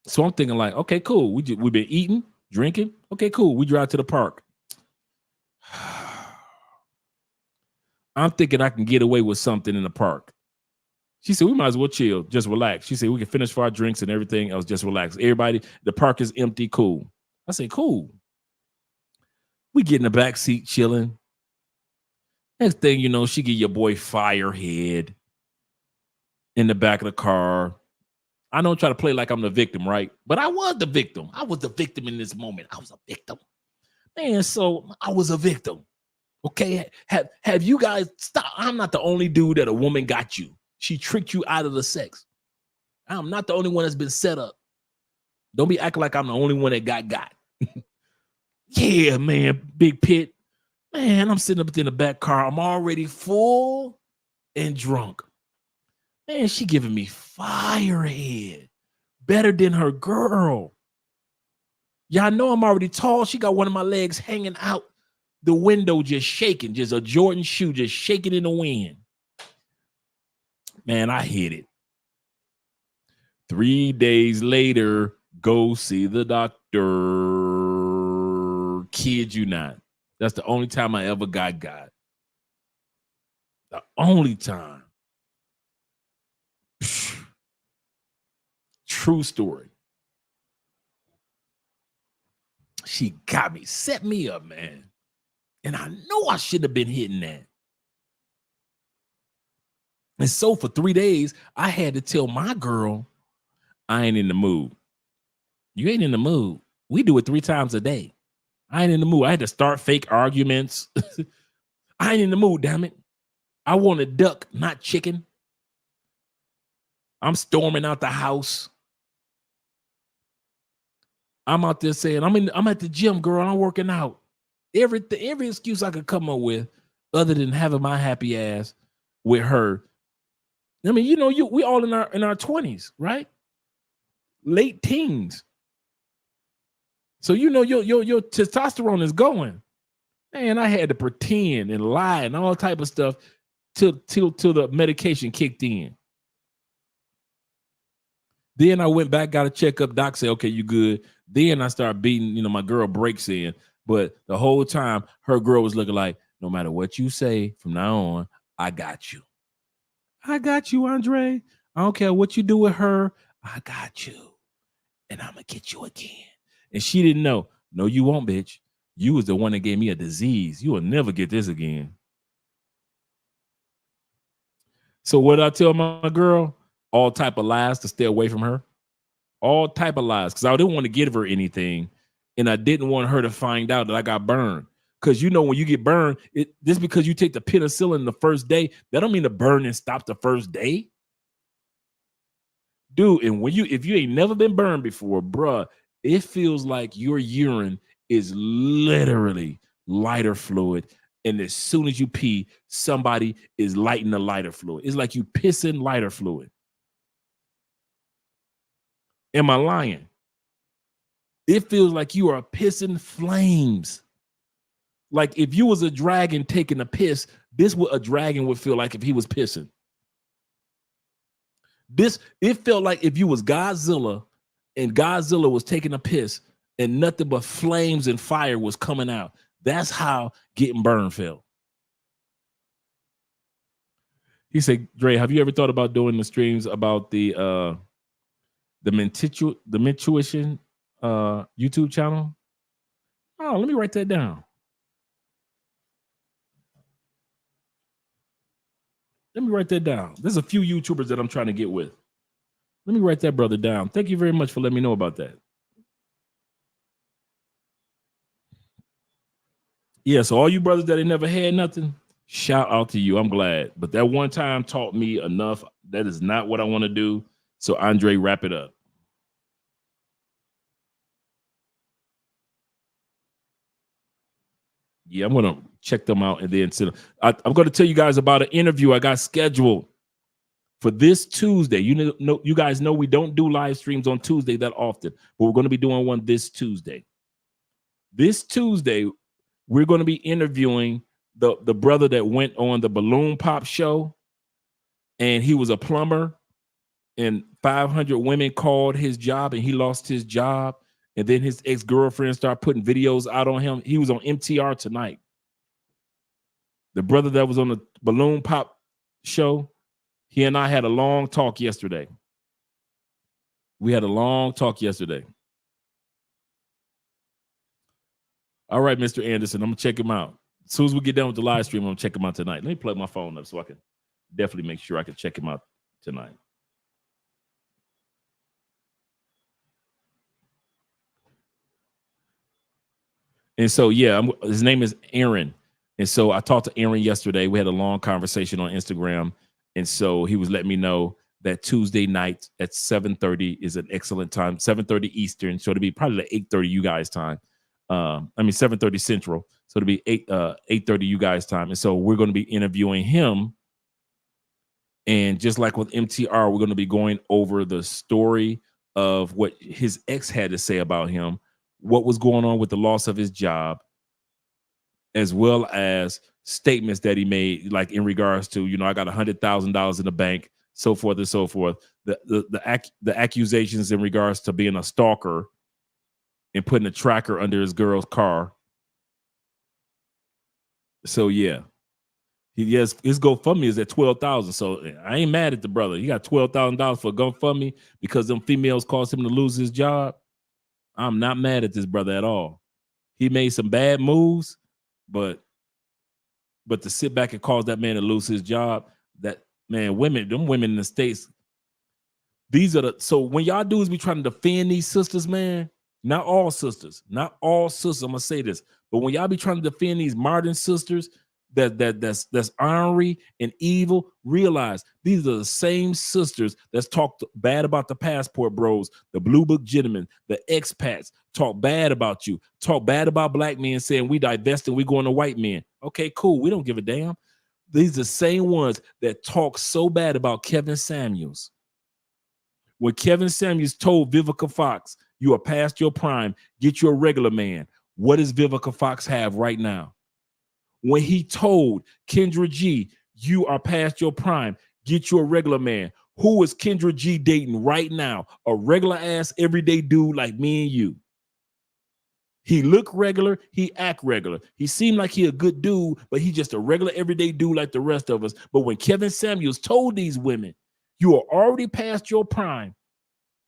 So I'm thinking like, okay, cool. We've been eating, drinking. Okay, cool. We drive to the park. I'm thinking I can get away with something in the park. She said, we might as well chill, just relax. She said, we can finish for our drinks and everything else, just relax. Everybody, the park is empty, cool. I say, cool. We get in the back seat chilling. Next thing you know, she get your boy Firehead in the back of the car. I don't try to play like I'm the victim, right? But I was the victim. I was the victim in this moment. I was a victim. Man, so I was a victim. Okay? Have you guys stop? I'm not the only dude that a woman got you. She tricked you out of the sex. I'm not the only one that's been set up. Don't be acting like I'm the only one that got. Yeah, man, Big Pit. Man, I'm sitting up in the back car. I'm already full and drunk. Man, she giving me Firehead. Better than her girl. Y'all know I'm already tall. She got one of my legs hanging out the window, just shaking. Just a Jordan shoe, just shaking in the wind. Man, I hit it. 3 days later, go see the doctor. Kid you not. That's the only time I ever got. The only time. True story. She got me, set me up, man. And I know I should have been hitting that. And so for 3 days, I had to tell my girl, I ain't in the mood. You ain't in the mood. We do it 3 times a day. I ain't in the mood. I had to start fake arguments. I ain't in the mood, damn it. I want a duck, not chicken. I'm storming out the house. I'm out there saying, I'm at the gym, girl. I'm working out. Every excuse I could come up with other than having my happy ass with her. I mean, we all in our 20s, right? Late teens. So your testosterone is going. Man, I had to pretend and lie and all type of stuff till the medication kicked in. Then I went back, got a checkup. Doc said, okay, you good. Then I started beating, my girl breaks in. But the whole time, her girl was looking like, no matter what you say from now on, I got you. I got you, Andre. I don't care what you do with her. I got you. And I'm going to get you again. And she didn't know. No, you won't, bitch. You was the one that gave me a disease. You will never get this again. So what I tell my girl? All type of lies to stay away from her. All type of lies, because I didn't want to give her anything, and I didn't want her to find out that I got burned. Because you know, when you get burned, just because you take the penicillin the first day, that don't mean the burning stops the first day. Dude, and if you ain't never been burned before, bruh, it feels like your urine is literally lighter fluid. And as soon as you pee, somebody is lighting the lighter fluid. It's like you pissing lighter fluid. Am I lying? It feels like you are pissing flames. Like if you was a dragon taking a piss, this what a dragon would feel like if he was pissing. It felt like if you was Godzilla and Godzilla was taking a piss and nothing but flames and fire was coming out. That's how getting burned felt. He said, Dre, have you ever thought about doing the streams about the Mentuition YouTube channel? Oh, let me write that down. Let me write that down. There's a few YouTubers that I'm trying to get with. Let me write that brother down. Thank you very much for letting me know about that. Yeah, so all you brothers that ain't never had nothing, shout out to you. I'm glad. But that one time taught me enough. That is not what I want to do. So Andre, wrap it up. Yeah, I'm going to check them out and then send them. I'm going to tell you guys about an interview I got scheduled for this Tuesday. You guys know we don't do live streams on Tuesday that often, but we're going to be doing one this Tuesday. This Tuesday, we're going to be interviewing the brother that went on the Balloon Pop show, and he was a plumber, and 500 women called his job, and he lost his job. And then his ex-girlfriend started putting videos out on him. He was on MTR Tonight. The brother that was on the Balloon Pop show, he and I had a long talk yesterday. We had a long talk yesterday. All right, Mr. Anderson, I'm going to check him out. As soon as we get done with the live stream, I'm going to check him out tonight. Let me plug my phone up so I can definitely make sure I can check him out tonight. And so, yeah, his name is Aaron. And so I talked to Aaron yesterday. We had a long conversation on Instagram. And so he was letting me know that Tuesday night at 7:30 is an excellent time, 7:30 Eastern. So it'll be probably like 8:30 you guys time. 7:30 Central. So it'll be 8:30 you guys time. And so we're going to be interviewing him. And just like with MTR, we're going to be going over the story of what his ex had to say about him, what was going on with the loss of his job, as well as statements that he made, like in regards to, I got $100,000 in the bank, so forth and so forth. The accusations in regards to being a stalker and putting a tracker under his girl's car. So yeah, his GoFundMe is at $12,000. So I ain't mad at the brother. He got $12,000 for GoFundMe because them females caused him to lose his job. I'm not mad at this brother at all. He made some bad moves, but to sit back and cause that man to lose his job, that man, them women in the States, so when y'all dudes be trying to defend these sisters, man, not all sisters, I'm gonna say this, but when y'all be trying to defend these modern sisters that's ornery and evil, realize these are the same sisters that's talked bad about the passport bros, the blue book gentlemen, the expats, talk bad about you, talk bad about black men, saying we divest and we going to white men. Okay, cool. We don't give a damn. These are the same ones that talk so bad about Kevin Samuels. When Kevin Samuels told Vivica Fox, you are past your prime, get you a regular man. What does Vivica Fox have right now? When he told Kendra G, you are past your prime, get you a regular man. Who is Kendra G dating right now? A regular ass everyday dude like me and you. He look regular, he act regular. He seemed like he a good dude, but he just a regular everyday dude like the rest of us. But when Kevin Samuels told these women, you are already past your prime.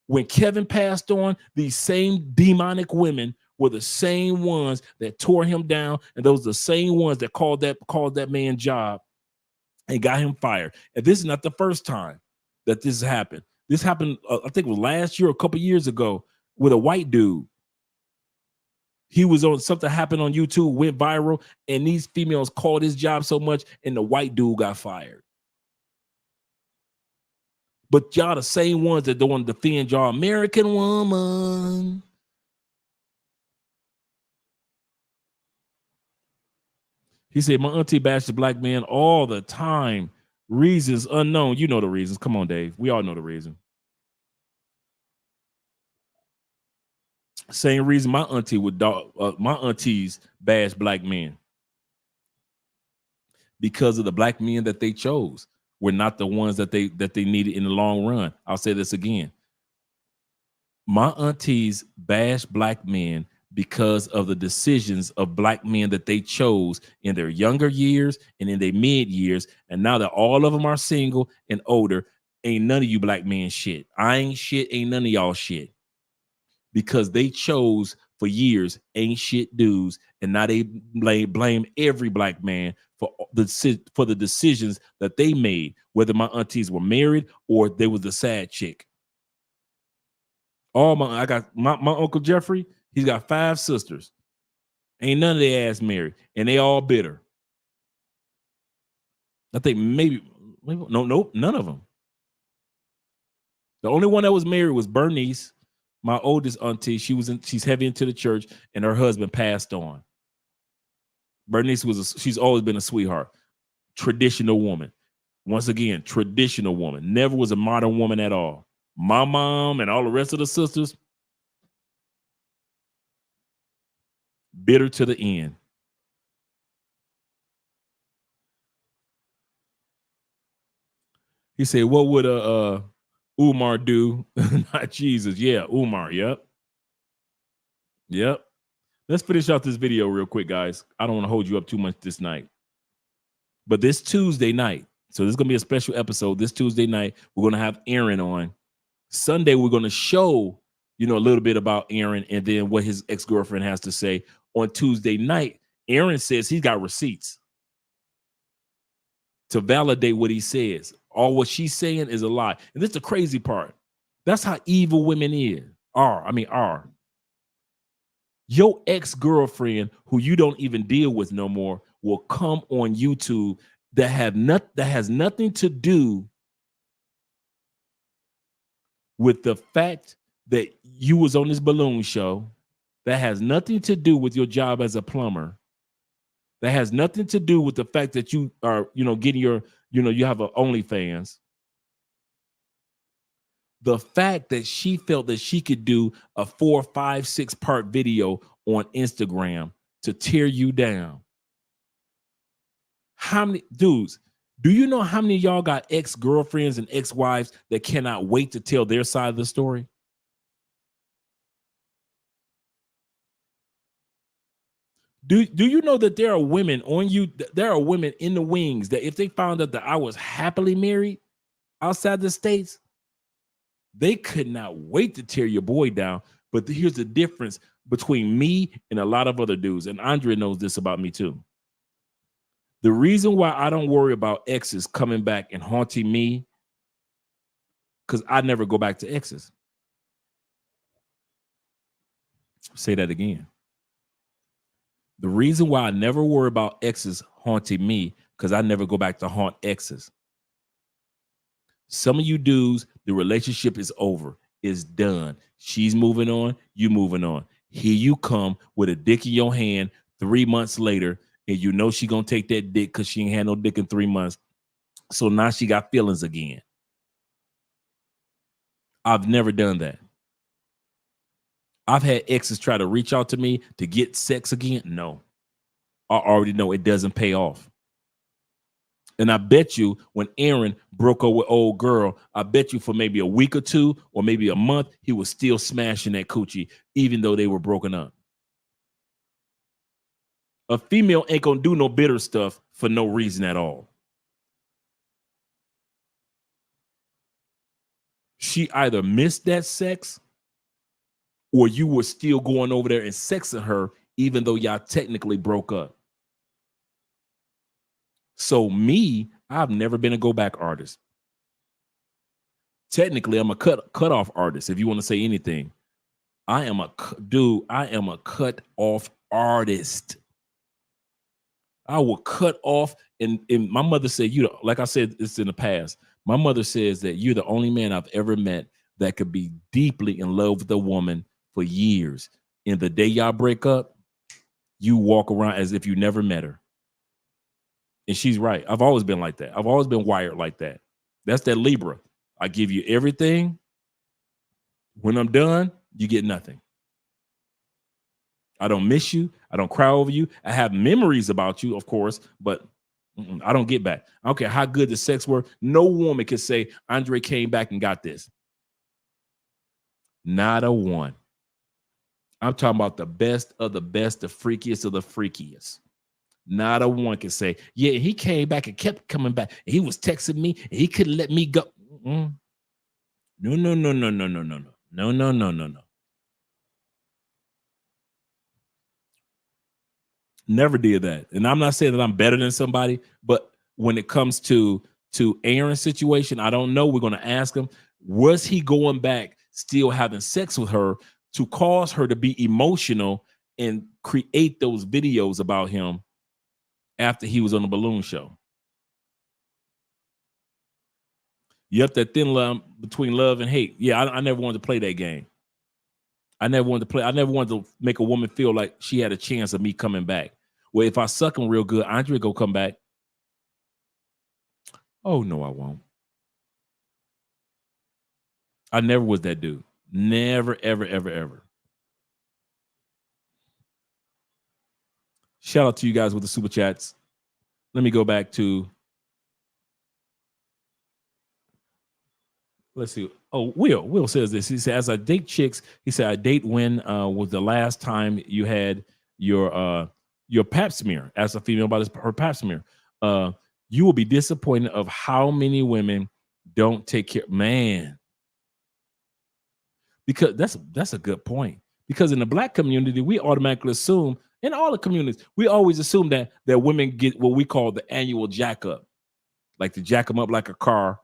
When Kevin passed on, these same demonic women were the same ones that tore him down, and those are the same ones that called that man job and got him fired. And this is not the first time that this happened. This happened, I think it was last year, a couple years ago, with a white dude. He was on something happened on YouTube, went viral, and these females called his job so much, and the white dude got fired. But y'all the same ones that don't want to defend y'all American woman. He said, my auntie bashed black men all the time. Reasons unknown. You know the reasons. Come on, Dave. We all know the reason. Same reason my auntie would my aunties bash black men. Because of the black men that they chose were not the ones that they needed in the long run. I'll say this again. My aunties bash black men because of the decisions of black men that they chose in their younger years and in their mid years. And now that all of them are single and older, ain't none of you black men shit. I ain't shit, ain't none of y'all shit. Because they chose for years ain't shit dudes, and now they blame every black man for the decisions that they made, whether my aunties were married or they was the sad chick. I got my Uncle Jeffrey, he's got 5 sisters. Ain't none of their ass married, and they all bitter. I think maybe no, none of them. The only one that was married was Bernice, my oldest auntie. She's heavy into the church, and her husband passed on. Bernice she's always been a sweetheart, traditional woman. Once again, traditional woman. Never was a modern woman at all. My mom and all the rest of the sisters, bitter to the end. He said, what would Umar do? Not Jesus. Yeah, Umar. Yep. Let's finish out this video real quick, guys. I don't want to hold you up too much this night. But this Tuesday night, so this is going to be a special episode. This Tuesday night, we're going to have Aaron on. Sunday, we're going to show, a little bit about Aaron and then what his ex-girlfriend has to say. On Tuesday night, Aaron says he's got receipts to validate what he says. All what she's saying is a lie. And this is the crazy part. That's how evil women are. Your ex-girlfriend, who you don't even deal with no more, will come on YouTube that has nothing to do with the fact that you was on this balloon show, that has nothing to do with your job as a plumber, that has nothing to do with the fact that you are, getting your, you have a OnlyFans. The fact that she felt that she could do a 4, 5, 6 part video on Instagram to tear you down. How many dudes, do you know how many of y'all got ex-girlfriends and ex-wives that cannot wait to tell their side of the story? Do you know that there are women there are women in the wings that if they found out that I was happily married outside the States, they could not wait to tear your boy down. But here's the difference between me and a lot of other dudes. And Andre knows this about me too. The reason why I don't worry about exes coming back and haunting me, because I never go back to exes. Say that again. The reason why I never worry about exes haunting me, because I never go back to haunt exes. Some of you dudes, the relationship is over. It's done. She's moving on. You moving on. Here you come with a dick in your hand 3 months later, and you know she gonna take that dick because she ain't had no dick in 3 months. So now she got feelings again. I've never done that. I've had exes try to reach out to me to get sex again. No, I already know it doesn't pay off. And I bet you when Aaron broke up with old girl, I bet you for maybe a week or 2 or maybe a month, he was still smashing that coochie, even though they were broken up. A female ain't gonna do no bitter stuff for no reason at all. She either missed that sex or you were still going over there and sexing her, even though y'all technically broke up. So me, I've never been a go back artist. Technically, I'm a cut off artist. If you want to say anything, I am a cut off artist. I will cut off. And my mother said, like I said, it's in the past. My mother says that you're the only man I've ever met that could be deeply in love with a woman for years. And the day y'all break up, you walk around as if you never met her. And she's right. I've always been like that. I've always been wired like that. That's that Libra. I give you everything. When I'm done, you get nothing. I don't miss you. I don't cry over you. I have memories about you, of course, but I don't get back. I don't care how good the sex were. No woman can say, Andre came back and got this. Not a one. I'm talking about the best of the best, the freakiest of the freakiest. Not a one can say, yeah, he came back and kept coming back. He was texting me and he couldn't let me go. No. Never did that. And I'm not saying that I'm better than somebody, but when it comes to Aaron's situation, I don't know. We're going to ask him, was he going back still having sex with her to cause her to be emotional and create those videos about him after he was on the balloon show? You have that thin line between love and hate. Yeah, I never wanted to play that game. I never wanted to make a woman feel like she had a chance of me coming back. Well, if I suck him real good, Andre go come back. Oh, no, I won't. I never was that dude. Never, ever, ever, ever. Shout out to you guys with the super chats. Let me go back to, let's see. Oh, Will says this. He said, as I date chicks, he said, I date when was the last time you had your pap smear. As a female about her pap smear. You will be disappointed of how many women don't take care. Man. Because that's a good point. Because in the Black community, we automatically assume, in all the communities, we always assume that women get what we call the annual jack up. Like to jack them up like a car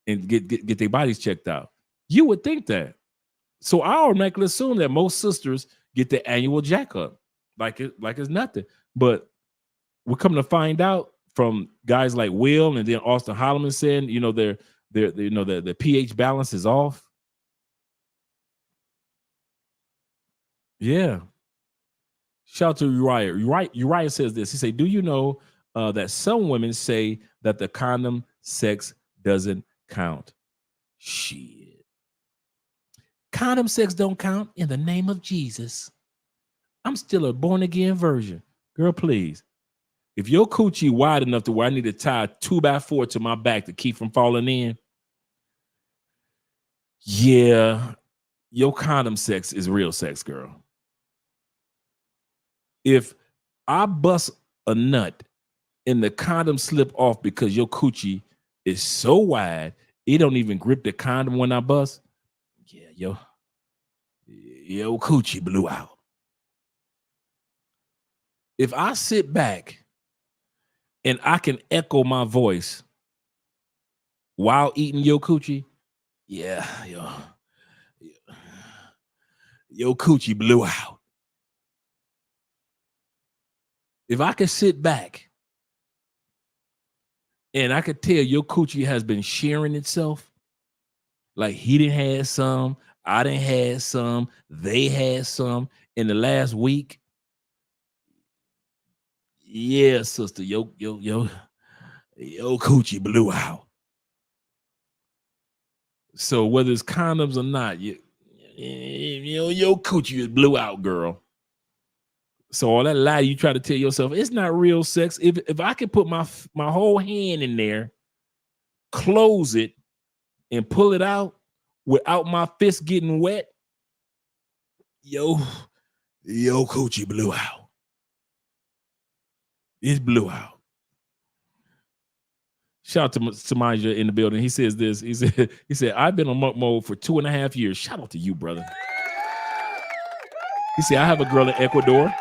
and get their bodies checked out. You would think that. So I automatically assume that most sisters get the annual jack up. Like it's nothing. But we're coming to find out from guys like Will and then Austin Holloman saying, their pH balance is off. Yeah. Shout out to Uriah. Uriah says this. He said, do you know that some women say that the condom sex doesn't count? Shit. Condom sex don't count in the name of Jesus. I'm still a born-again virgin. Girl, please. If your coochie wide enough to where I need to tie a 2x4 to my back to keep from falling in, yeah, your condom sex is real sex, girl. If I bust a nut and the condom slip off because your coochie is so wide, it don't even grip the condom when I bust, yeah, your coochie blew out. If I sit back and I can echo my voice while eating your coochie, yeah, your coochie blew out. If I could sit back and I could tell your coochie has been sharing itself, like he didn't have some, I didn't have some, they had some in the last week. Yeah, sister, your coochie blew out. So whether it's condoms or not, your coochie blew out, girl. So all that lie you try to tell yourself, it's not real sex. If I can put my whole hand in there, close it, and pull it out without my fist getting wet, your coochie blew out. It blew out. Shout out to Samaja in the building. He says this. He said, I've been on monk mode for 2.5 years. Shout out to you, brother. He said, I have a girl in Ecuador.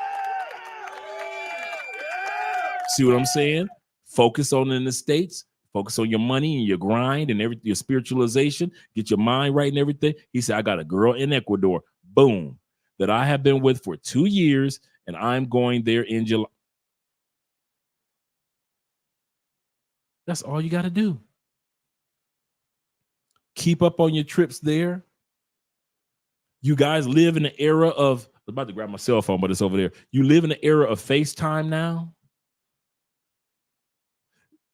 See what I'm saying? Focus on in the States. Focus on your money and your grind and everything, your spiritualization. Get your mind right and everything. He said, I got a girl in Ecuador, boom, that I have been with for 2 years, and I'm going there in July. That's all you got to do. Keep up on your trips there. You guys live in an era of, I was about to grab my cell phone, but it's over there. You live in an era of FaceTime now.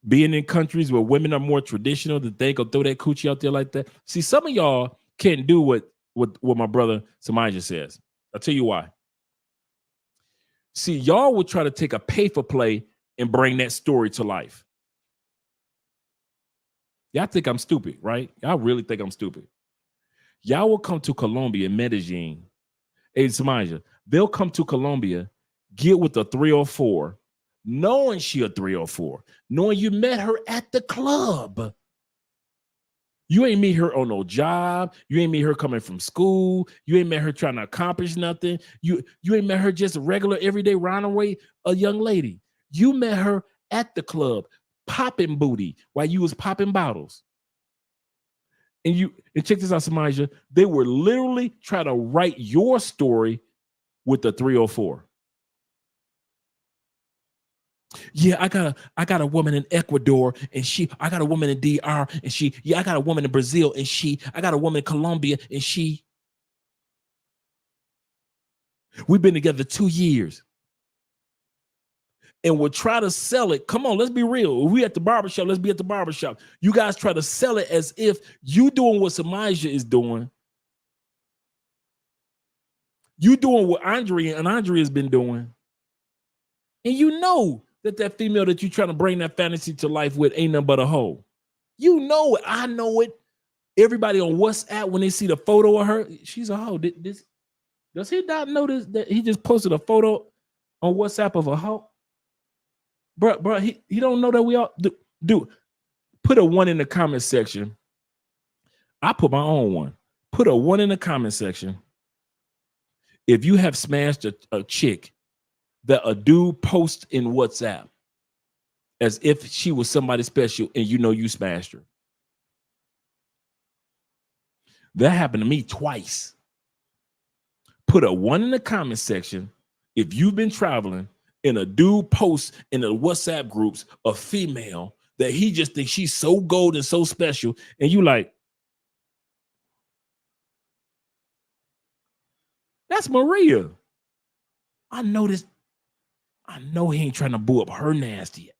Being in countries where women are more traditional, that they go throw that coochie out there like that. See, some of y'all can't do what my brother Samaja says. I'll tell you why. See, y'all would try to take a pay for play and bring that story to life. Y'all think I'm stupid, right? Y'all really think I'm stupid. Y'all will come to Colombia, Medellin. Hey, Samaja, they'll come to Colombia, get with a 304, knowing she a 304, knowing you met her at the club. You ain't meet her on no job. You ain't meet her coming from school. You ain't met her trying to accomplish nothing. You ain't met her just a regular, everyday runaway, a young lady. You met her at the club, popping booty while you was popping bottles. And check this out, Samaja. They were literally trying to write your story with the 304. Yeah, I got a woman in Ecuador, and I got a woman in DR, and I got a woman in Brazil, and I got a woman in Colombia, and we've been together 2 years. And we'll try to sell it. Come on, let's be real. If we at the barbershop, let's be at the barbershop. You guys try to sell it as if you doing what Samaja is doing. You doing what Andrea has been doing. And you know that female that you're trying to bring that fantasy to life with ain't nothing but a hoe. You know it. I know it. Everybody on WhatsApp, when they see the photo of her, she's a hoe. Does he not notice that he just posted a photo on WhatsApp of a hoe? Bro, he don't know that we all do. Put a 1 in the comment section. I put my own one. Put a 1 in the comment section if you have smashed a chick that a dude posts in WhatsApp as if she was somebody special and you know you smashed her. That happened to me twice. Put a 1 in the comment section if you've been traveling and a dude posts in the WhatsApp groups a female that he just thinks she's so gold and so special, and you like, that's Maria. I know he ain't trying to boo up her nasty.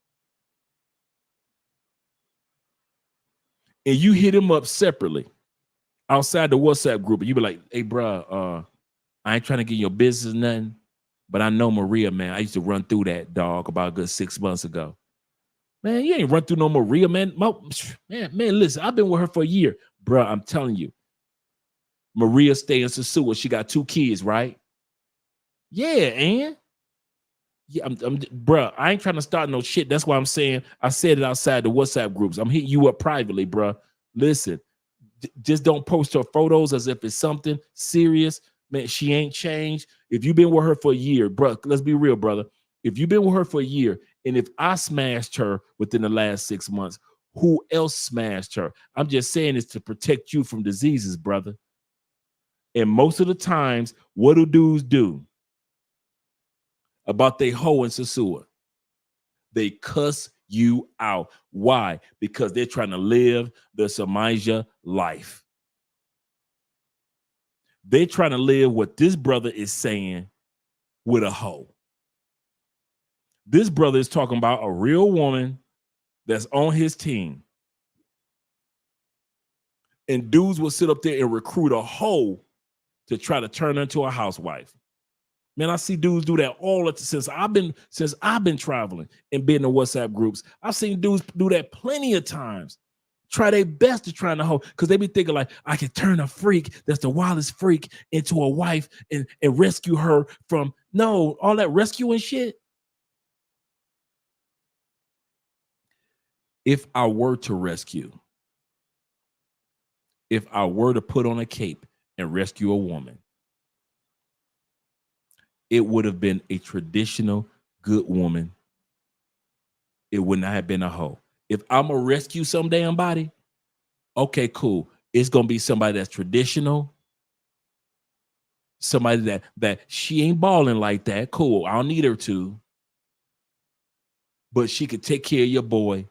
And you hit him up separately outside the WhatsApp group, and you be like, hey, bro, I ain't trying to get your business nothing, but I know Maria, man. I used to run through that dog about a good 6 months ago. Man, you ain't run through no Maria, man. Man, listen, I've been with her for a year. Bro, I'm telling you. Maria stay in Sosua. She got 2 kids, right? Yeah, and yeah, bro, I ain't trying to start no shit. That's why I'm saying I said it outside the WhatsApp groups. I'm hitting you up privately, bro. Listen, just don't post her photos as if it's something serious. Man, she ain't changed. If you've been with her for a year, bro, let's be real, brother. If you've been with her for a year, and if I smashed her within the last 6 months, who else smashed her? I'm just saying it's to protect you from diseases, brother. And most of the times, what do dudes do about they hoe in Sosua? They cuss you out. Why? Because they're trying to live the Samaja life. They're trying to live what this brother is saying with a hoe. This brother is talking about a real woman that's on his team. And dudes will sit up there and recruit a hoe to try to turn her into a housewife. Man, I see dudes do that all the time. Since I've been traveling and been in WhatsApp groups. I've seen dudes do that plenty of times. Try their best to try to hoe, because they be thinking like, I can turn a freak that's the wildest freak into a wife and rescue her from all that rescuing shit. If I were to rescue, if I were to put on a cape and rescue a woman, it would have been a traditional good woman. It would not have been a hoe. if I'm gonna rescue some damn body, okay, cool. It's gonna be somebody that's traditional, somebody that she ain't balling like that. Cool. I don't need her to, but she could take care of your boy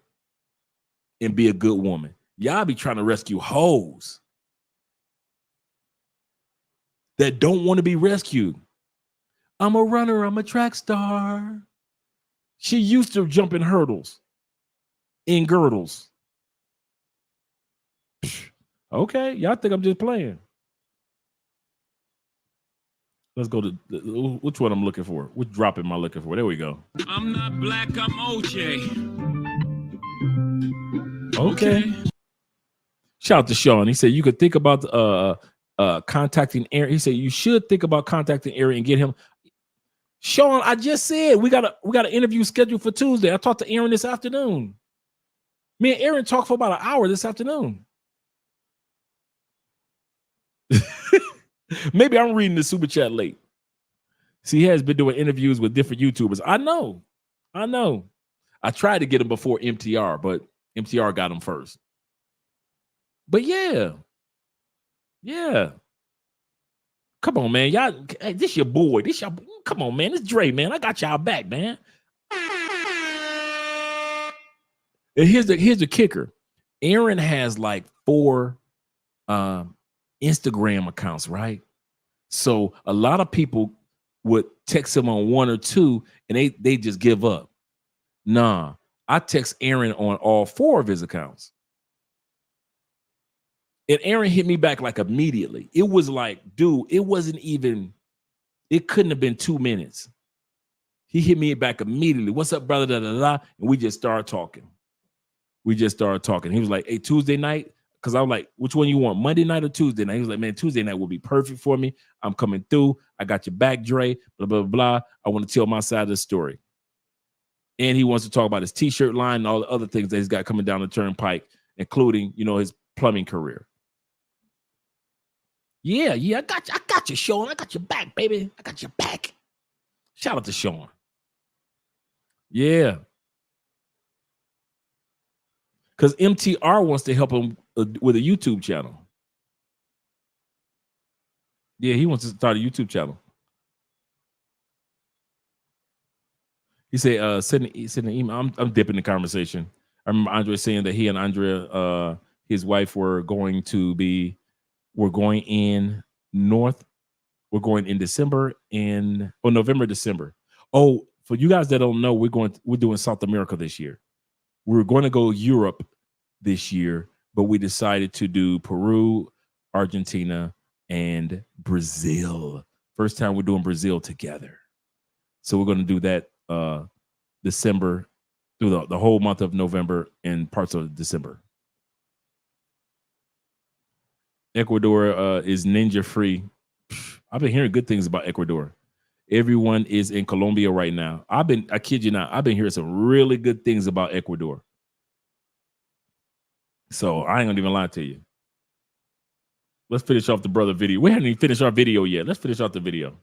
and be a good woman. Y'all be trying to rescue hoes that don't want to be rescued. I'm a runner. I'm a track star. She used to jump in hurdles, in girdles. Okay, y'all think I'm just playing. Let's go to which one I'm looking for. Which drop am I looking for? There we go. I'm not black, I'm OJ. Okay. Shout out to Sean. He said you could think about contacting Aaron. He said you should think about contacting Aaron and get him. Sean, I just said we got an interview scheduled for Tuesday. I talked to Aaron this afternoon. Me and Aaron talked for about an hour this afternoon. Maybe I'm reading the super chat late. See, he has been doing interviews with different YouTubers. I know. I tried to get him before MTR, but MTR got him first. But yeah. Come on, man. Y'all, hey, this your boy. Come on, man. It's Dre, man. I got y'all back, man. And here's the kicker. Aaron has like 4 Instagram accounts, right? So a lot of people would text him on 1 or 2 and they just give up. Nah, I text Aaron on all 4 of his accounts. And Aaron hit me back like immediately. It was like, dude, it couldn't have been 2 minutes. He hit me back immediately. What's up, brother? Da, da, da. And we just started talking. He was like, hey, Tuesday night. Because I was like, which one you want, Monday night or Tuesday night? He was like, man, Tuesday night will be perfect for me. I'm coming through. I got your back, Dre, blah, blah, blah. I want to tell my side of the story. And he wants to talk about his T-shirt line and all the other things that he's got coming down the turnpike, including, his plumbing career. Yeah, I got you, Sean. I got your back, baby. I got your back. Shout out to Sean. Yeah. Because MTR wants to help him with a YouTube channel. Yeah, he wants to start a YouTube channel. He said, send an email. I'm dipping the conversation. I remember Andre saying that he and Andrea, his wife, were going in December November, December. Oh, for you guys that don't know, we're doing South America this year. We were going to go Europe this year, but we decided to do Peru, Argentina, and Brazil. First time we're doing Brazil together. So we're going to do that December through the whole month of November and parts of December. Ecuador is ninja free. I've been hearing good things about Ecuador. Everyone is in Colombia right now. I kid you not, I've been hearing some really good things about Ecuador. So I ain't gonna even lie to you. Let's finish off the brother video. We haven't even finished our video yet. Let's finish off the video.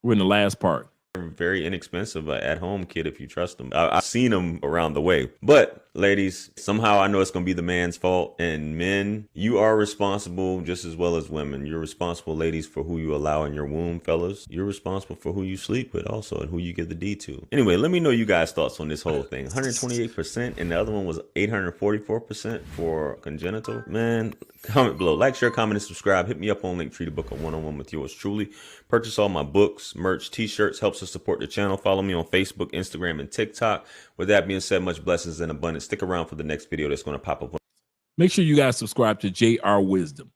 We're in the last part. Very inexpensive at-home kit if you trust them. I've seen them around the way. But ladies, somehow I know it's going to be the man's fault. And men, you are responsible just as well as women. You're responsible, ladies, for who you allow in your womb, fellas. You're responsible for who you sleep with also and who you give the D to. Anyway, let me know you guys' thoughts on this whole thing. 128% and the other one was 844% for congenital. Man, comment below. Like, share, comment, and subscribe. Hit me up on Linktree to book a one-on-one with yours truly. Purchase all my books, merch, t-shirts. Helps us support the channel. Follow me on Facebook, Instagram, and TikTok. With that being said, much blessings and abundance. Stick around for the next video that's going to pop up. Make sure you guys subscribe to JR Wisdom.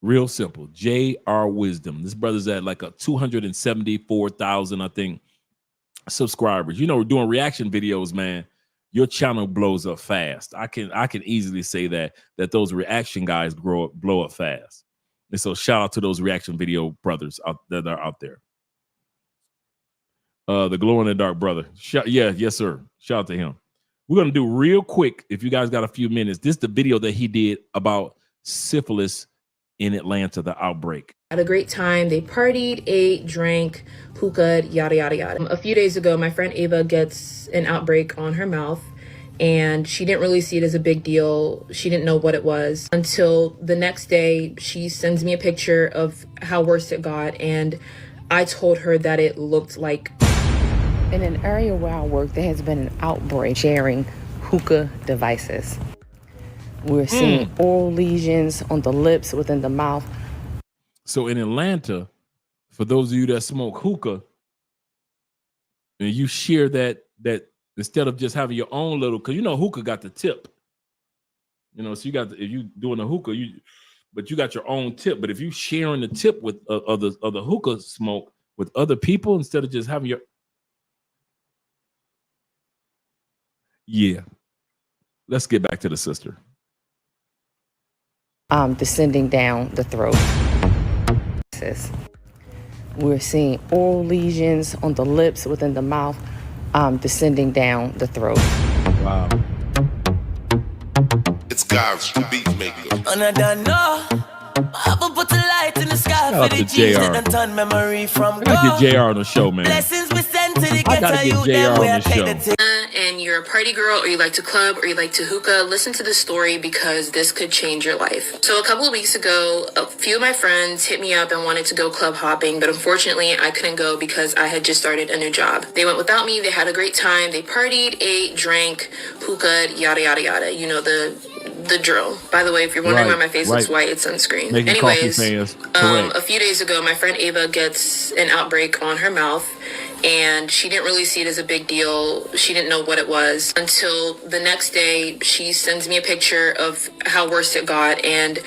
Real simple. JR Wisdom. This brother's at like a 274,000, I think, subscribers. We're doing reaction videos, man. Your channel blows up fast. I can easily say that those reaction guys blow up fast. And so shout out to those reaction video brothers that are out there. The glow in the dark brother. Yes, sir. Shout out to him. We're going to do real quick, if you guys got a few minutes. This is the video that he did about syphilis in Atlanta, the outbreak. Had a great time. They partied, ate, drank, hookah, yada, yada, yada. A few days ago, my friend Ava gets an outbreak on her mouth, and she didn't really see it as a big deal. She didn't know what it was until the next day. She sends me a picture of how worse it got, and I told her that it looked like... In an area where I work, there has been an outbreak sharing hookah devices. We're seeing oral lesions on the lips, within the mouth. So in Atlanta, for those of you that smoke hookah, and you share that instead of just having your own little, because you know hookah got the tip. You know, so you got if you doing a hookah, but you got your own tip. But if you sharing the tip with other hookah smoke with other people instead of just having your... Yeah. Let's get back to the sister. Descending down the throat. We're seeing oral lesions on the lips, within the mouth, descending down the throat. Wow. It's God's the beat maker. And I don't know. I will put a light in the sky Shout out for the to G's JR. that done turn memory from I gotta get JR on the show, man. Blessings we send to the I gotta ghetto get youth, JR them on way I the pay show. the And you're a party girl, or you like to club, or you like to hookah, listen to this story because this could change your life. So a couple of weeks ago, a few of my friends hit me up and wanted to go club hopping, but unfortunately I couldn't go because I had just started a new job. They went without me, they had a great time, they partied, ate, drank, hookah, yada, yada, yada. You know the drill. By the way, if you're wondering why my face looks white, it's sunscreen. Making coffee fans. Correct. A few days ago, my friend Ava gets an outbreak on her mouth, and she didn't really see it as a big deal. She didn't know what it was until the next day. She sends me a picture of how worse it got, and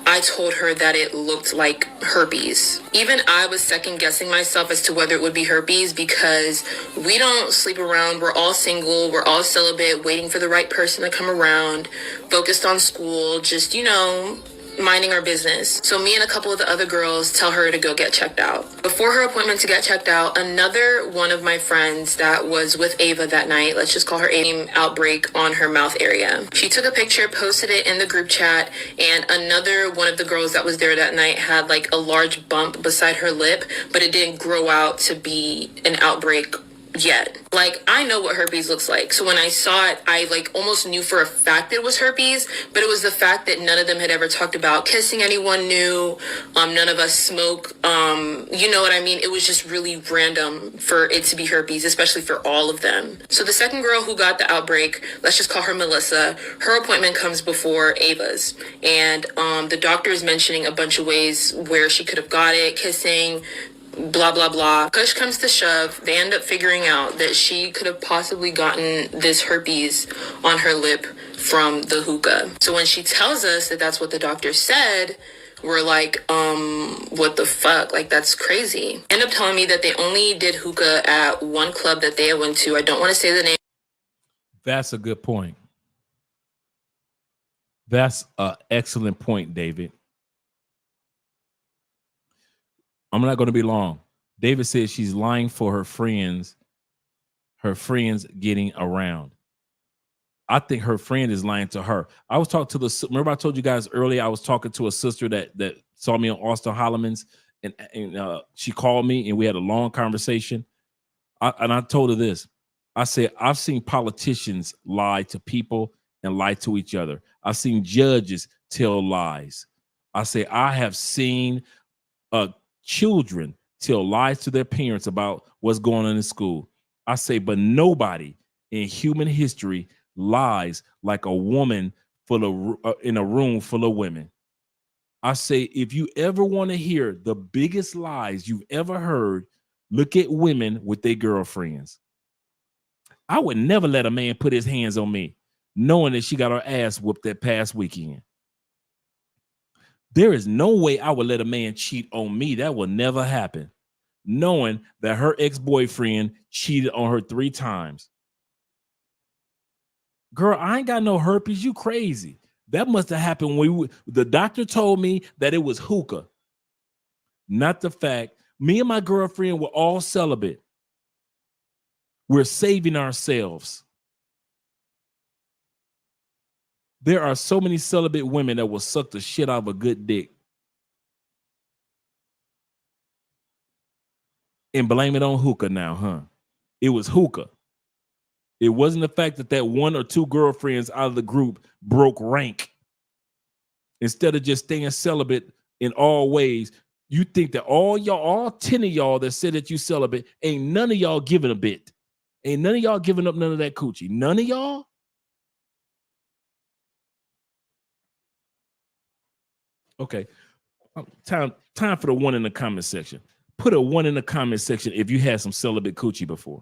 I told her that it looked like herpes. Even I was second guessing myself as to whether it would be herpes because we don't sleep around. We're all single. We're all celibate, waiting for the right person to come around, focused on school, just, you know, minding our business. So me and a couple of the other girls tell her to go get checked out. Before her appointment to get checked out, another one of my friends that was with Ava that night, let's just call her Ava, outbreak on her mouth area. She took a picture, posted it in the group chat, and another one of the girls that was there that night had like a large bump beside her lip, but it didn't grow out to be an outbreak yet. Like, I know what herpes looks like. So when I saw it, I like almost knew for a fact it was herpes, but it was the fact that none of them had ever talked about kissing anyone new. None of us smoke. You know what I mean? It was just really random for it to be herpes, especially for all of them. So the second girl who got the outbreak, let's just call her Melissa, her appointment comes before Ava's. And the doctor is mentioning a bunch of ways where she could have got it, kissing, blah, blah, blah. Push comes to shove, they end up figuring out that she could have possibly gotten this herpes on her lip from the hookah. So when she tells us that that's what the doctor said, we're like, what the fuck? Like, that's crazy. End up telling me that they only did hookah at one club that they went to. I don't want to say the name. That's a good point. That's an excellent point, David. I'm not going to be long. David says she's lying for her friends getting around. I think her friend is lying to her. I was talking to remember I told you guys earlier, I was talking to a sister that saw me on Austin Holloman's, and she called me and we had a long conversation. I told her this. I said, I've seen politicians lie to people and lie to each other. I've seen judges tell lies. I say, I have seen children tell lies to their parents about what's going on in school. I say, but nobody in human history lies like a woman in a room full of women. I say, if you ever want to hear the biggest lies you've ever heard, look at women with their girlfriends. I would never let a man put his hands on me, knowing that she got her ass whooped that past weekend. There is no way I would let a man cheat on me. That will never happen. Knowing that her ex-boyfriend cheated on her 3 times. Girl, I ain't got no herpes. You crazy. That must have happened when the doctor told me that it was hookah. Not the fact. Me and my girlfriend were all celibate. We're saving ourselves. There are so many celibate women that will suck the shit out of a good dick. and blame it on hookah now, huh? It was hookah. It wasn't the fact that that one or two girlfriends out of the group broke rank. Instead of just staying celibate in all ways, you think that all 10 of y'all that said that you celibate, ain't none of y'all giving a bit. Ain't none of y'all giving up none of that coochie. None of y'all? Okay. Time for the one in the comment section. Put a 1 in the comment section if you had some celibate coochie before.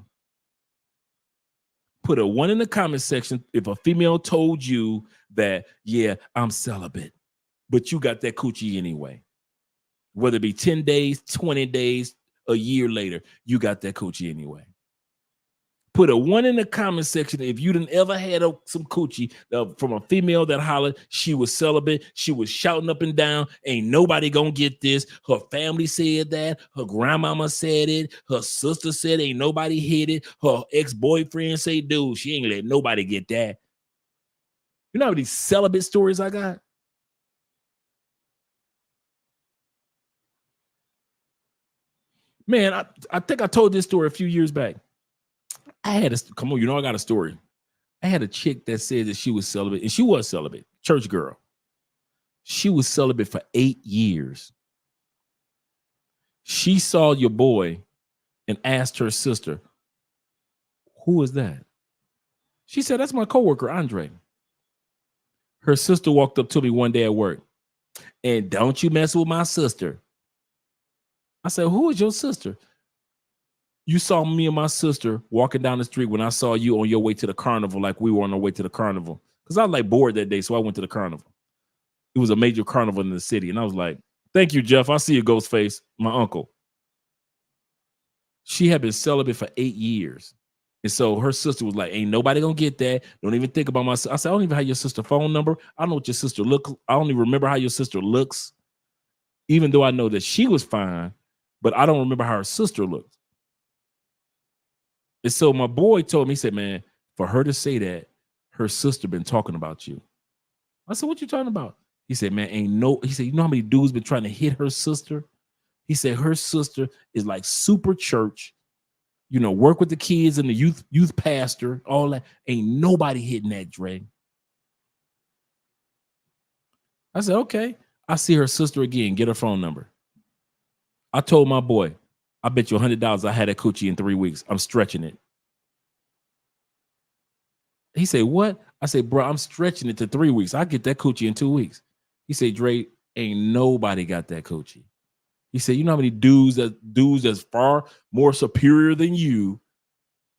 Put a 1 in the comment section if a female told you that, yeah, I'm celibate, but you got that coochie anyway. Whether it be 10 days, 20 days, a year later, you got that coochie anyway. Put a 1 in the comment section if you didn't ever had some coochie from a female that hollered she was celibate. She was shouting up and down, ain't nobody gonna get this. Her family said that. Her grandmama said it. Her sister said ain't nobody hit it. Her ex-boyfriend say, dude, she ain't let nobody get that. You know how many celibate stories I got? Man, I think I told this story a few years back. I had come on, you know I got a story. I had a chick that said that she was celibate, and she was celibate, church girl. She was celibate for 8 years. She saw your boy and asked her sister, who is that? She said, that's my coworker, Andre. Her sister walked up to me one day at work, and don't you mess with my sister. I said, who is your sister? You saw me and my sister walking down the street when I saw you on your way to the carnival, like we were on our way to the carnival. Because I was like bored that day, so I went to the carnival. It was a major carnival in the city. And I was like, thank you, Jeff. I see you, Ghostface, my uncle. She had been celibate for 8 years. And so her sister was like, ain't nobody gonna get that. Don't even think about my sister. I said, I don't even have your sister's phone number. I don't know what your sister looks. I don't even remember how your sister looks. Even though I know that she was fine, but I don't remember how her sister looked. And so my boy told me, he said, man, for her to say that, her sister been talking about you. I said, what you talking about? He said, man, he said, you know how many dudes been trying to hit her sister? He said, her sister is like super church, you know, work with the kids and the youth pastor, all that. Ain't nobody hitting that, Dre. I said, okay. I see her sister again, get her phone number. I told my boy, I bet you $100 I had that coochie in 3 weeks. I'm stretching it. He said, what? I said, bro, I'm stretching it to 3 weeks. I get that coochie in 2 weeks. He said, Dre, ain't nobody got that coochie. He said, you know how many dudes that's far more superior than you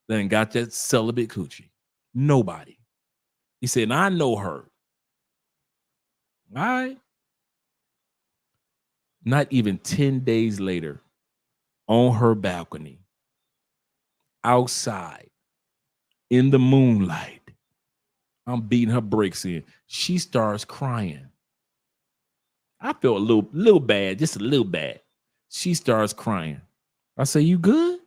that got that celibate coochie? Nobody. He said, and I know her. All right. Not even 10 days later, on her balcony, outside, in the moonlight, I'm beating her brakes in. She starts crying. I felt a little bad, just a little bad. She starts crying. I say, you good?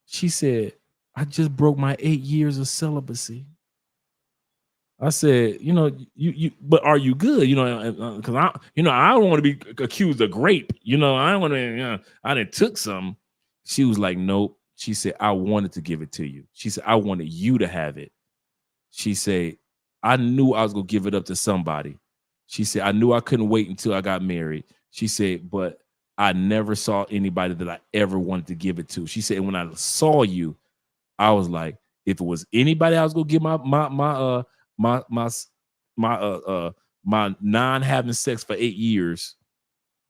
She said, I just broke my 8 years of celibacy. I said, you know, but are you good? You know, because I don't want to be accused of rape. You know, I don't want to. I done took some. She was like, nope. She said, I wanted to give it to you. She said, I wanted you to have it. She said, I knew I was gonna give it up to somebody. She said, I knew I couldn't wait until I got married. She said, but I never saw anybody that I ever wanted to give it to. She said, when I saw you, I was like, if it was anybody I was gonna give my non-having sex for 8 years,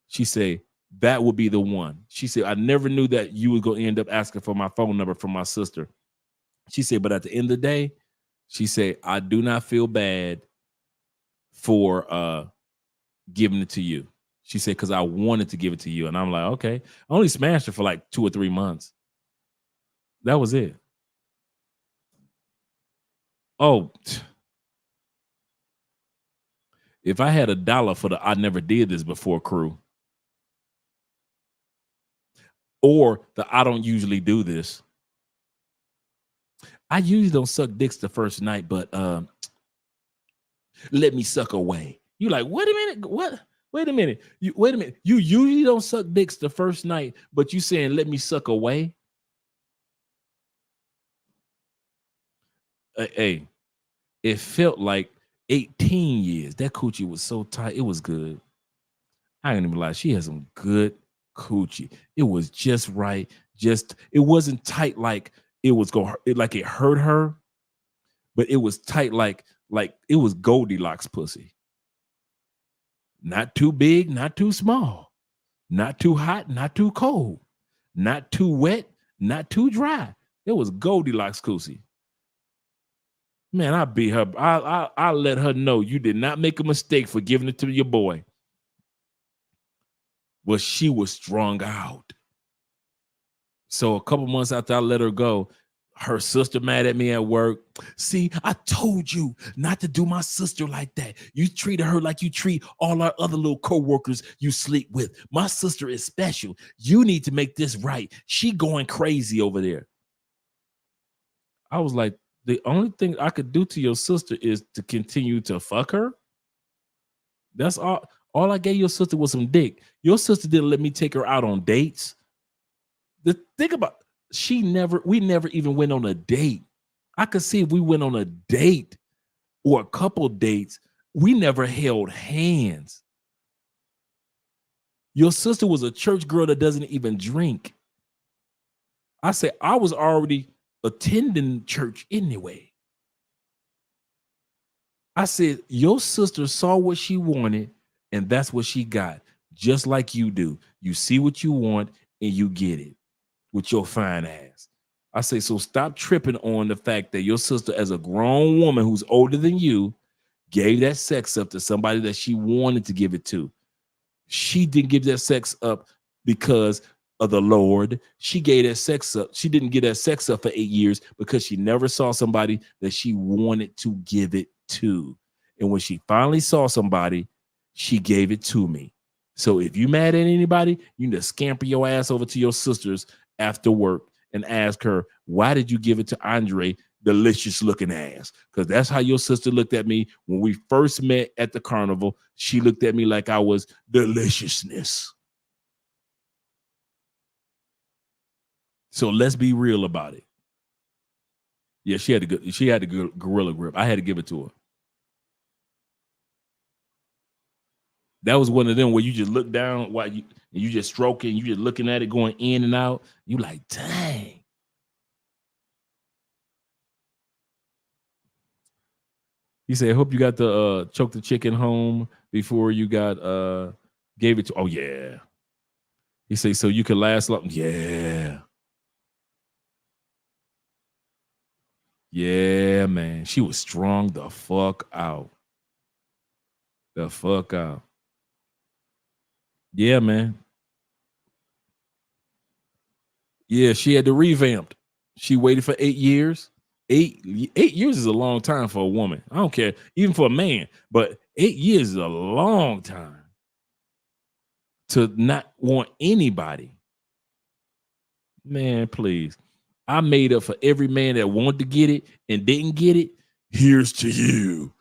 she said, that would be the one. She said, I never knew that you was going to end up asking for my phone number from my sister. She said, but at the end of the day, she said, I do not feel bad for giving it to you. She said, because I wanted to give it to you. And I'm like, okay. I only smashed her for like 2 or 3 months. That was it. Oh, if I had $1 for the I never did this before crew, or the I don't usually do this. I usually don't suck dicks the first night, but let me suck away. You like, wait a minute, what? Wait a minute. Wait a minute. You usually don't suck dicks the first night, but you saying let me suck away? Hey, it felt like 18 years. That coochie was so tight. It was good. I ain't even lie. She had some good coochie. It was just right. It wasn't tight like it was like it hurt her, but it was tight like it was Goldilocks pussy. Not too big, not too small, not too hot, not too cold, not too wet, not too dry. It was Goldilocks coochie. Man, I beat her. I let her know you did not make a mistake for giving it to your boy. Well, she was strung out. So a couple months after I let her go, her sister mad at me at work. See, I told you not to do my sister like that. You treated her like you treat all our other little co-workers you sleep with. My sister is special. You need to make this right. She going crazy over there. I was like, the only thing I could do to your sister is to continue to fuck her. That's all. All I gave your sister was some dick. Your sister didn't let me take her out on dates. The thing about we never even went on a date. I could see if we went on a date or a couple dates, we never held hands. Your sister was a church girl that doesn't even drink. I said I was already attending church anyway. I said your sister saw what she wanted and that's what she got, just like you do. You see what you want and you get it with your fine ass. I say, so stop tripping on the fact that your sister, as a grown woman who's older than you, gave that sex up to somebody that she wanted to give it to. She didn't give that sex up because of the Lord. She gave that sex up. She didn't get that sex up for 8 years because she never saw somebody that she wanted to give it to. And when she finally saw somebody, she gave it to me. So if you mad at anybody, you need to scamper your ass over to your sisters after work and ask her, why did you give it to Andre, delicious looking ass? Because that's how your sister looked at me when we first met at the carnival. She looked at me like I was deliciousness. So let's be real about it. Yeah, she had the gorilla grip. I had to give it to her. That was one of them where you just look down while you just stroking, you just looking at it going in and out. You like, dang. He said, I hope you got the choke the chicken home before you got gave it to. Oh yeah. He said, so you could last long. Yeah. Yeah, man. She was strong the fuck out. The fuck out. Yeah, man. Yeah, she had to revamp. She waited for 8 years. 8 years is a long time for a woman. I don't care, even for a man, but 8 years is a long time to not want anybody. Man, please. I made up for every man that wanted to get it and didn't get it. Here's to you.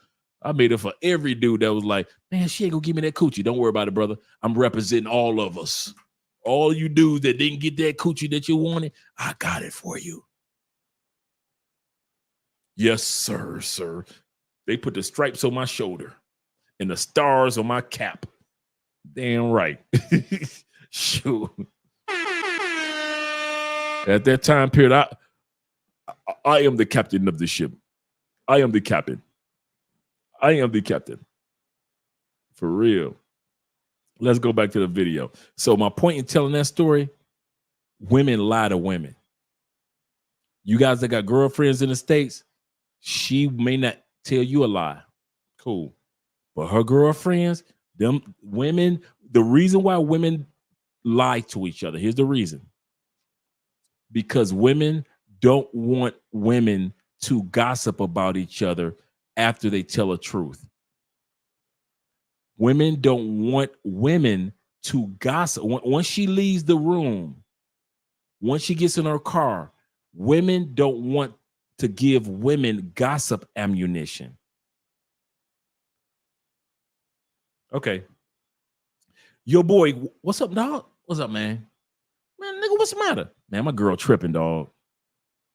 I made up for every dude that was like, man, she ain't gonna give me that coochie. Don't worry about it, brother. I'm representing all of us. All you dudes that didn't get that coochie that you wanted, I got it for you. Yes, sir, sir. They put the stripes on my shoulder and the stars on my cap. Damn right. Sure. At that time period, I am the captain of the ship. I am the captain. I am the captain. For real. Let's go back to the video. So my point in telling that story, women lie to women. You guys that got girlfriends in the States, she may not tell you a lie. Cool. But her girlfriends, them women, the reason why women lie to each other, here's the reason. Because women don't want women to gossip about each other after they tell the truth. Women don't want women to gossip. Once she leaves the room, once she gets in her car, women don't want to give women gossip ammunition. Okay. Your boy, what's up, dog? What's up, man? Man, nigga, what's the matter? Man, my girl tripping, dog.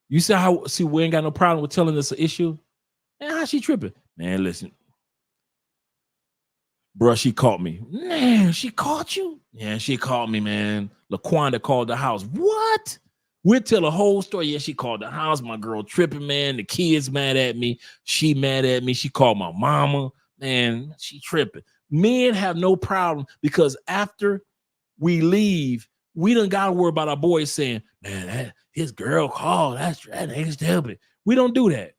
You see we ain't got no problem with telling us an issue? Man, how she tripping? Man, listen. Bruh, she caught me. Man, she caught you? Yeah, she called me, man. LaQuanda called the house. What? We'll tell a whole story. Yeah, she called the house. My girl tripping, man. The kids mad at me. She mad at me. She called my mama. Man, she tripping. Men have no problem because after we leave, we done got to worry about our boys saying, man, his girl called. That ain't stupid. We don't do that.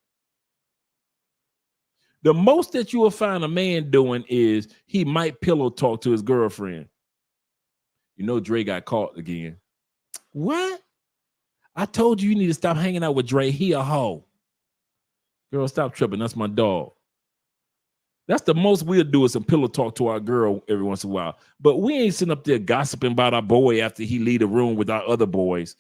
The most that you will find a man doing is he might pillow talk to his girlfriend. You know, Dre got caught again. What? I told you need to stop hanging out with Dre. He a hoe. Girl, stop tripping. That's my dog. That's the most we'll do is some pillow talk to our girl every once in a while. But we ain't sitting up there gossiping about our boy after he leave the room with our other boys.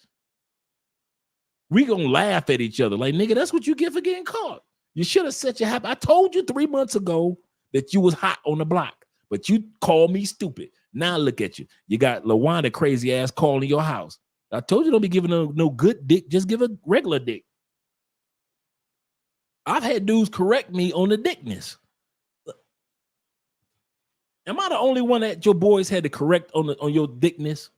We gonna laugh at each other like, nigga, that's what you get for getting caught. You should have set your happy. I told you 3 months ago that you was hot on the block, but you called me stupid. Now look at you. You got LaWanda crazy ass calling your house. I told you don't be giving no good dick. Just give a regular dick. I've had dudes correct me on the dickness. Am I the only one that your boys had to correct on your dickness?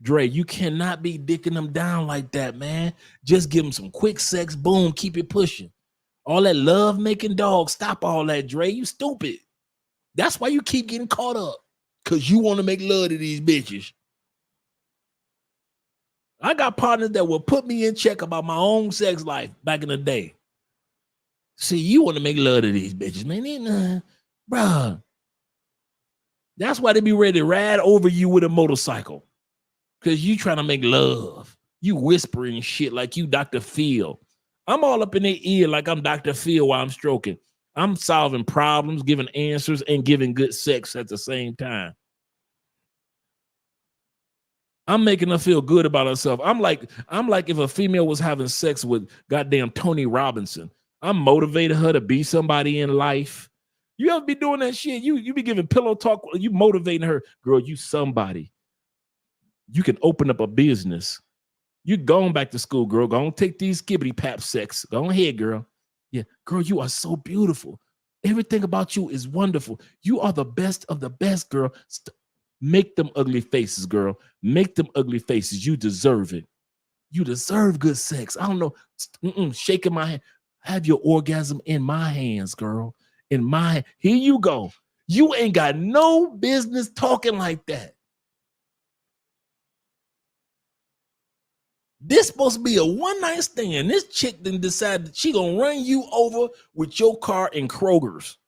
Dre, you cannot be dicking them down like that, man. Just give them some quick sex. Boom, keep it pushing. All that love making, dog. Stop all that, Dre. You stupid. That's why you keep getting caught up. Because you want to make love to these bitches. I got partners that will put me in check about my own sex life back in the day. See, you want to make love to these bitches, man. Bruh. That's why they be ready to ride over you with a motorcycle. Because you trying to make love. You whispering shit like you Dr. Phil. I'm all up in their ear like I'm Dr. Phil while I'm stroking. I'm solving problems, giving answers, and giving good sex at the same time. I'm making her feel good about herself. I'm like if a female was having sex with goddamn Tony Robinson. I'm motivating her to be somebody in life. You ever be doing that shit? You be giving pillow talk. You motivating her. Girl, you somebody. You can open up a business. You going back to school, girl. Go on, take these skibbity pap sex. Go ahead, girl. Yeah, girl, you are so beautiful. Everything about you is wonderful. You are the best of the best, girl. Make them ugly faces, girl. Make them ugly faces. You deserve it. You deserve good sex. I don't know. Shaking my hand. Have your orgasm in my hands, girl. In my, here you go. You ain't got no business talking like that. This supposed to be a one-night stand. This chick then decided she gonna run you over with your car in Kroger's.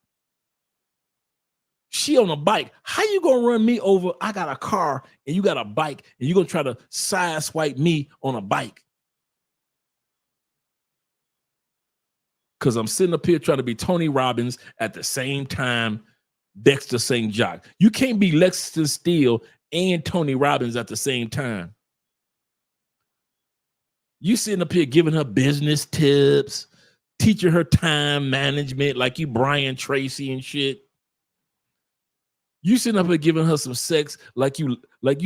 She on a bike. How you gonna run me over? I got a car and you got a bike and you gonna try to side swipe me on a bike. Because I'm sitting up here trying to be Tony Robbins at the same time Dexter St. Jock. You can't be Lexington Steele and Tony Robbins at the same time. You sitting up here giving her business tips, teaching her time management like you Brian Tracy and shit. You sitting up here giving her some sex like you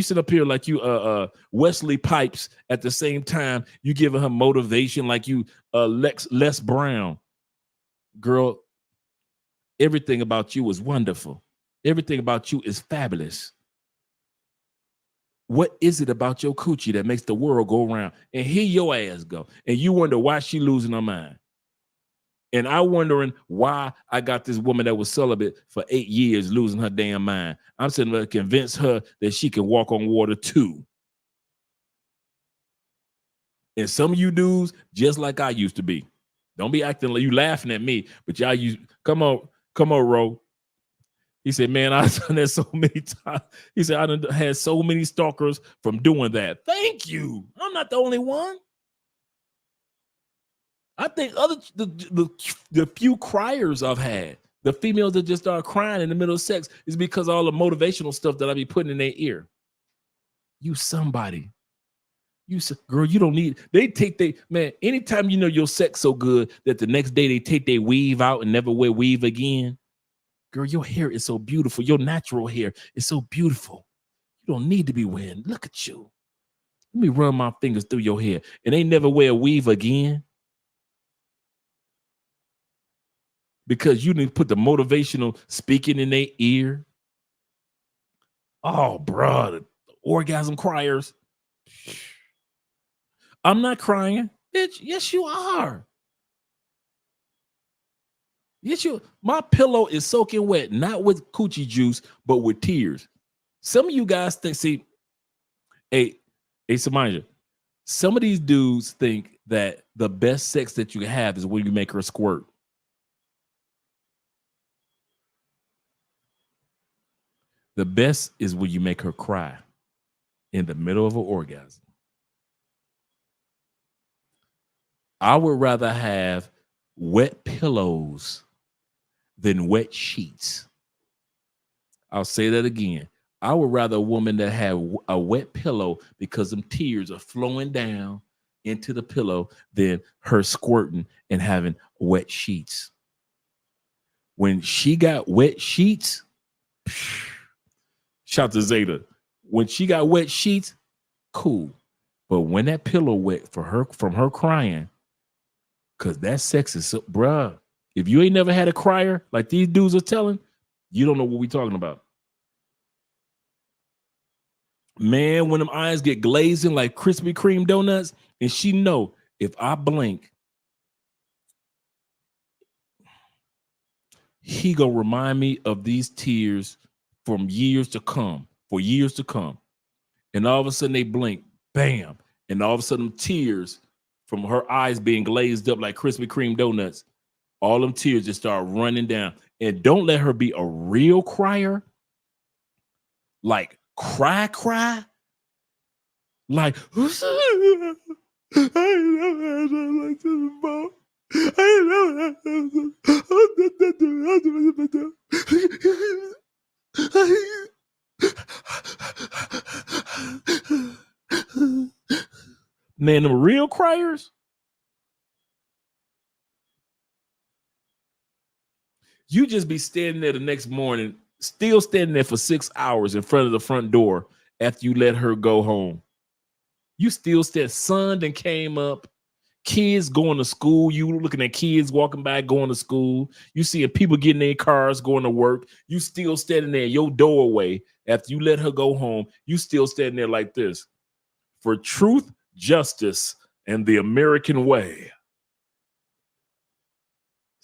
sit up here like you Wesley Pipes at the same time you giving her motivation like you Les Brown. Girl, everything about you is wonderful. Everything about you is fabulous. What is it about your coochie that makes the world go around? And here your ass go. And you wonder why she losing her mind. And I wondering why I got this woman that was celibate for 8 years losing her damn mind. I'm sitting there to convince her that she can walk on water too. And some of you dudes, just like I used to be. Don't be acting like you laughing at me, but y'all use, come on, Ro. He said, man, I've done that so many times. He said, I done had so many stalkers from doing that. Thank you. I'm not the only one. I think the few criers I've had, the females that just start crying in the middle of sex is because all the motivational stuff that I be putting in their ear. You somebody. Girl, you don't need, man, anytime you know your sex so good that the next day they take their weave out and never wear weave again. Girl, your hair is so beautiful. Your natural hair is so beautiful. You don't need to be wearing. Look at you. Let me run my fingers through your hair. And they never wear a weave again. Because you need to put the motivational speaking in their ear. Oh, bro, the orgasm criers. I'm not crying. Bitch, yes, you are. Yes, you. My pillow is soaking wet, not with coochie juice, but with tears. Some of you guys think, see, hey, Samanja, some of these dudes think that the best sex that you can have is when you make her squirt. The best is when you make her cry in the middle of an orgasm. I would rather have wet pillows than wet sheets. I'll say that again. I would rather a woman that had a wet pillow because them tears are flowing down into the pillow than her squirting and having wet sheets. When she got wet sheets, shout to Zeta. When she got wet sheets, cool. But when that pillow wet for her from her crying, because that sex is so, bruh. If you ain't never had a crier like these dudes are telling, you don't know what we talking about. Man, when them eyes get glazing like Krispy Kreme donuts, and she know if I blink, he gonna remind me of these tears from years to come, for years to come. And all of a sudden they blink, bam. And all of a sudden tears from her eyes being glazed up like Krispy Kreme donuts, all them tears just start running down. And don't let her be a real crier. Like cry. Like, I never had nothing like this before. Man, them real criers. You just be standing there the next morning, still standing there for 6 hours in front of the front door after you let her go home. You still stand, sun then came up, kids going to school. You looking at kids walking by, going to school. You seeing people getting in their cars, going to work. You still standing there in your doorway after you let her go home. You still standing there like this. For truth, justice, and the American way.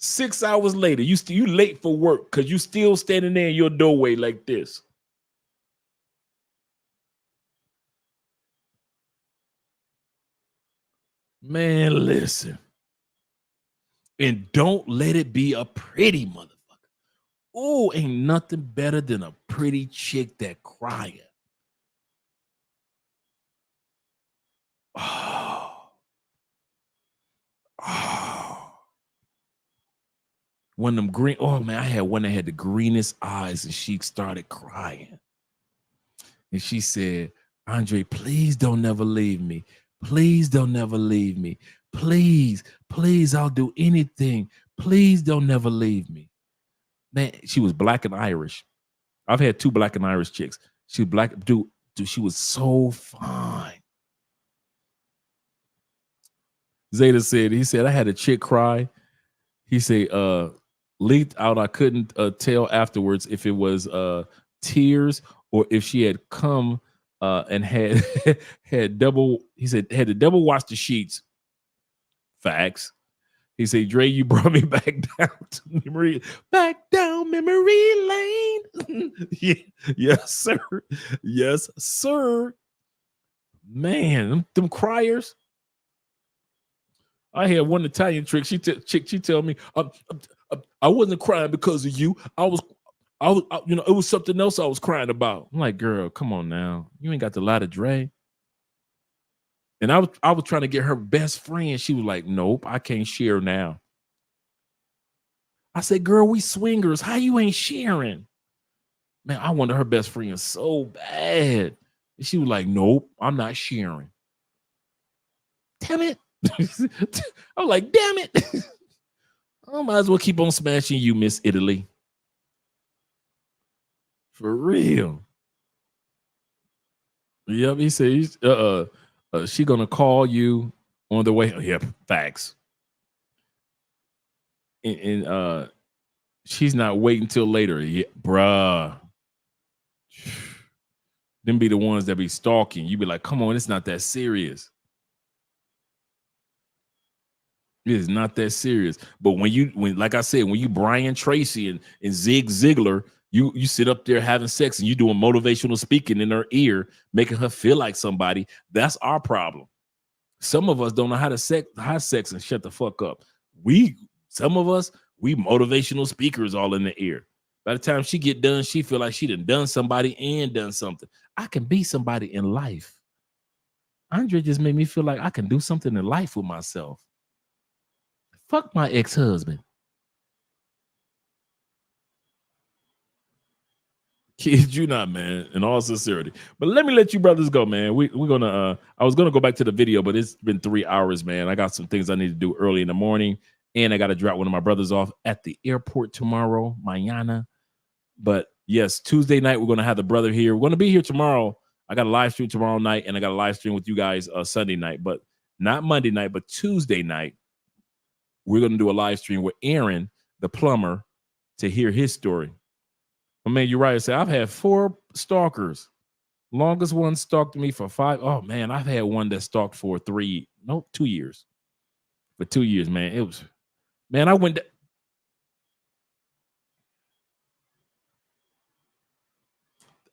6 hours later, you late for work because you still standing there in your doorway like this. Man, listen. And don't let it be a pretty motherfucker. Oh, ain't nothing better than a pretty chick that crying. One of them green, oh man, I had one that had the greenest eyes and she started crying. And she said, Andre, please don't never leave me. Please don't never leave me. Please, I'll do anything. Please don't never leave me. Man, she was black and Irish. I've had 2 black and Irish chicks. She was black, dude, she was so fine. Zeta said, he said, I had a chick cry. He said, leaked out. I couldn't tell afterwards if it was tears or if she had come and had double. He said had to double wash the sheets. Facts. He said, Dre, you brought me back down to memory lane. Yes, sir. Yes, sir. Man, them criers. I had one Italian trick. She tell me, I wasn't crying because of you. I was, you know, it was something else I was crying about. I'm like, girl, come on now. You ain't got to lie to Dre. And I was trying to get her best friend. She was like, nope, I can't share now. I said, girl, we swingers. How you ain't sharing? Man, I wanted her best friend so bad. And she was like, nope, I'm not sharing. Damn it. I was like, damn it. I might as well keep on smashing you, Miss Italy. For real. Yep, he says she gonna call you on the way. Yep, facts. And she's not waiting till later. Yeah, bruh. Them be the ones that be stalking. You be like, come on, it's not that serious. It is not that serious. But when like I said, when you Brian Tracy and Zig Ziglar, you sit up there having sex and you doing motivational speaking in her ear, making her feel like somebody, that's our problem. Some of us don't know how to have sex and shut the fuck up. Some of us, we motivational speakers all in the ear. By the time she get done, she feel like she done somebody and done something. I can be somebody in life. Andre just made me feel like I can do something in life with myself. Fuck my ex-husband. Kid you not, man, in all sincerity. But let me let you brothers go, man. We're gonna I was gonna go back to the video, but it's been 3 hours, man. I got some things I need to do early in the morning, and I got to drop one of my brothers off at the airport tomorrow, mañana. But yes, Tuesday night we're gonna have the brother here. We're gonna be here tomorrow. I got a live stream tomorrow night, and I got a live stream with you guys Sunday night, but not Monday night, but Tuesday night. We're going to do a live stream with Aaron, the plumber, to hear his story. My man Uriah said, I've had 4 stalkers. Longest one stalked me for 5. Oh, man, I've had one that stalked for 2 years. For 2 years, man. It was, man, I went.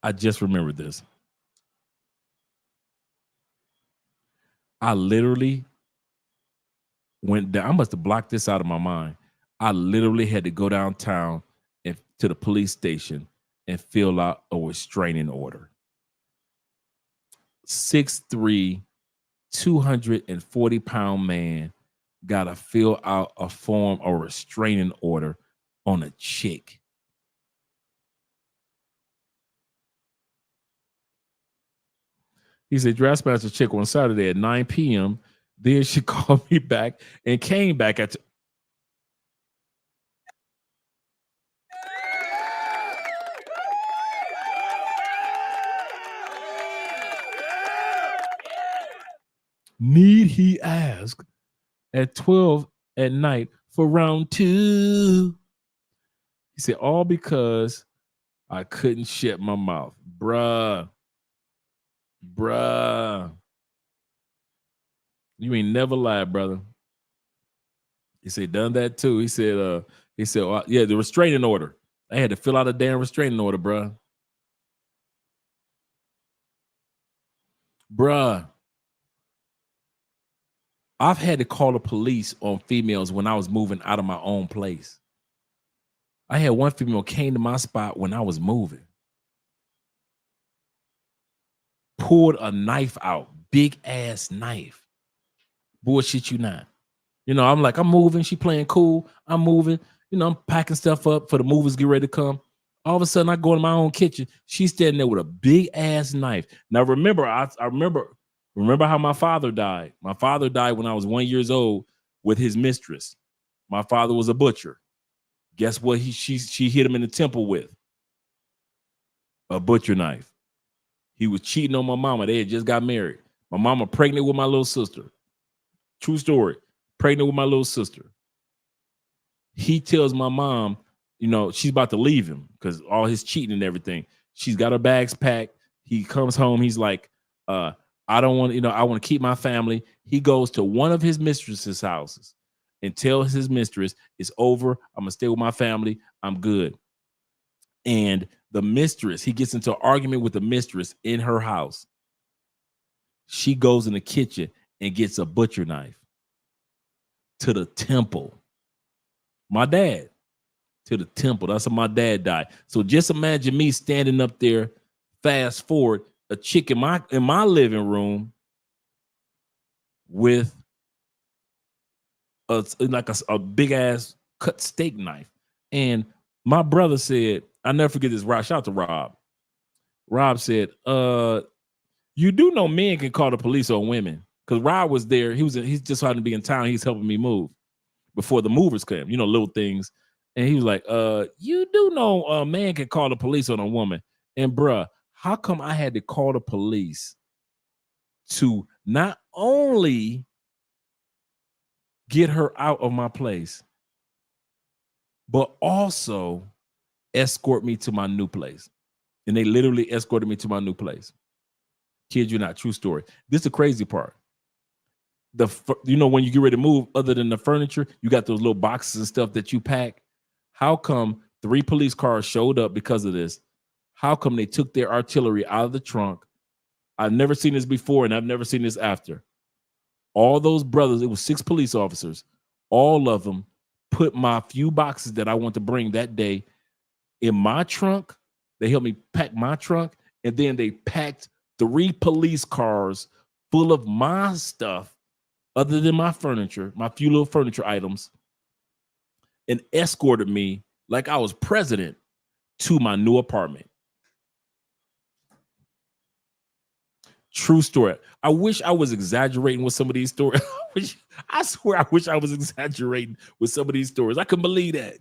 I just remembered this. I literally went down. I must have blocked this out of my mind. I literally had to go downtown and to the police station and fill out a restraining order. 6'3", 240-pound man got to fill out a form or restraining order on a chick. He said, dress master chick on Saturday at 9 p.m. Then she called me back and came back at. Need he ask at 12 at night for round 2? He said, all because I couldn't shut my mouth. Bruh. You ain't never lied, brother. He said, done that too. He said, yeah, the restraining order. I had to fill out a damn restraining order, bruh. I've had to call the police on females when I was moving out of my own place. I had one female came to my spot when I was moving. Pulled a knife out, big ass knife. Bullshit you not. You know, I'm like, I'm moving. She playing cool. I'm moving. You know, I'm packing stuff up for the movers get ready to come. All of a sudden, I go in my own kitchen. She's standing there with a big ass knife. Now, remember, I remember how my father died. My father died when I was 1 year old with his mistress. My father was a butcher. Guess what? She hit him in the temple with a butcher knife. He was cheating on my mama. They had just got married. My mama pregnant with my little sister. True story. Pregnant with my little sister. He tells my mom, you know, she's about to leave him because all his cheating and everything. She's got her bags packed. He comes home. He's like, I don't want, I want to keep my family. He goes to one of his mistress's houses and tells his mistress, it's over. I'm going to stay with my family. I'm good. And the mistress, he gets into an argument with the mistress in her house. She goes in the kitchen and gets a butcher knife to the temple. My dad, to the temple. That's how my dad died. So just imagine me standing up there, fast forward, a chick in my living room with a big ass cut steak knife. And my brother said, I never forget this. Shout out to Rob. Rob said, you do know men can call the police on women. Because Rob was there. He's just happened to be in town. He's helping me move before the movers came, little things. And he was like, you do know a man can call the police on a woman. And bruh, how come I had to call the police to not only get her out of my place, but also escort me to my new place? And they literally escorted me to my new place. Kid you not, true story. This is the crazy part. When you get ready to move, other than the furniture, you got those little boxes and stuff that you pack. How come 3 police cars showed up because of this? How come they took their artillery out of the trunk? I've never seen this before, and I've never seen this after. All those brothers, it was 6 police officers, all of them put my few boxes that I want to bring that day in my trunk. They helped me pack my trunk, and then they packed 3 police cars full of my stuff, other than my furniture, my few little furniture items, and escorted me like I was president to my new apartment. True story. I wish I was exaggerating with some of these stories. I swear I wish I was exaggerating with some of these stories. I couldn't believe that.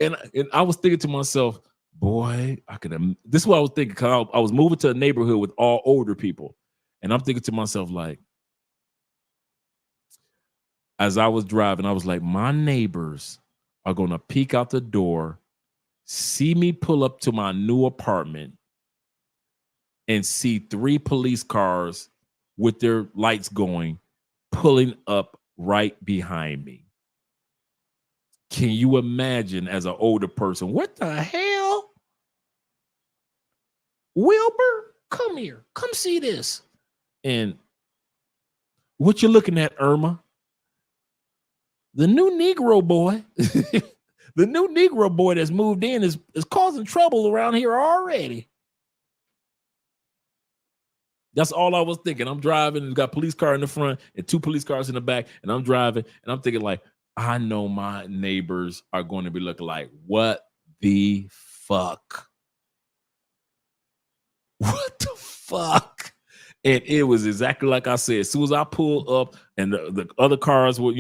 And I was thinking to myself, boy, this is what I was thinking, because I was moving to a neighborhood with all older people. And I'm thinking to myself, like, as I was driving, I was like, my neighbors are going to peek out the door, see me pull up to my new apartment, and see 3 police cars with their lights going, pulling up right behind me. Can you imagine, as an older person, what the hell? Wilbur, come here. Come see this. And what you looking at, Irma? The new Negro boy, the new Negro boy that's moved in is causing trouble around here already. That's all I was thinking. I'm driving and got a police car in the front and 2 police cars in the back, and I'm driving and I'm thinking, like, I know my neighbors are going to be looking like, what the fuck? What the fuck? And it was exactly like I said. As soon as I pulled up, and the other cars were,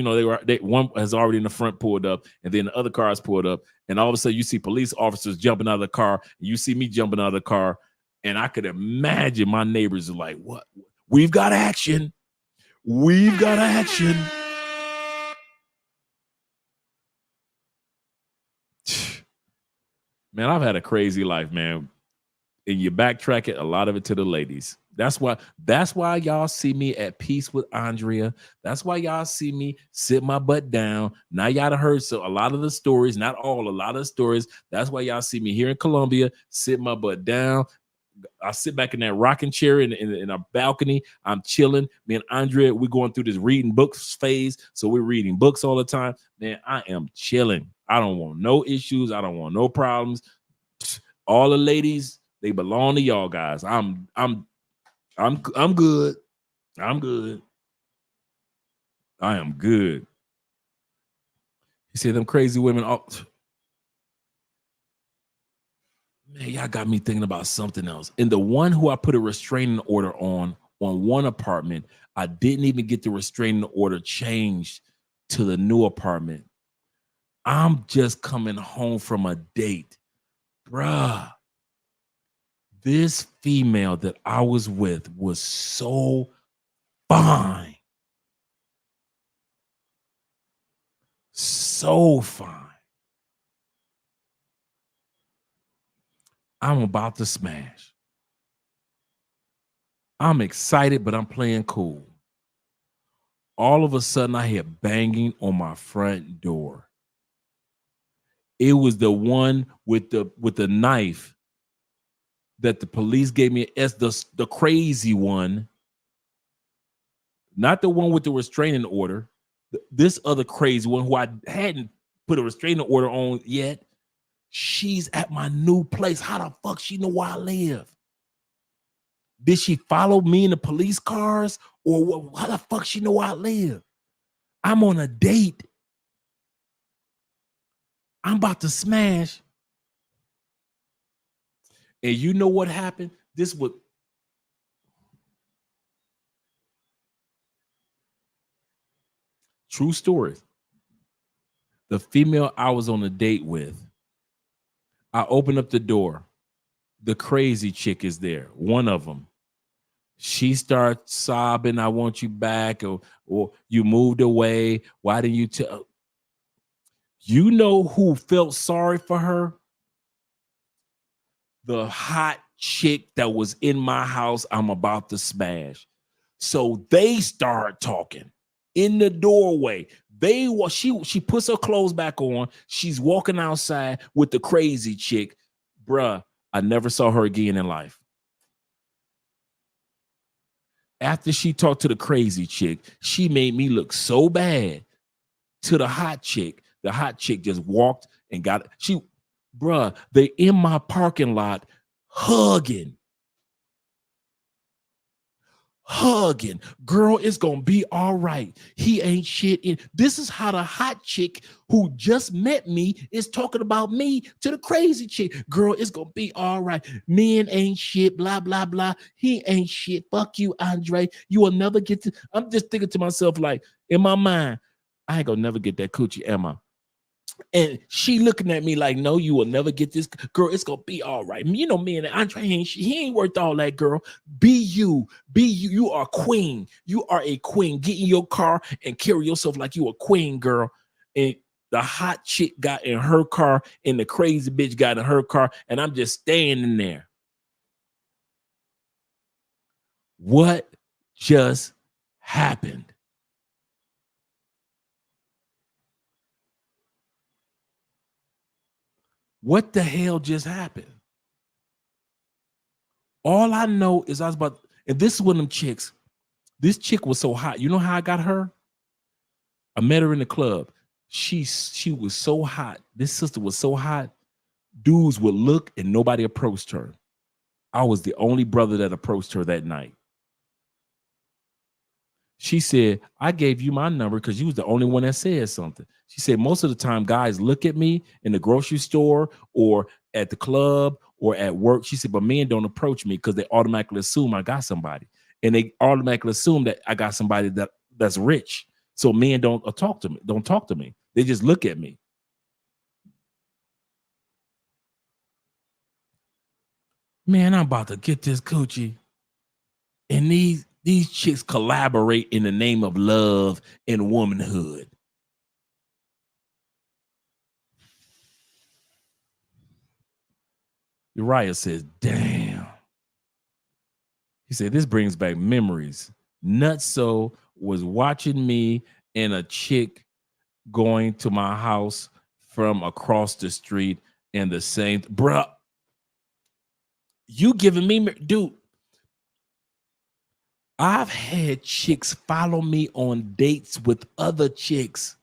one has already in the front pulled up, and then the other cars pulled up, and all of a sudden you see police officers jumping out of the car, and you see me jumping out of the car, and I could imagine my neighbors are like, "What? We've got action! We've got action!" Man, I've had a crazy life, man. And you backtrack it, a lot of it to the ladies. That's why y'all see me at peace with Andrea. That's why y'all see me sit my butt down. Now y'all done heard a lot of the stories, not all, a lot of the stories. That's why y'all see me here in Columbia, sit my butt down. I sit back in that rocking chair in a balcony. I'm chilling. Me and Andrea, we're going through this reading books phase. So we're reading books all the time. Man, I am chilling. I don't want no issues. I don't want no problems. All the ladies, they belong to y'all guys. I'm good. I'm good. I am good. You see them crazy women. Oh, man, y'all got me thinking about something else. And the one who I put a restraining order on one apartment, I didn't even get the restraining order changed to the new apartment. I'm just coming home from a date. Bruh. This female that I was with was so fine. So fine. I'm about to smash. I'm excited, but I'm playing cool. All of a sudden, I hear banging on my front door. It was the one with the knife that the police gave me as the crazy one, not the one with the restraining order. This other crazy one who I hadn't put a restraining order on yet. She's at my new place. How the fuck she know where I live? Did she follow me in the police cars, or how the fuck she know where I live? I'm on a date. I'm about to smash. And you know what happened? This would. True story. The female I was on a date with, I opened up the door. the crazy chick is there. One of them. She starts sobbing, I want you back, or you moved away. Why didn't you tell? You know who felt sorry for her? The hot chick that was in my house I'm about to smash. So they start talking in the doorway. She puts her clothes back on. She's walking outside with the crazy chick. Bruh, I never saw her again in life. After she talked to the crazy chick, she made me look so bad to the hot chick. The hot chick just walked and got bruh, they in my parking lot hugging. Girl, it's gonna be all right. He ain't shit in. This is how the hot chick who just met me is talking about me to the crazy chick. Girl, it's gonna be all right. Men ain't shit, blah, blah, blah. He ain't shit. Fuck you, Andre. You will never get to. I'm just thinking to myself, like, in my mind, I ain't gonna never get that coochie, am I? And she looking at me like, no, you will never get this. Girl, it's gonna be all right. You know, me and Andre, he ain't worth all that, girl. Be you. You are a queen. You are a queen. Get in your car and carry yourself like you a queen, girl. And the hot chick got in her car and the crazy bitch got in her car, and I'm just standing there. What just happened? What the hell just happened? All I know is I was about, and this is one of them chicks. This chick was so hot. You know how I got her? I met her in the club. She was so hot. This sister was so hot. Dudes would look and nobody approached her. I was the only brother that approached her that night. She said, I gave you my number because you was the only one that said something. She said, most of the time guys look at me in the grocery store or at the club or at work. She said, but men don't approach me because they automatically assume I got somebody. And they automatically assume that I got somebody that's rich. So men don't talk to me. They just look at me. Man, I'm about to get this coochie. And these chicks collaborate in the name of love and womanhood. Uriah says, damn. He said, this brings back memories. Nutso was watching me and a chick going to my house from across the street and the same, bruh. You giving me, dude. I've had chicks follow me on dates with other chicks.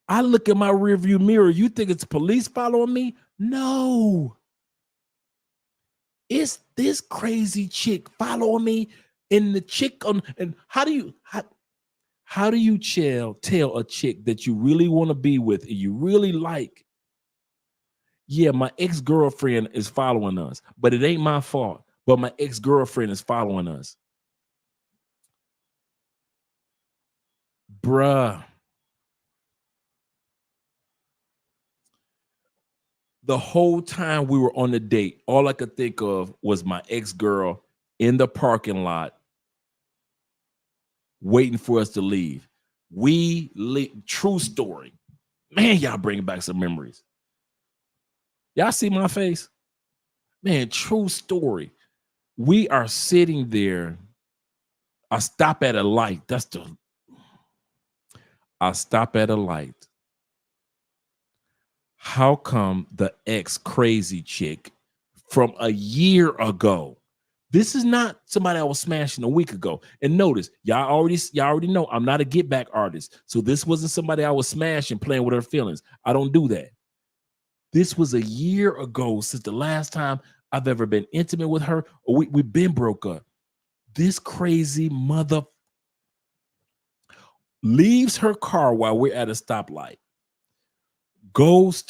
I look at my rearview mirror. You think it's police following me? No. It's this crazy chick following me, and the chick on. And how do you tell a chick that you really want to be with and you really like? Yeah, my ex-girlfriend is following us, but it ain't my fault. But my ex-girlfriend is following us. Bruh. The whole time we were on the date, all I could think of was my ex-girl in the parking lot waiting for us to leave. True story. Man, y'all bringing back some memories. Y'all see my face? Man, true story. We are sitting there. I stop at a light. I stop at a light. How come the ex crazy chick from a year ago? This is not somebody I was smashing a week ago. And notice, y'all already know I'm not a get back artist. So this wasn't somebody I was smashing, playing with her feelings. I don't do that. This was a year ago since the last time I've ever been intimate with her, or we've been broke up. This crazy mother leaves her car while we're at a stoplight, comes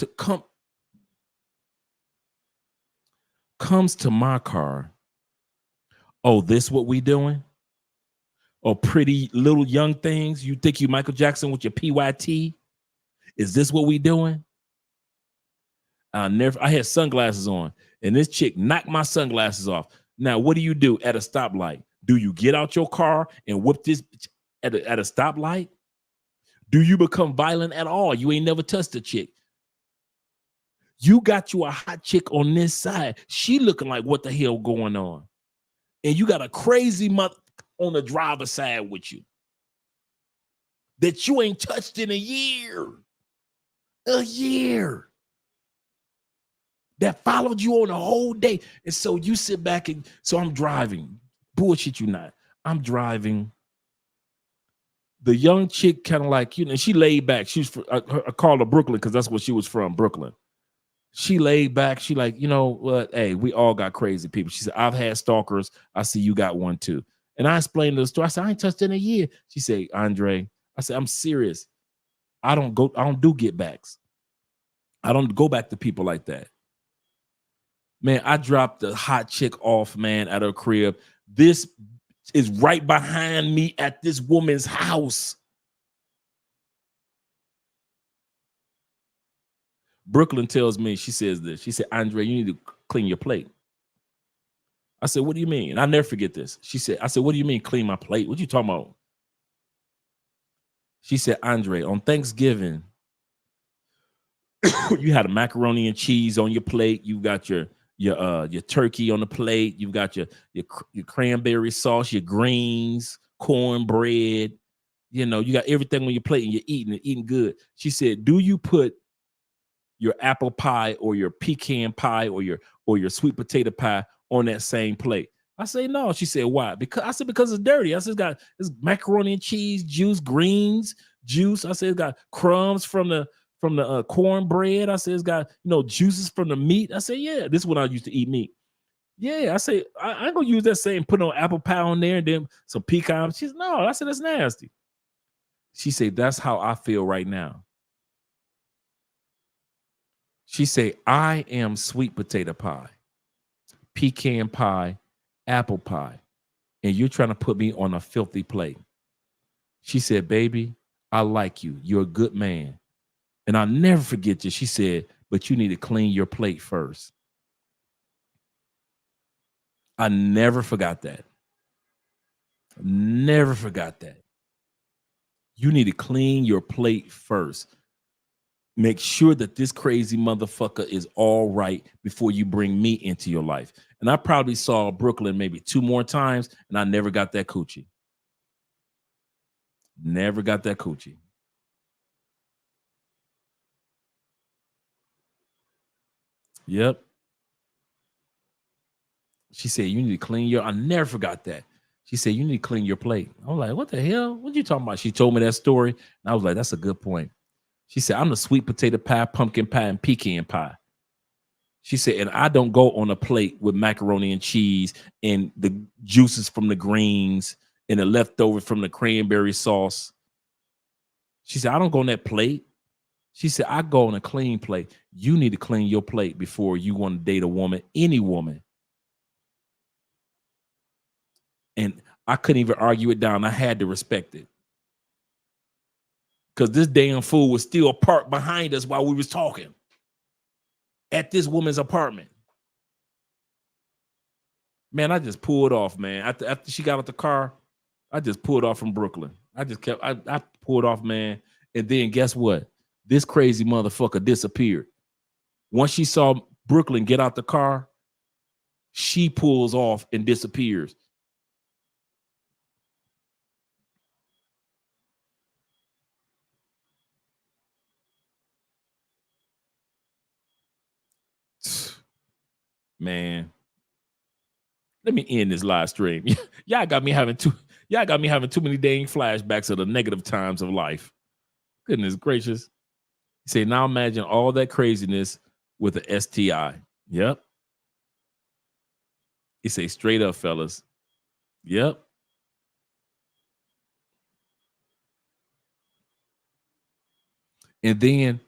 to my car. Oh, this what we doing? Oh, pretty little young things. You think you Michael Jackson with your PYT? Is this what we doing? I had sunglasses on, and this chick knocked my sunglasses off. Now, what do you do at a stoplight? Do you get out your car and whip this bitch at a stoplight? Do you become violent at all? You ain't never touched a chick. You got you a hot chick on this side. She looking like what the hell going on? And you got a crazy mother on the driver's side with you that you ain't touched in a year. A year. That followed you on the whole day. And so you sit back and so I'm driving. Bullshit you not. I'm driving. The young chick kind of like, she laid back. She's I called her Brooklyn because that's where she was from, Brooklyn. She laid back. She like, you know what? Hey, we all got crazy people. She said, I've had stalkers. I see you got one too. And I explained the story. I said, I ain't touched in a year. She said, Andre, I said, I'm serious. I don't do get backs. I don't go back to people like that. Man, I dropped the hot chick off, man, at her crib. This is right behind me at this woman's house. Brooklyn tells me, she says this. She said, Andre, you need to clean your plate. I said, what do you mean? And I'll never forget this. I said, what do you mean clean my plate? What you talking about? She said, Andre, on Thanksgiving, you had a macaroni and cheese on your plate. You got your turkey on the plate. You've got your cranberry sauce, your greens, cornbread. You got everything on your plate and you're eating good. She said, do you put your apple pie or your pecan pie or your sweet potato pie on that same plate? I say, no. She said, why? Because it's dirty. I said, it's macaroni and cheese, juice, greens, juice. I said, it's got crumbs from the cornbread. I said, it's got, juices from the meat. I said, yeah, this is when I used to eat meat. Yeah, I say, I ain't gonna use that same, put on apple pie on there and then some pecan. She said, no. I said, that's nasty. She said, that's how I feel right now. She said, I am sweet potato pie, pecan pie, apple pie, and you're trying to put me on a filthy plate. She said, baby, I like you. You're a good man. And I'll never forget you. She said, but you need to clean your plate first. I never forgot that. Never forgot that. You need to clean your plate first. Make sure that this crazy motherfucker is all right before you bring me into your life. And I probably saw Brooklyn maybe 2 more times, and I never got that coochie. Never got that coochie. Yep. She said, you need to clean your, I never forgot that. She said, you need to clean your plate. I'm like, what the hell? What you talking about? She told me that story. And I was like, that's a good point. She said, I'm the sweet potato pie, pumpkin pie, and pecan pie. She said, and I don't go on a plate with macaroni and cheese and the juices from the greens and the leftover from the cranberry sauce. She said, I don't go on that plate. She said, I go on a clean plate. You need to clean your plate before you want to date a woman, any woman. And I couldn't even argue it down. I had to respect it. Because this damn fool was still parked behind us while we was talking at this woman's apartment. Man, I just pulled off, man. After she got out the car, I just pulled off from Brooklyn. I pulled off, man. And then guess what? This crazy motherfucker disappeared. Once she saw Brooklyn get out the car, she pulls off and disappears. Man, let me end this live stream. Y'all got me having too many dang flashbacks of the negative times of life. Goodness gracious. You say, now imagine all that craziness with an STI. Yep. He say, straight up, fellas. Yep. And then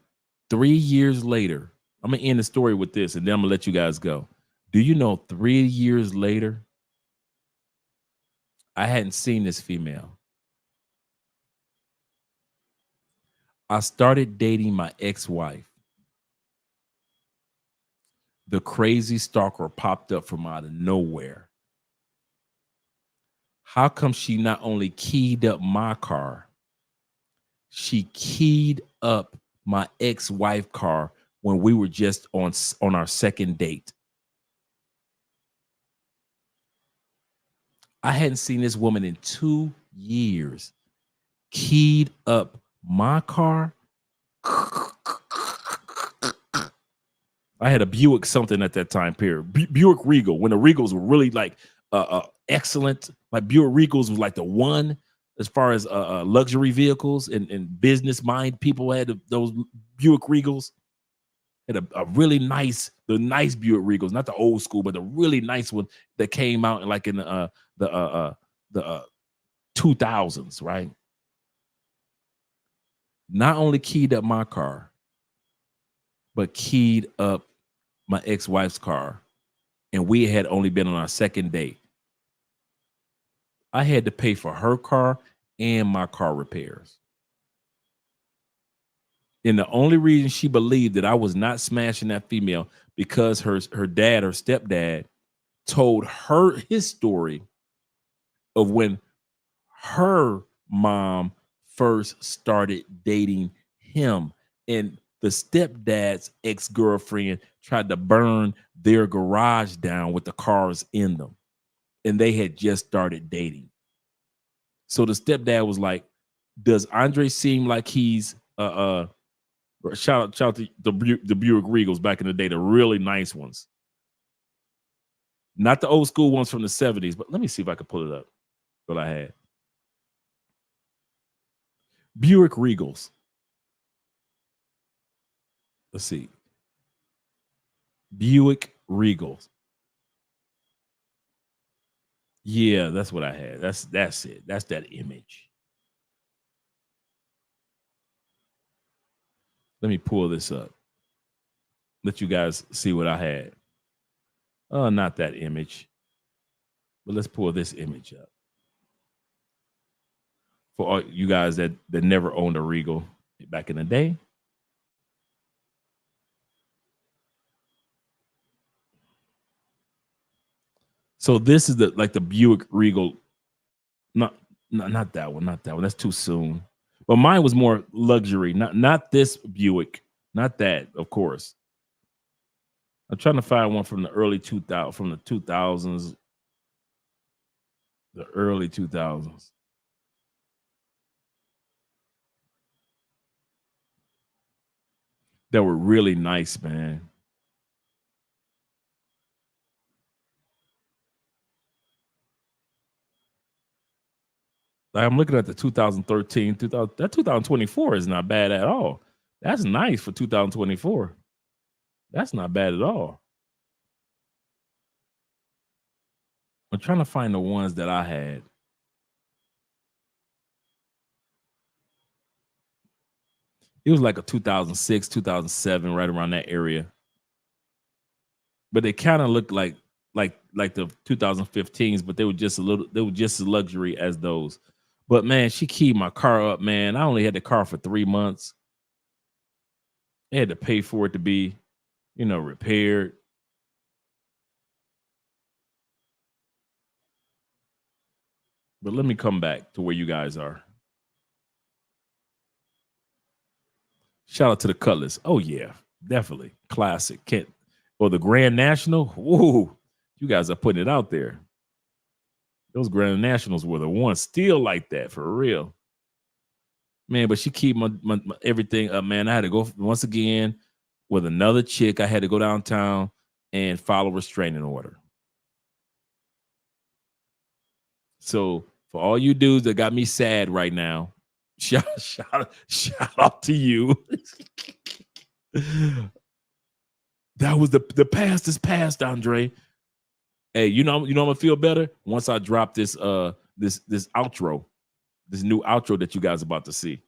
3 years later, I'm going to end the story with this, and then I'm going to let you guys go. Do you know 3 years later, I hadn't seen this female. I started dating my ex-wife. the crazy stalker popped up from out of nowhere. How come she not only keyed up my car, she keyed up my ex-wife car when we were just on our second date? I hadn't seen this woman in 2 years. Keyed up my car. I had a Buick something at that time period. Buick Regal, when the Regals were really like excellent. Like Buick Regals was like the one as far as luxury vehicles and business mind people had those Buick Regals. Had a really nice, the nice Buick Regals, not the old school, but the really nice one that came out like in the 2000s, right? Not only keyed up my car, but keyed up my ex-wife's car, and we had only been on our second date. I had to pay for her car and my car repairs. And the only reason she believed that I was not smashing that female because her dad, her stepdad, told her his story of when her mom first started dating him, and the stepdad's ex-girlfriend tried to burn their garage down with the cars in them, and they had just started dating. So the stepdad was like, does Andre seem like he's shout out to the Buick Regals back in the day, the really nice ones, not the old school ones from the 70s, but let me see if I can pull it up what I had. Buick Regals. Let's see. Buick Regals. Yeah, that's what I had. That's it. That's that image. Let me pull this up. Let you guys see what I had. Oh, not that image. But let's pull this image up. For all you guys that never owned a Regal back in the day. So this is the Buick Regal. Not that one, not that one. That's too soon. But mine was more luxury. Not this Buick. Not that, of course. I'm trying to find one from the early 2000s, from the 2000s. The early 2000s. That were really nice, man. Like I'm looking at the 2013, that 2024 is not bad at all. That's nice for 2024. That's not bad at all. I'm trying to find the ones that I had. It was like a 2006, 2007, right around that area. But they kind of looked like the 2015s, but they were just as luxury as those. But man, she keyed my car up, man. I only had the car for 3 months. I had to pay for it to be, repaired. But let me come back to where you guys are. Shout out to the Cutlass. Oh yeah, definitely classic. Or the Grand National. Whoa, you guys are putting it out there. Those Grand Nationals were the ones still like that for real, man. But she keep my everything up, man. I had to go once again with another chick. I had to go downtown and follow restraining order. So for all you dudes that got me sad right now, shout out to you. That was the past is past, Andre. Hey, you know I'm gonna feel better once I drop this this outro, this new outro that you guys are about to see.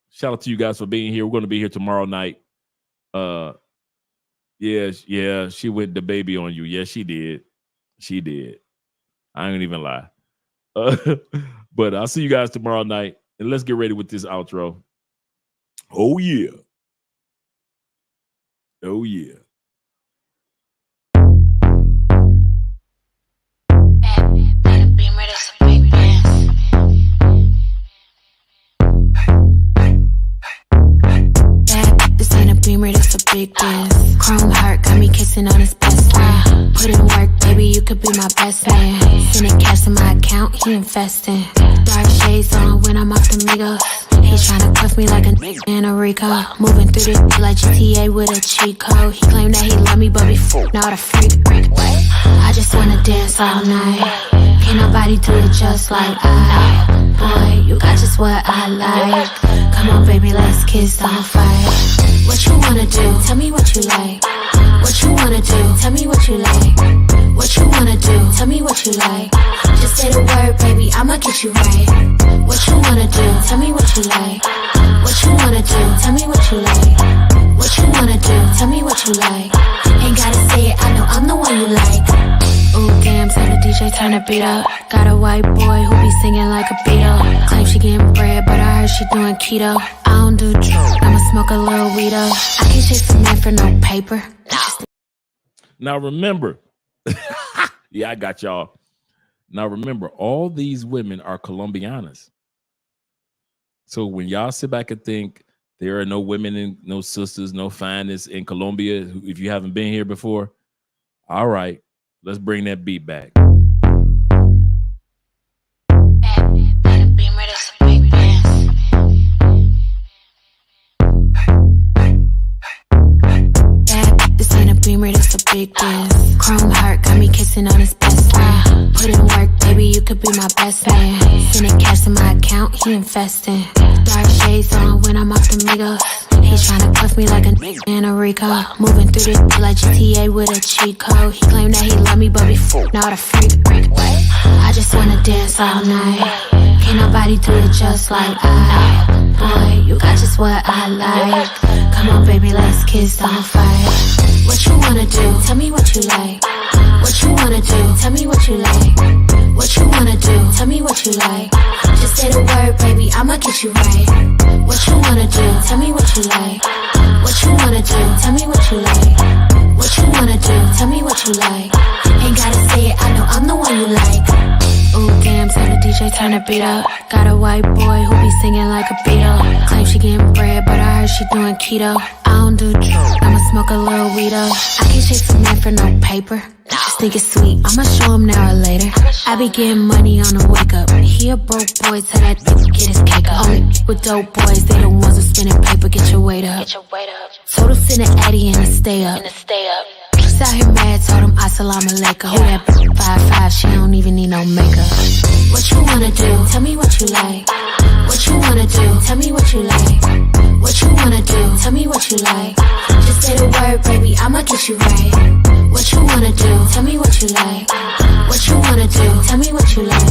Shout out to you guys for being here. We're gonna be here tomorrow night. Yeah, she went the baby on you. Yeah, she did. She did. I ain't even lie. But I'll see you guys tomorrow night, and let's get ready with this outro. Oh yeah. Oh yeah. big biz. Chrome heart got me kissing on his best friend. Put in work, baby, you could be my best man. Sending cash to my account, he investing. Dark shades on when I'm off the Migos. He tryna cuff me like a in a Rico. Moving through the like GTA with a cheat code. He claimed that he love me, but before not a freak. I just wanna dance all night. Can't nobody do it just like I. Boy, you got just what I like. Come on, baby, let's kiss, don't fight. What you wanna do? Tell me what you like. What you wanna do? Tell me what you like. What you wanna do? Tell me what you like. Just say the word, baby, I'ma get you right. What you wanna do? Tell me what you like. What you wanna do? Tell me what you like. What you wanna do? Tell me what you like. Ain't gotta say it, I know I'm the one you like. Ooh, damn, tell the DJ turn the beat up. Got a white boy who be singing like a Beatle. Claim she getting bread, but I heard she doing keto. I don't do drugs, I'ma smoke a little weed up. I can't chase a man for no paper. Now remember, yeah, I got y'all. Now remember, all these women are Colombianas. So when y'all sit back and think there are no women and no sisters, no finest in Colombia, if you haven't been here before, all right, let's bring that beat back. This ain't a Beamer, this a big biz. Chrome heart got me kissing on his best friend. Put in work, baby, you could be my best man. Sending cash to my account, he investing. Dark shades on when I'm off the Migos. He tryna cuff me like a in a Rico. Moving through the like GTA with a cheat code. He claimed that he love me, but before not a freak. I just wanna dance all night. Can't nobody do it just like I. Boy, you got just what I like. Come on, baby, let's kiss, don't fight. What you wanna do? Tell me what you like. What you wanna do? Tell me what you like. What you wanna do? Tell me what you like. Just say the word, baby, I'ma get you right. What you wanna do? Tell me what you like. What you wanna do? Tell me what you like. What you wanna do? Tell me what you like. Ain't gotta say it, I know I'm the one you like. Ooh, damn, tell the DJ turn the beat up. Got a white boy who be singing like a Beatle. Claim she getting bread, but I heard she doing keto. I don't do drugs, I'ma smoke a little weed up. I can't chase a man for no paper. Just think it's sweet, I'ma show him now or later. I be getting money on the wake up. He a broke boy, tell that bitch get his cake up. Only with dope boys, they the ones who spinning paper. Get your weight up. Told him send an Addy and to stay up. Just out here mad, told him assalamu alaikum. Who that bitch 5'5", she don't even need no makeup. What you wanna do? Tell me what you like. What you wanna do? Tell me what you like. What you wanna do? Tell me what you like. Just say the word, baby, I'ma get you right. What you wanna do? Tell me what you like. What you wanna do? Tell me what you like.